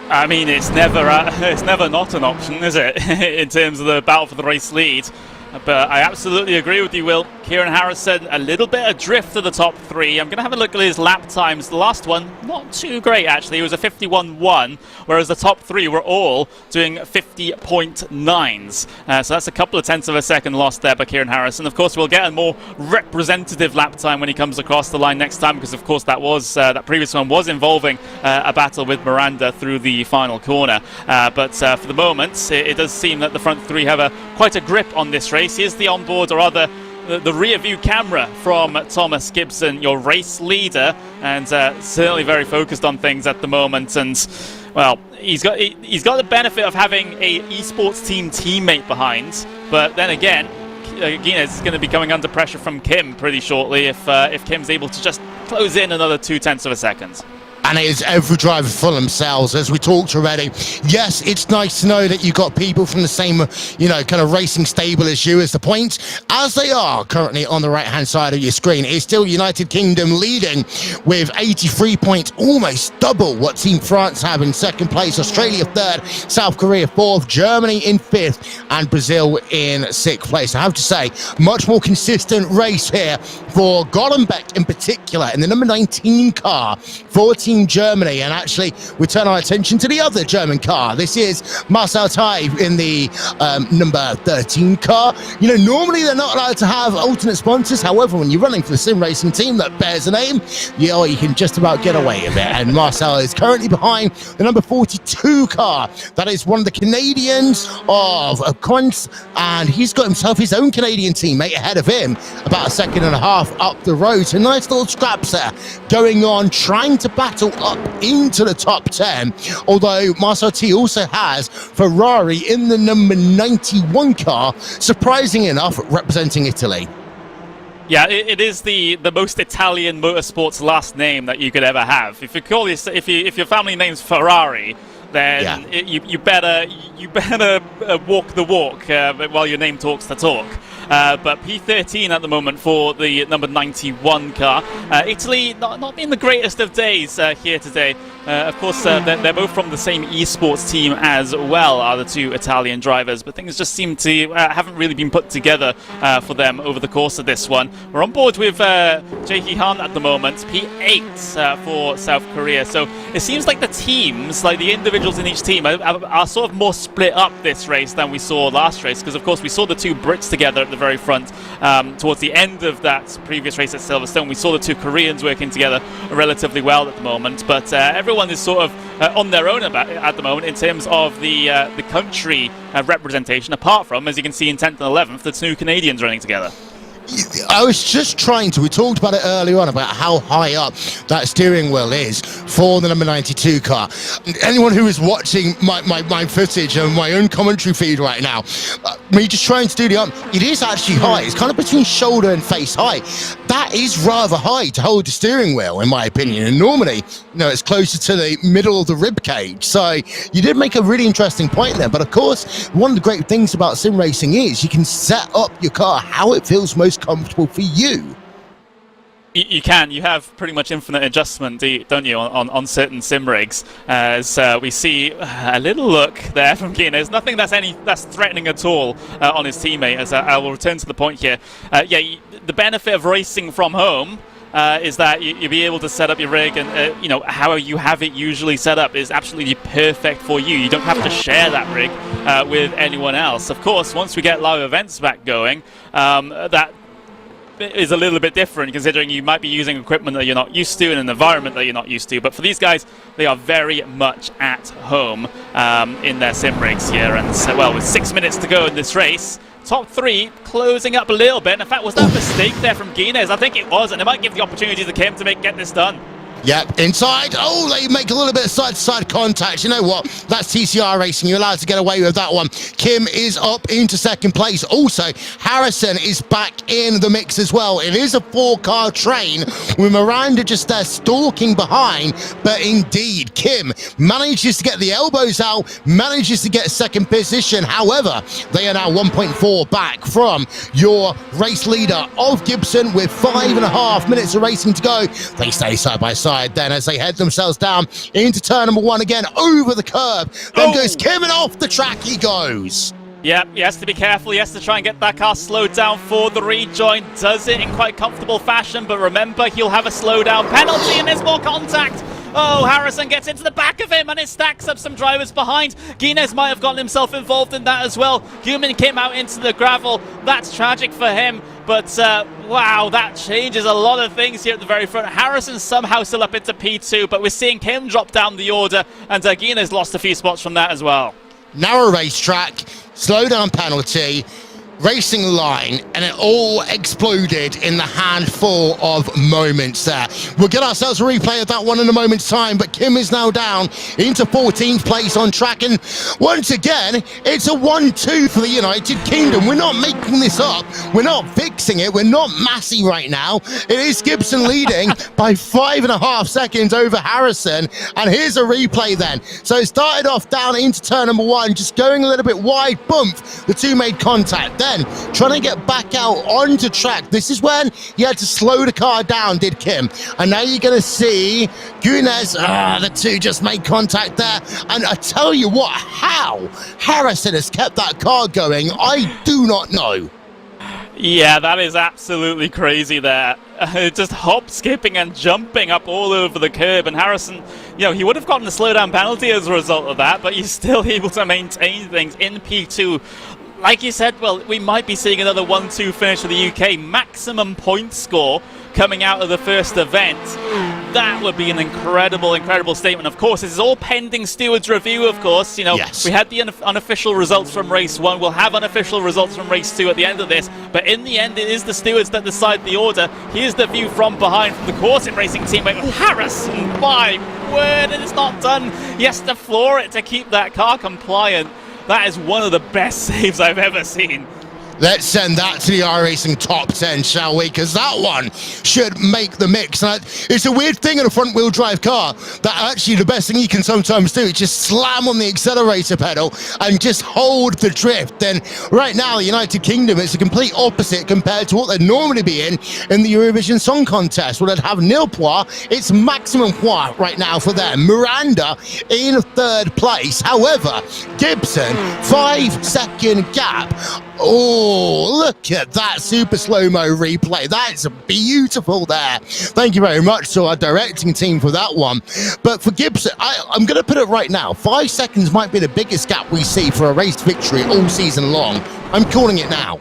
I mean, it's never not an option, is it, in terms of the battle for the race lead? But I absolutely agree with you, Will. Kieran Harrison, a little bit adrift to the top 3. I'm going to have a look at his lap times. The last one, not too great, actually. It was a 51.1, whereas the top 3 were all doing 50.9s. So that's a couple of tenths of a second lost there by Kieran Harrison. Of course, we'll get a more representative lap time when he comes across the line next time, because, of course, that previous one was involving a battle with Miranda through the final corner. But for the moment, it does seem that the front 3 have quite a grip on this race. Here's the onboard, or rather the rear view camera from Thomas Gibson, your race leader, and certainly very focused on things at the moment. And well, he's got the benefit of having a esports team teammate behind, but then again, Guinness is going to be coming under pressure from Kim pretty shortly if Kim's able to just close in another 2 tenths of a second. And it is every driver for themselves, as we talked already. Yes, it's nice to know that you've got people from the same, kind of racing stable as you. As the points, as they are currently on the right-hand side of your screen, it's still United Kingdom leading with 83 points, almost double what Team France have in second place. Australia 3rd, South Korea 4th, Germany in 5th, and Brazil in 6th place. I have to say, much more consistent race here for Golombek in particular, in the number 19 car for Team Team Germany, and actually we turn our attention to the other German car. This is Marcel Tai in the number 13 car. You know, normally they're not allowed to have alternate sponsors. However, when you're running for the sim racing team that bears a name, you can just about get away with it. And Marcel is currently behind the number 42 car. That is one of the Canadians of Quince, and he's got himself his own Canadian teammate ahead of him, about a second and a half up the road. So nice little scraps there going on, trying to battle up into the top 10. Although Marcel T also has Ferrari in the number 91 car, surprising enough, representing Italy. Yeah, it is the most Italian motorsports last name that you could ever have. If you call this, if your family name's Ferrari, then you better walk the walk while your name talks the talk. But P13 at the moment for the number 91 car. Italy not in the greatest of days here today. Of course, they're both from the same esports team as well, are the two Italian drivers, but things just seem to haven't really been put together for them over the course of this one. We're on board with Jae Han at the moment, P8 for South Korea. So it seems like the teams, like the individuals in each team, are sort of more split up this race than we saw last race, because of course we saw the two Brits together at the very front towards the end of that previous race at Silverstone. We saw the two Koreans working together relatively well at the moment, but everyone is sort of on their own at the moment in terms of the country representation, apart from, as you can see in 10th and 11th, the two Canadians running together. I was just we talked about it earlier on about how high up that steering wheel is for the number 92 car. Anyone who is watching my footage and my own commentary feed right now, me just trying to do it is actually high. It's kind of between shoulder and face high. That is rather high to hold the steering wheel, in my opinion. And normally, it's closer to the middle of the rib cage. So you did make a really interesting point there. But of course, one of the great things about sim racing is you can set up your car how it feels most comfortable for you. You can. You have pretty much infinite adjustment, don't you, on certain sim rigs? As we see a little look there from Guinness. Nothing that's threatening at all on his teammate. As I will return to the point here. The benefit of racing from home is that you'll be able to set up your rig, and how you have it usually set up is absolutely perfect for you. You don't have to share that rig with anyone else. Of course, once we get live events back going, that is a little bit different, considering you might be using equipment that you're not used to in an environment that you're not used to. But for these guys, they are very much at home in their sim rigs here. And so, well, with 6 minutes to go in this race, top three closing up a little bit. In fact, was that a mistake there from Guinness? I think it was, and it might give the opportunity to Kim to get this done. Yep, inside. Oh, they make a little bit of side-to-side contact. You know what? That's TCR Racing. You're allowed to get away with that one. Kim is up into second place. Also, Harrison is back in the mix as well. It is a four-car train with Miranda just there stalking behind. But indeed, Kim manages to get the elbows out, manages to get second position. However, they are now 1.4 back from your race leader of Gibson with 5.5 minutes of racing to go. They stay side by side. Then as they head themselves down into turn number one again, over the curb. Then goes Kim, and off the track he goes. Yeah, he has to be careful. He has to try and get that car slowed down for the rejoin. Does it in quite comfortable fashion, but remember, he'll have a slowdown penalty, and there's more contact. Oh, Harrison gets into the back of him, and it stacks up some drivers behind. Guinness might have gotten himself involved in that as well. Human came out into the gravel. That's tragic for him. But, wow, that changes a lot of things here at the very front. Harrison's somehow still up into P2, but we're seeing Kim drop down the order, and Guinness lost a few spots from that as well. Narrow racetrack, slowdown penalty, racing line, and it all exploded in the handful of moments there. We'll get ourselves a replay of that one in a moment's time, but Kim is now down into 14th place on track, and once again, it's a 1-2 for the United Kingdom. We're not making this up. We're not fixing it. We're not Massey right now. It is Gibson leading by 5.5 seconds over Harrison, and here's a replay then. So it started off down into turn number one, just going a little bit wide, bump. The two made contact. Then trying to get back out onto track. This is when he had to slow the car down, did Kim. And now you're going to see Guinness. The two just made contact there. And I tell you what, how Harrison has kept that car going, I do not know. Yeah, that is absolutely crazy there. Just hop, skipping and jumping up all over the curb, and Harrison, you know, he would have gotten a slowdown penalty as a result of that, but he's still able to maintain things in P2. Like you said, well, we might be seeing another 1-2 finish for the UK. Maximum point score coming out of the first event. That would be an incredible, incredible statement. Of course, this is all pending stewards review, of course. You know, Yes. we had the unofficial results from race 1. We'll have unofficial results from race 2 at the end of this. But in the end, it is the stewards that decide the order. Here's the view from behind from the Corsim Racing teammate. Harrison, my word, it is not done. He has to floor it to keep that car compliant. That is one of the best saves I've ever seen. Let's send that to the iRacing top 10, shall we? Because that one should make the mix. And it's a weird thing in a front-wheel drive car that actually the best thing you can sometimes do is just slam on the accelerator pedal and just hold the drift. Then right now, the United Kingdom, it's the complete opposite compared to what they'd normally be in the Eurovision Song Contest, where they'd have nil points. It's maximum points right now for them. Miranda in 3rd place. However, Gibson, 5-second gap. Oh, look at that super slow-mo replay. That's beautiful there. Thank you very much to our directing team for that one. But for Gibson, I'm going to put it right now. 5 seconds might be the biggest gap we see for a race victory all season long. I'm calling it now.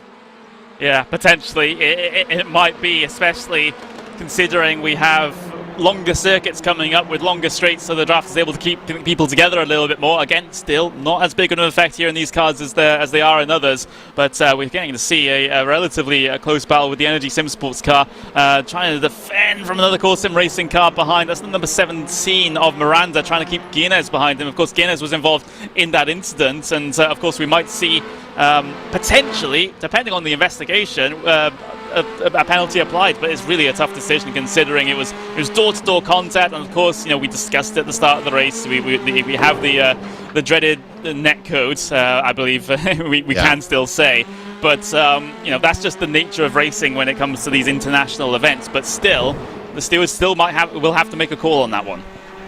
Yeah, potentially. It might be, especially considering we have longer circuits coming up with longer straights, so the draft is able to keep people together a little bit more. Again, still not as big of an effect here in these cars as they are in others, but we're getting to see a relatively close battle with the Energy Sim Sports car trying to defend from another Corsim Racing car behind. That's the number 17 of Miranda, trying to keep Guinness behind him. Of course, Guinness was involved in that incident, and of course we might see potentially, depending on the investigation, a penalty applied, but it's really a tough decision considering it was door-to-door contact, and of course, you know, we discussed at the start of the race. We have the dreaded net code, I believe we can still say, but you know, that's just the nature of racing when it comes to these international events. But still, the stewards will have to make a call on that one.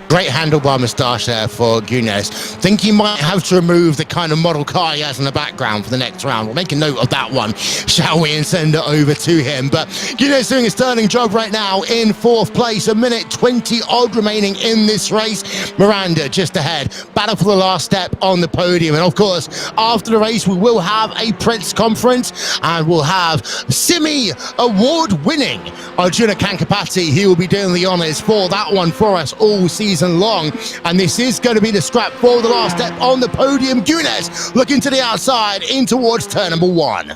Great handlebar moustache there for Guinness. Think he might have to remove the kind of model car he has in the background for the next round. We'll make a note of that one, shall we, and send it over to him. But Guinness doing a sterling job right now in 4th place. A minute 20 odd remaining in this race. Miranda just ahead. Battle for the last step on the podium. And of course, after the race, we will have a press conference and we'll have Simi award-winning Arjuna Kankapati. He will be doing the honours for that one for us all season long, and this is going to be the scrap for the last step on the podium. Guinness looking to the outside in towards turn number 1.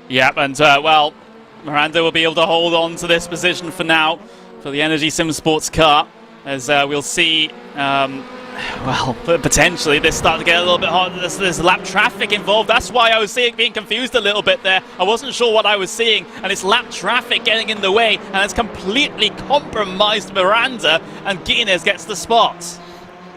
Yep, and well, Miranda will be able to hold on to this position for now for the Energy Sim Sports car, as we'll see. Well, potentially this starting to get a little bit hot. There's lap traffic involved. That's why I was being confused a little bit there. I wasn't sure what I was seeing, and it's lap traffic getting in the way, and it's completely compromised Miranda, and Guinness gets the spot.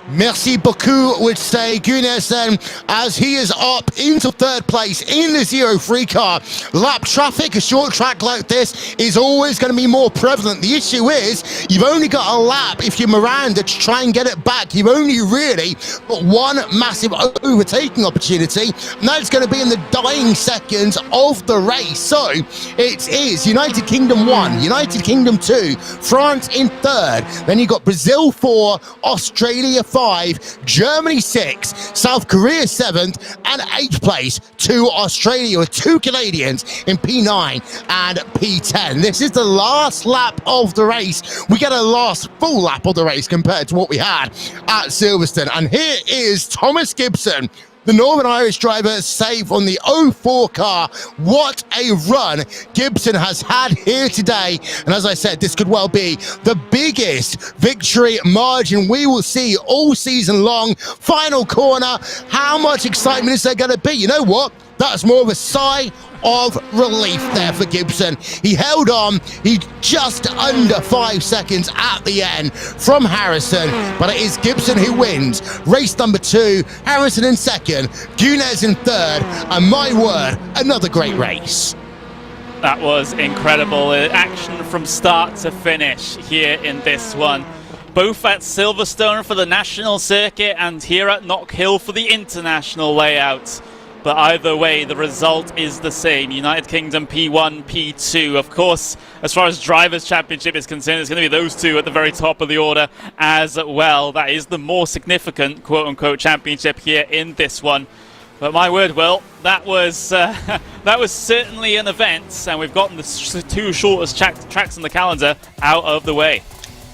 Merci beaucoup, would say Guinness then, as he is up into 3rd place in the 0-3 car. Lap traffic, a short track like this, is always going to be more prevalent. The issue is, you've only got a lap if you're Miranda to try and get it back. You've only really got one massive overtaking opportunity, and that's going to be in the dying seconds of the race. So, it is United Kingdom 1, United Kingdom 2, France in 3rd, then you've got Brazil 4, Australia 5, Germany 6, South Korea 7th, and 8th place to Australia, with 2 Canadians in P9 and P10. This is the last lap of the race. We get a last full lap of the race compared to what we had at Silverstone. And here is Thomas Gibson, the Northern Irish driver, safe on the 04 car. What a run Gibson has had here today. And as I said, this could well be the biggest victory margin we will see all season long. Final corner. How much excitement is there going to be? You know what? That's more of a sigh of relief there for Gibson. He held on. He just under 5 seconds at the end from Harrison, but it is Gibson who wins race number 2, Harrison in 2nd, Guinness in 3rd, and my word, another great race. That was incredible. Action from start to finish here in this one. Both at Silverstone for the national circuit and here at Knockhill for the international layout. but either way, the result is the same. United Kingdom P1, P2. Of course, as far as Drivers' Championship is concerned, it's going to be those two at the very top of the order as well. That is the more significant quote-unquote championship here in this one. But my word, Will, that was that was certainly an event, and we've gotten the two shortest tracks on the calendar out of the way.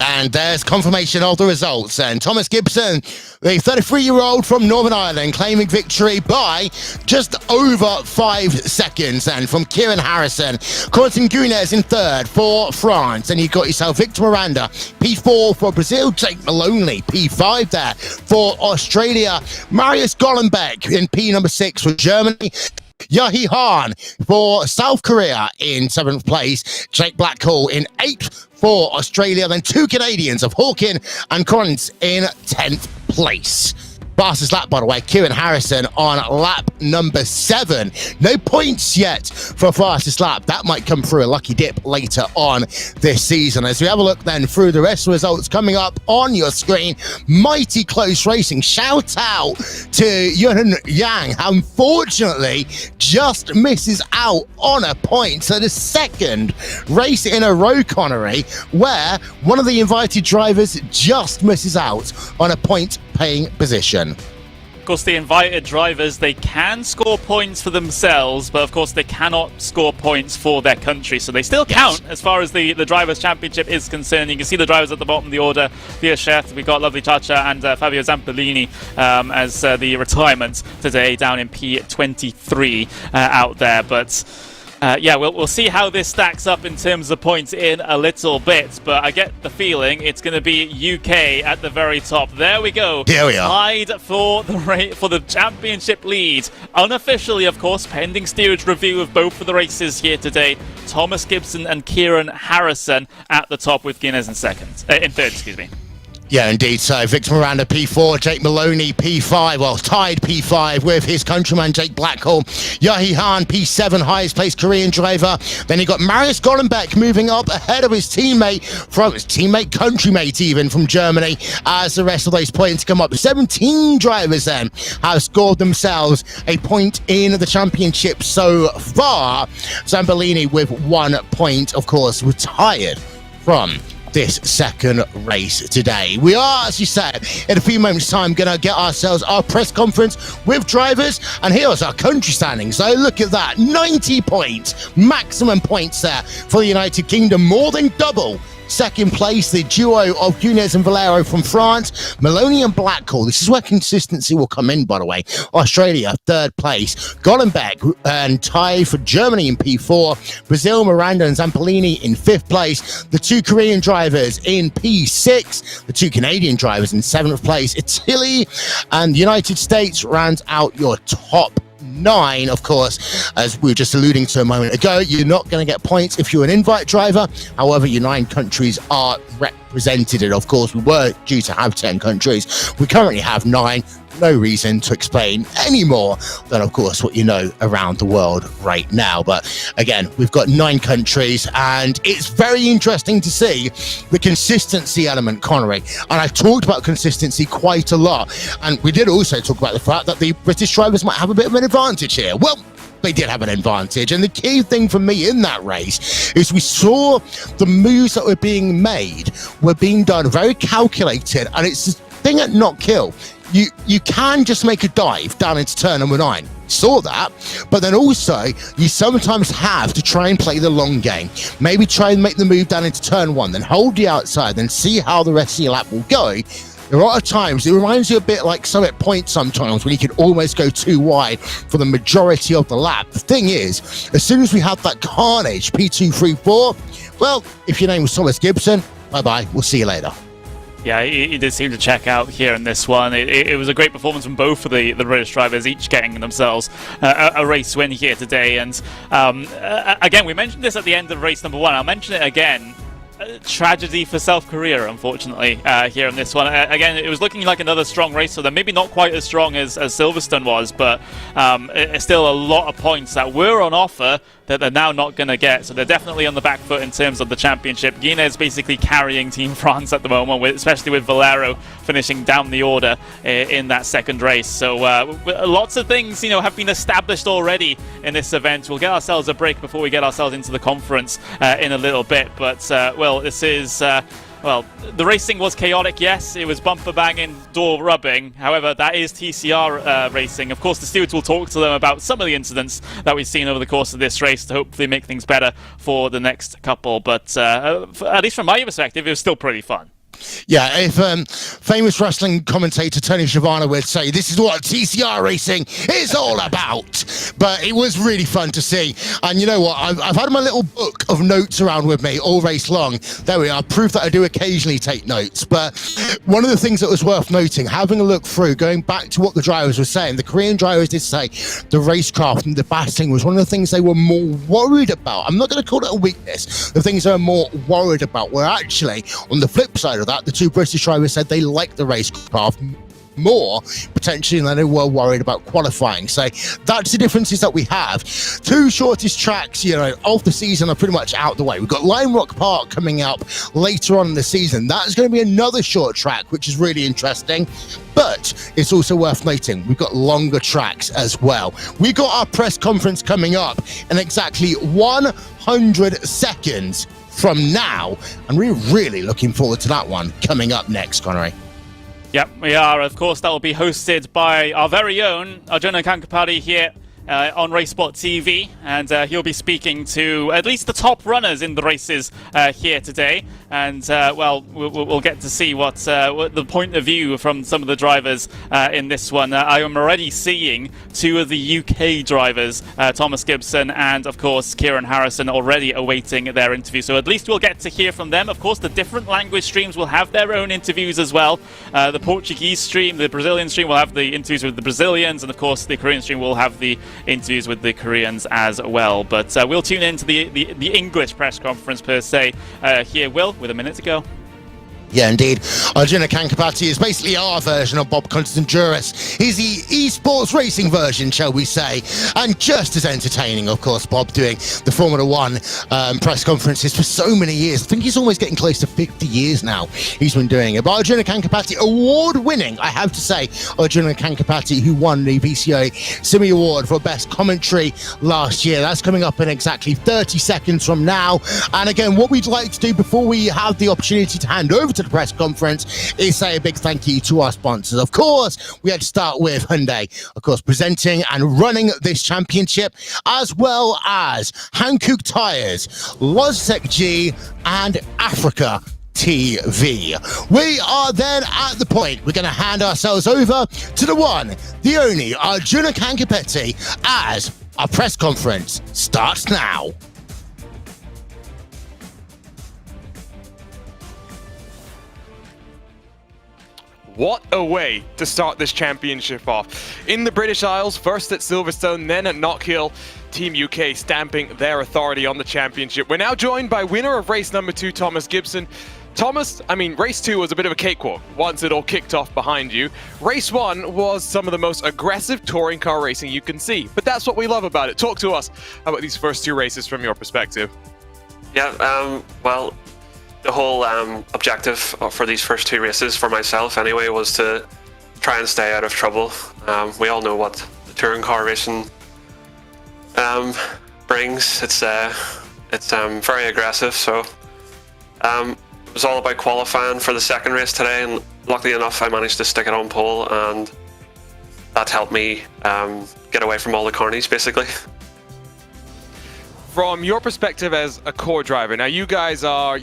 And there's confirmation of the results. And Thomas Gibson, the 33-year-old from Northern Ireland, claiming victory by just over 5 seconds. And from Kieran Harrison, Quentin Gunes in third for France. And you got yourself Victor Miranda, P4 for Brazil, Jake Maloney, P5 there for Australia, Marius Gollenbeck in P number 6 for Germany, Yahi Han for South Korea in 7th place, Jake Blackhall in 8th for Australia, then 2 Canadians of Hawkin and Collins in 10th place. Fastest lap, by the way, Kieran Harrison on lap number 7. No points yet for fastest lap. That might come through a lucky dip later on this season. As we have a look then through the rest of the results coming up on your screen, mighty close racing. Shout out to Yun Yang. Unfortunately, just misses out on a point. So the second race in a row, Connery, where one of the invited drivers just misses out on a point-paying position. Of course, the invited drivers, they can score points for themselves, but of course they cannot score points for their country, so they still count as far as the Drivers' Championship is concerned. You can see the drivers at the bottom of the order. Via Chef, we've got Lovely Chacha and Fabio Zampolini as the retirement today down in P23 out there, but yeah, we'll see how this stacks up in terms of points in a little bit, but I get the feeling it's going to be UK at the very top. There we go. Here we are. Tied for the championship lead. Unofficially, of course, pending steerage review of both of the races here today. Thomas Gibson and Kieran Harrison at the top with Guinness in third, excuse me. Yeah, indeed. So Victor Miranda P4, Jake Maloney P5, well, tied P5 with his countryman Jake Blackhall. Yahi Han P7, highest placed Korean driver. Then you got Marius Gollenbeck moving up ahead of his teammate, countrymate even, from Germany, as the rest of those points come up. 17 drivers then have scored themselves a point in the championship so far. Zambolini with 1 point, of course, retired from this second race today. We are, as you said, in a few moments' time going to get ourselves our press conference with drivers, and here's our country standings. So look at that, 90 points, maximum points there for the United Kingdom, more than double. Second place, the duo of Gunes and Valero from France, Maloney and Blackhall. This is where consistency will come in, by the way. Australia, third place. Gollenbeck and Ty for Germany in P4. Brazil, Miranda and Zampolini in 5th place. The 2 Korean drivers in P6. The 2 Canadian drivers in 7th place. Italy and the United States rounds out your top 9, of course, as we were just alluding to a moment ago. You're not going to get points if you're an invite driver. However, your 9 countries are represented, and of course we were due to have 10 countries. We currently have 9. No reason to explain any more than, of course, what you know around the world right now. But again, we've got 9 countries, and it's very interesting to see the consistency element, Connery. And I've talked about consistency quite a lot. And we did also talk about the fact that the British drivers might have a bit of an advantage here. Well, they did have an advantage, and the key thing for me in that race is we saw the moves that were being made were being done very calculated, and it's the thing at Knockhill. You can just make a dive down into turn number 9. Saw that, but then also you sometimes have to try and play the long game. Maybe try and make the move down into turn 1, then hold the outside, then see how the rest of your lap will go. There are times, it reminds you a bit like Summit Point sometimes, when you can almost go too wide for the majority of the lap. The thing is, as soon as we have that carnage, P2, 3, 4, well, if your name was Thomas Gibson, bye-bye, we'll see you later. Yeah, he did seem to check out here in this one. It was a great performance from both of the British drivers, each getting themselves a race win here today. And again, we mentioned this at the end of race number 1. I'll mention it again. tragedy for South Korea, unfortunately, here in this one. Again, it was looking like another strong race for them. Maybe not quite as strong as Silverstone was, but it's still a lot of points that were on offer that they're now not going to get. So they're definitely on the back foot in terms of the championship. Guiné is basically carrying Team France at the moment, especially with Valero finishing down the order in that second race. So lots of things, have been established already in this event. We'll get ourselves a break before we get ourselves into the conference in a little bit. But, well, this is... Well, the racing was chaotic, yes. It was bumper banging, door rubbing. However, that is TCR racing. Of course, the stewards will talk to them about some of the incidents that we've seen over the course of this race to hopefully make things better for the next couple. But at least from my perspective, it was still pretty fun. Yeah, if famous wrestling commentator Tony Schiavone would say, this is what TCR racing is all about. But it was really fun to see. And you know what? I've had my little book of notes around with me all race long. There we are, proof that I do occasionally take notes. But one of the things that was worth noting, having a look through, going back to what the drivers were saying, the Korean drivers did say the racecraft and the battling was one of the things they were more worried about. I'm not going to call it a weakness. The things they were more worried about were actually, on the flip side of that, the two British drivers said they liked the racecraft more potentially than they were worried about qualifying. So that's the differences that we have. Two shortest tracks, of the season are pretty much out the way. We've got Lime Rock Park coming up later on in the season. That's going to be another short track, which is really interesting. But it's also worth noting, we've got longer tracks as well. We've got our press conference coming up in exactly 100 seconds from now, and we're really looking forward to that one coming up next, Connery. Yep, we are. Of course, that will be hosted by our very own Arjuna Kankapati here on RaceSpotTV, and he'll be speaking to at least the top runners in the races here today. And, well, we'll get to see what the point of view from some of the drivers in this one. I am already seeing two of the UK drivers, Thomas Gibson and, of course, Kieran Harrison, already awaiting their interview. So at least we'll get to hear from them. Of course, the different language streams will have their own interviews as well. The Portuguese stream, the Brazilian stream will have the interviews with the Brazilians, and, of course, the Korean stream will have the interviews with the Koreans as well. But we'll tune into the English press conference per se here, Will, with a minute to go. Yeah, indeed. Arjuna Kankapati is basically our version of Bob Constanduris. He's the esports racing version, shall we say. And just as entertaining, of course, Bob doing the Formula One press conferences for so many years. I think he's almost getting close to 50 years now he's been doing it. But Arjuna Kankapati, award-winning, I have to say. Arjuna Kankapati, who won the VCA Simi Award for Best Commentary last year. That's coming up in exactly 30 seconds from now. And again, what we'd like to do before we have the opportunity to hand over to the press conference is say a big thank you to our sponsors. Of course, we had to start with Hyundai, of course, presenting and running this championship, as well as Hankook Tires, Logitech G, and Africa TV. We are then at the point we're going to hand ourselves over to the one, the only Arjuna Kankapati, as our press conference starts now. What a way to start this championship off. In the British Isles, first at Silverstone, then at Knockhill, Team UK stamping their authority on the championship. We're now joined by winner of race number 2, Thomas Gibson. Thomas, race 2 was a bit of a cakewalk once it all kicked off behind you. Race 1 was some of the most aggressive touring car racing you can see, but that's what we love about it. Talk to us about these first 2 races from your perspective. Yeah, well, the whole objective for these first 2 races, for myself anyway, was to try and stay out of trouble. We all know what the touring car racing brings. It's very aggressive, so it was all about qualifying for the second race today, and luckily enough I managed to stick it on pole, and that helped me get away from all the carnies, basically. From your perspective as a core driver, now you guys are,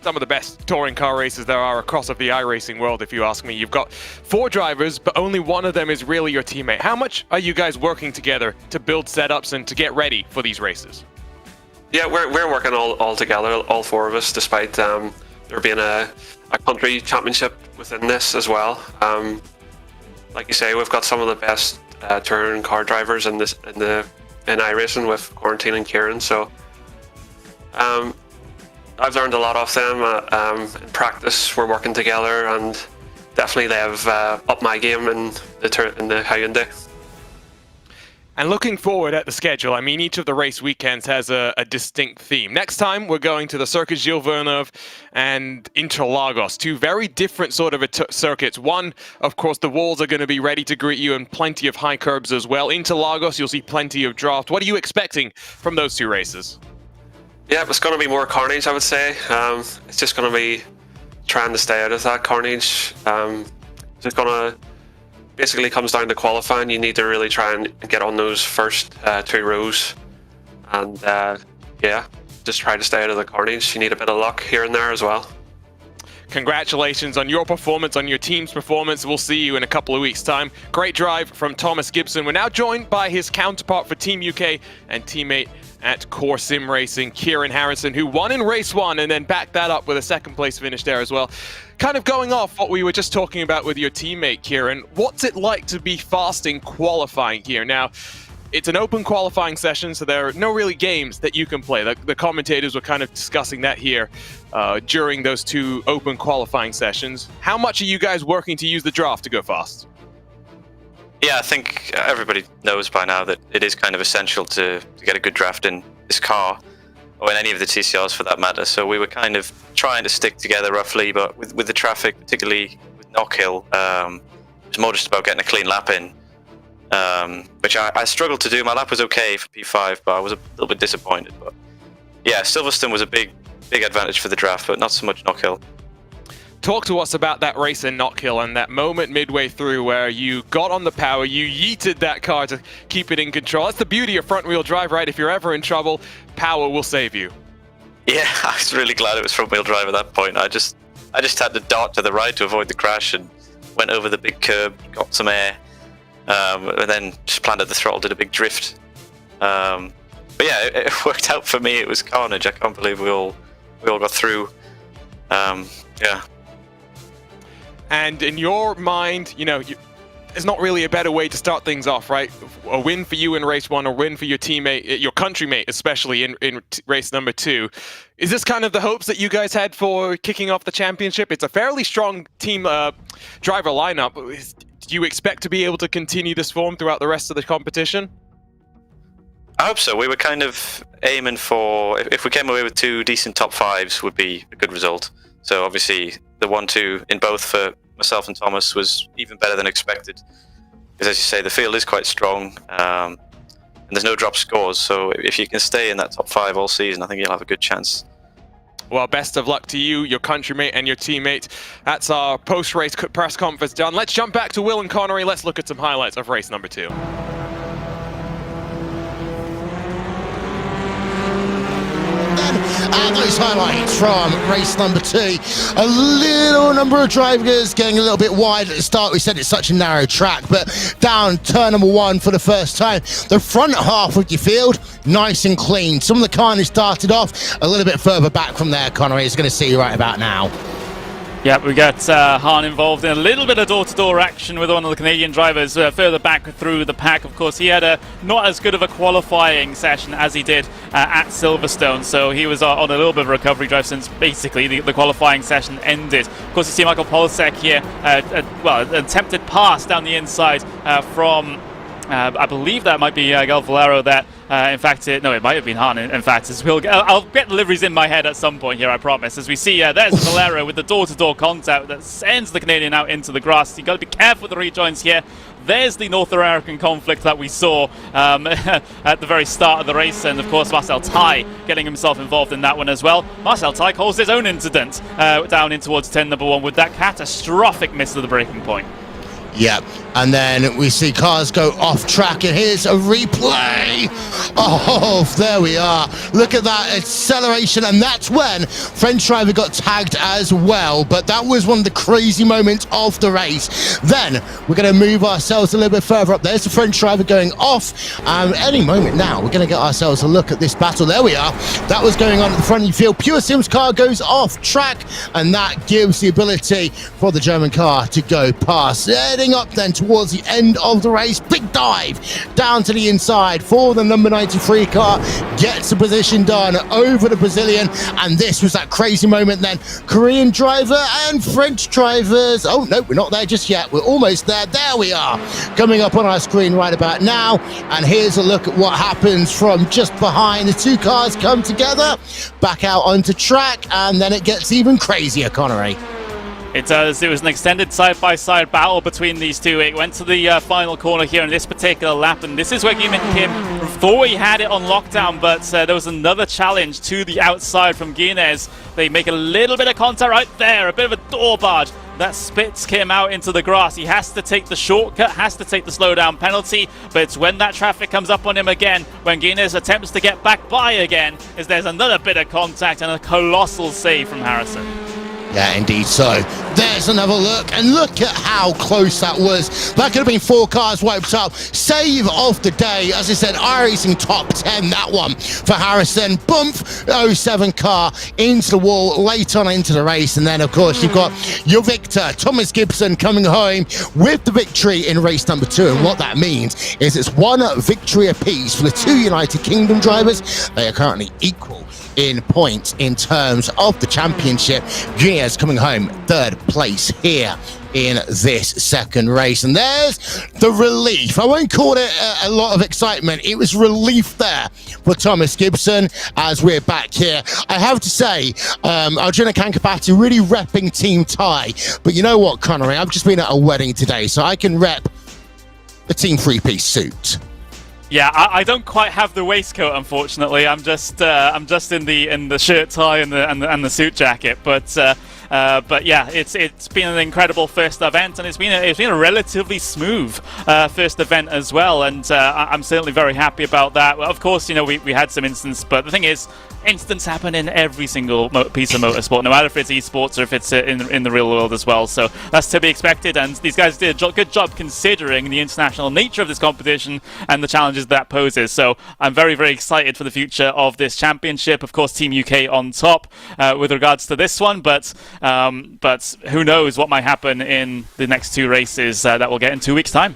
some of the best touring car races there are across of the iRacing world, if you ask me. You've got 4 drivers, but only one of them is really your teammate. How much are you guys working together to build setups and to get ready for these races? Yeah, we're working all together, all 4 of us, despite there being a country championship within this as well. Like you say, we've got some of the best touring car drivers in iRacing with Quarantine and Kieran, so I've learned a lot off them. In practice, we're working together, and definitely they have upped my game in the Hyundai. And looking forward at the schedule, I mean, each of the race weekends has a distinct theme. Next time, we're going to the Circuit Gilles Villeneuve and Interlagos, two very different sort of circuits. One, of course, the walls are going to be ready to greet you and plenty of high curbs as well. Interlagos, you'll see plenty of draft. What are you expecting from those two races? Yeah, it's going to be more carnage, I would say. It's just going to be trying to stay out of that carnage. It's going to basically comes down to qualifying. You need to really try and get on those first 2 rows, and yeah, just try to stay out of the carnage. You need a bit of luck here and there as well. Congratulations on your performance, on your team's performance. We'll see you in a couple of weeks' time. Great drive from Thomas Gibson. We're now joined by his counterpart for Team UK and teammate at Core Sim Racing, Kieran Harrison, who won in race 1 and then backed that up with a 2nd place finish there as well. Kind of going off what we were just talking about with your teammate, Kieran, what's it like to be fast in qualifying here? Now, it's an open qualifying session, so there are no really games that you can play. The commentators were kind of discussing that here during those 2 open qualifying sessions. How much are you guys working to use the draft to go fast? Yeah, I think everybody knows by now that it is kind of essential to get a good draft in this car, or in any of the TCRs for that matter. So we were kind of trying to stick together roughly, but with the traffic, particularly with Knockhill, it was more just about getting a clean lap in, which I struggled to do. My lap was okay for P5, but I was a little bit disappointed. But yeah, Silverstone was a big advantage for the draft, but not so much Knockhill. Talk to us about that race in Knockhill and that moment midway through where you got on the power, you yeeted that car to keep it in control. That's the beauty of front-wheel drive, right? If you're ever in trouble, power will save you. Yeah, I was really glad it was front-wheel drive at that point. I just had to dart to the right to avoid the crash and went over the big curb, got some air, and then just planted the throttle, did a big drift. But yeah, it worked out for me. It was carnage. I can't believe we all got through. Yeah. And in your mind, you know, there's not really a better way to start things off, right? A win for you in race 1, or win for your teammate, your countrymate, especially in race number 2. Is this kind of the hopes that you guys had for kicking off the championship? It's a fairly strong team driver lineup. Do you expect to be able to continue this form throughout the rest of the competition? I hope so. We were kind of aiming for, if we came away with 2 decent top 5s, would be a good result. So obviously the 1-2 in both for myself and Thomas was even better than expected. Because as you say, the field is quite strong, and there's no drop scores. So if you can stay in that top 5 all season, I think you'll have a good chance. Well, best of luck to you, your countrymate, and your teammate. That's our post-race press conference done. Let's jump back to Will and Connery. Let's look at some highlights of race number 2. And those highlights from race number 2. A little number of drivers getting a little bit wide at the start. We said it's such a narrow track, but down turn number 1 for the first time. The front half of your field, nice and clean. Some of the carnage started off a little bit further back from there. Connery is going to see you right about now. Yeah, we got Hahn involved in a little bit of door-to-door action with one of the Canadian drivers further back through the pack. Of course, he had not as good of a qualifying session as he did at Silverstone, so he was on a little bit of a recovery drive since basically the qualifying session ended. Of course, you see Michael Polsek here, well, attempted pass down the inside from I believe that might be Gal Valero that, in fact, it might have been Hahn, in fact. I'll get the liveries in my head at some point here, I promise. As we see, there's Valero with the door-to-door contact that sends the Canadian out into the grass. You've got to be careful with the rejoins here. There's the North American conflict that we saw at the very start of the race, and of course Marcel Tai getting himself involved in that one as well. Marcel Tai caused his own incident down in towards 10 number 1 with that catastrophic miss of the braking point. Yep, and then we see cars go off track, and here's a replay. Oh, there we are. Look at that acceleration, and that's when French driver got tagged as well. But that was one of the crazy moments of the race. Then we're going to move ourselves a little bit further up. There's the French driver going off. Any moment now, we're going to get ourselves a look at this battle. There we are. That was going on at the front of the field. Pure Sim's car goes off track, and that gives the ability for the German car to go past. There it heading up then towards the end of the race. Big dive down to the inside for the number 93 car. Gets the position done over the Brazilian. And this was that crazy moment then. Korean driver and French drivers. Oh, no, we're not there just yet. We're almost there. There we are. Coming up on our screen right about now. And here's a look at what happens from just behind. The two cars come together, back out onto track, and then it gets even crazier, Connery. It does. It was an extended side-by-side battle between these two. It went to the final corner here in this particular lap, and this is where Kim thought he had it on lockdown, but there was another challenge to the outside from Guinness. They make a little bit of contact right there, a bit of a door barge. That spits Kim out into the grass. He has to take the shortcut, has to take the slowdown penalty, but it's when that traffic comes up on him again, when Guinness attempts to get back by again, is there's another bit of contact and a colossal save from Harrison. Yeah, indeed so. There's another look, and look at how close that was. That could have been 4 cars wiped up. Save of the day. As I said, iRacing top 10, that one for Harrison. Bump 07 car into the wall late on into the race. And then, of course, you've got your victor, Thomas Gibson, coming home with the victory in race number 2. And what that means is it's 1 victory apiece for the 2 United Kingdom drivers. They are currently equal in points in terms of the championship. Guinness coming home 3rd place here in this 2nd race. And there's the relief. I won't call it a lot of excitement. It was relief there for Thomas Gibson as we're back here. I have to say, Arjuna Kankapati really repping Team Thai. But you know what, Connery? I've just been at a wedding today, so I can rep the Team 3-piece suit. Yeah, I don't quite have the waistcoat, unfortunately. I'm just in the shirt tie and the suit jacket. But yeah, it's been an incredible first event, and it's been a relatively smooth first event as well. And I'm certainly very happy about that. Well, of course, you know, we had some incidents, but the thing is, incidents happen in every single piece of motorsport, no matter if it's esports or if it's in the real world as well. So that's to be expected, and these guys did a good job considering the international nature of this competition and the challenges that poses. So I'm very, very excited for the future of this championship. Of course, Team UK on top with regards to this one, but who knows what might happen in the next 2 races that we'll get in 2 weeks' time.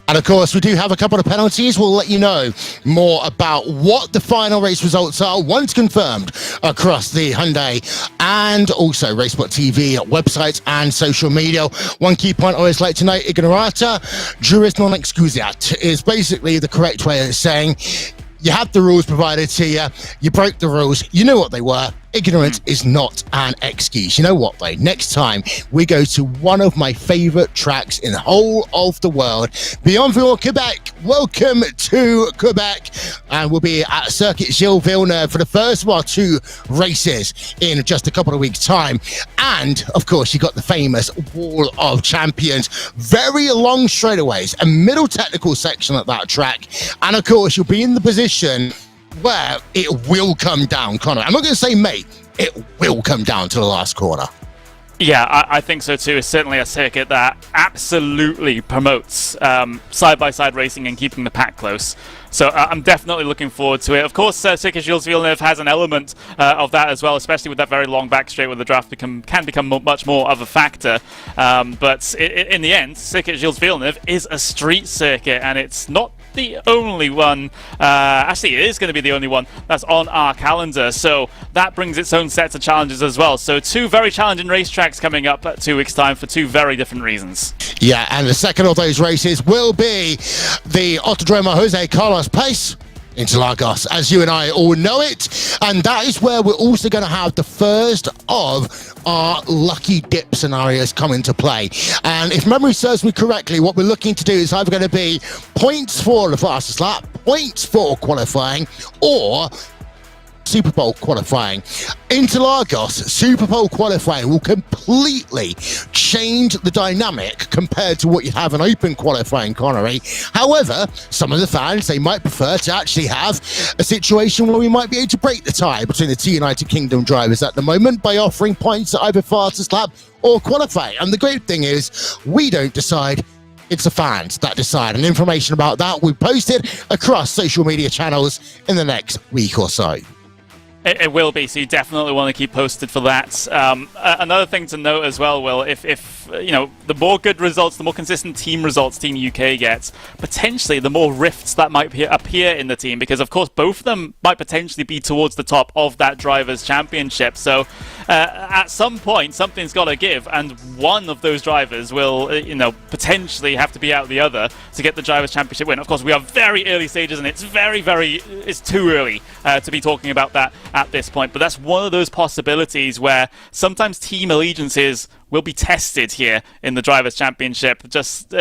And of course, we do have a couple of penalties. We'll let you know more about what the final race results are once confirmed across the Hyundai and also RaceSpotTV websites and social media. One key point I always like to note, ignorata juris non excusiat, is basically the correct way of saying you had the rules provided to you, you broke the rules, you knew what they were. Ignorance is not an excuse. You know what, though? Next time, we go to one of my favourite tracks in the whole of the world, Bienvenue Quebec. Welcome to Quebec. And we'll be at Circuit Gilles Villeneuve for the first of our 2 races in just a couple of weeks' time. And, of course, you got the famous Wall of Champions. Very long straightaways, a middle technical section at that track. And, of course, you'll be in the position where it will come down, Connor. I'm not going to say mate, it will come down to the last corner. Yeah, I think so too. It's certainly a circuit that absolutely promotes side-by-side racing and keeping the pack close. So I'm definitely looking forward to it. Of course, Circuit Gilles Villeneuve has an element of that as well, especially with that very long back straight where the draft can become much more of a factor. But in the end, Circuit Gilles Villeneuve is a street circuit, and it's not the only one. Actually, it is going to be the only one that's on our calendar. So that brings its own sets of challenges as well. So 2 very challenging racetracks coming up at 2 weeks' time for 2 very different reasons. Yeah, and the second of those races will be the Autodromo Jose Carlos Pace Interlagos, as you and I all know it. And that is where we're also going to have the first of our lucky dip scenarios come into play. And if memory serves me correctly, what we're looking to do is either going to be points for the fastest lap, points for qualifying, or Super Bowl qualifying. Interlagos Super Bowl qualifying will completely change the dynamic compared to what you have in open qualifying, Connery. However, some of the fans, they might prefer to actually have a situation where we might be able to break the tie between the 2 United Kingdom drivers at the moment by offering points at either fastest lap or qualifying. And the great thing is, we don't decide, it's the fans that decide. And information about that we posted across social media channels in the next week or so. It will be, so you definitely want to keep posted for that. Another thing to note as well, Will, if you know, the more good results, the more consistent team results Team UK gets, potentially the more rifts that might appear in the team, because of course both of them might potentially be towards the top of that Drivers' Championship. So at some point, something's got to give, and one of those drivers will, you know, potentially have to be out the other to get the Drivers' Championship win. Of course, we are very early stages, and it's it's too early to be talking about that at this point, but that's one of those possibilities where sometimes team allegiances will be tested here in the Drivers' Championship, just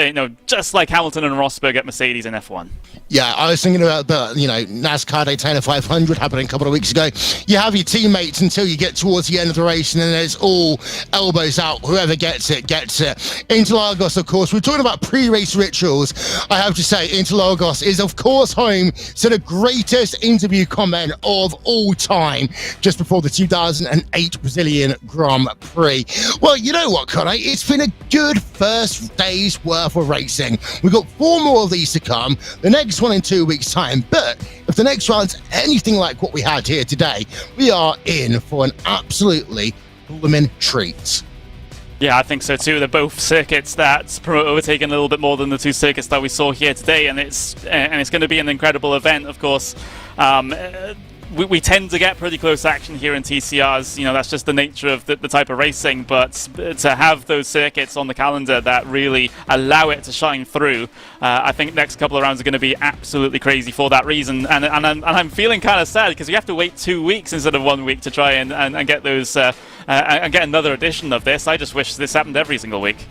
just like Hamilton and Rosberg at Mercedes in F1. Yeah, I was thinking about the, NASCAR Daytona 500 happening a couple of weeks ago. You have your teammates until you get towards the end of the race, and then there's all elbows out. Whoever gets it, gets it. Interlagos, of course, we're talking about pre-race rituals. I have to say, Interlagos is, of course, home to the greatest interview comment of all time, just before the 2008 Brazilian Grand Prix. Well, you know what, Connie? It's been a good first day's worth of racing. We've got 4 more of these to come. The next one in 2 weeks' time. But if the next round's anything like what we had here today, we are in for an absolutely blooming treat. Yeah, I think so too. They're both circuits that promote overtaking a little bit more than the 2 circuits that we saw here today, and it's going to be an incredible event, of course. We tend to get pretty close action here in TCRs. You know, that's just the nature of the type of racing, but to have those circuits on the calendar that really allow it to shine through, I think next couple of rounds are going to be absolutely crazy for that reason. And I'm feeling kind of sad because we have to wait 2 weeks instead of 1 week to try and get those and get another edition of this. I just wish this happened every single week.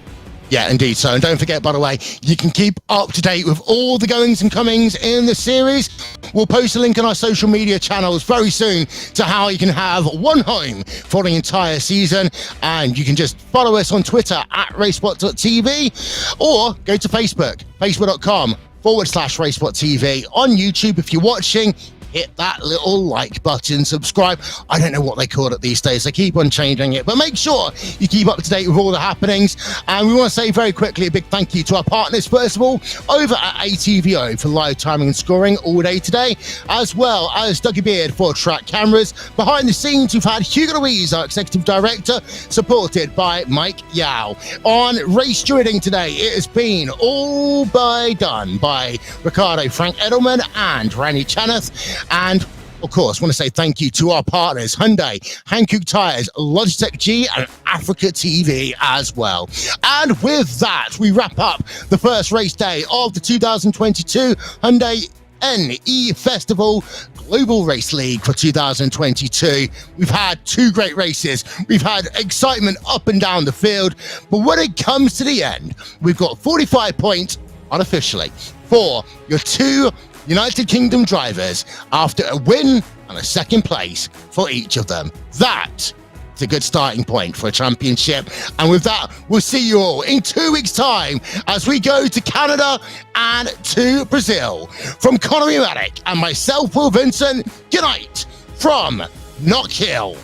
Yeah, indeed. So, and don't forget, by the way, you can keep up to date with all the goings and comings in the series. We'll post a link on our social media channels very soon to how you can have one home for the entire season. And you can just follow us on Twitter at RaceSpot.tv, or go to Facebook, facebook.com/RaceSpotTV. On YouTube, if you're watching, hit that little like button, subscribe. I don't know what they call it these days. They keep on changing it, but make sure you keep up to date with all the happenings. And we want to say very quickly a big thank you to our partners, first of all, over at ATVO for live timing and scoring all day today, as well as Dougie Beard for track cameras. Behind the scenes, we've had Hugo Louise, our executive director, supported by Mike Yao. On race stewarding today, it has been all done by Ricardo Frank Edelman and Randy Chaneth. And of course, want to say thank you to our partners, Hyundai, Hankook Tires, Logitech G, and Africa TV as well. And with that, we wrap up the first race day of the 2022 Hyundai N Festival Global Race League for 2022. We've had 2 great races. We've had excitement up and down the field. But when it comes to the end, we've got 45 points unofficially for your 2 United Kingdom drivers after a win and a 2nd place for each of them. That's a good starting point for a championship. And with that, we'll see you all in 2 weeks' time as we go to Canada and to Brazil. From Connery Maddock and myself, Will Vincent, good night from Knockhill.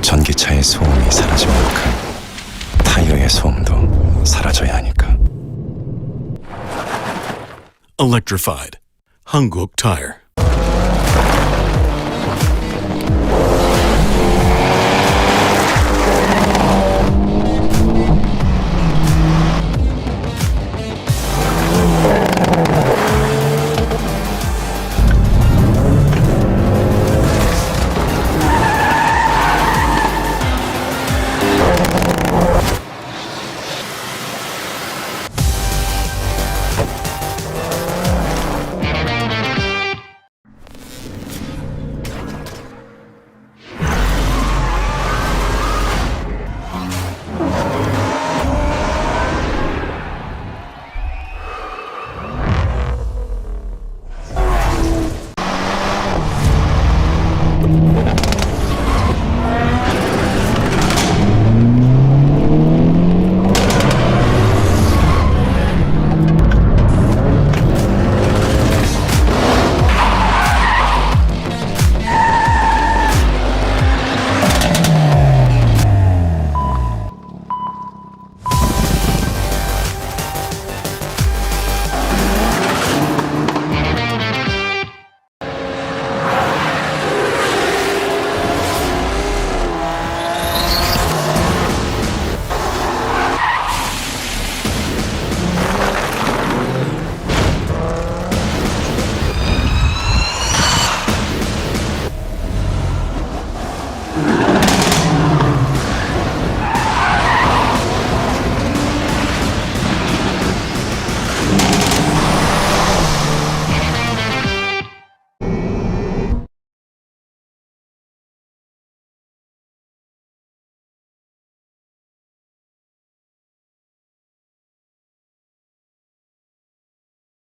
전기차의 소음이 사라진 만큼 타이어의 소음도 사라져야 하니까. Electrified. Hankook Tire.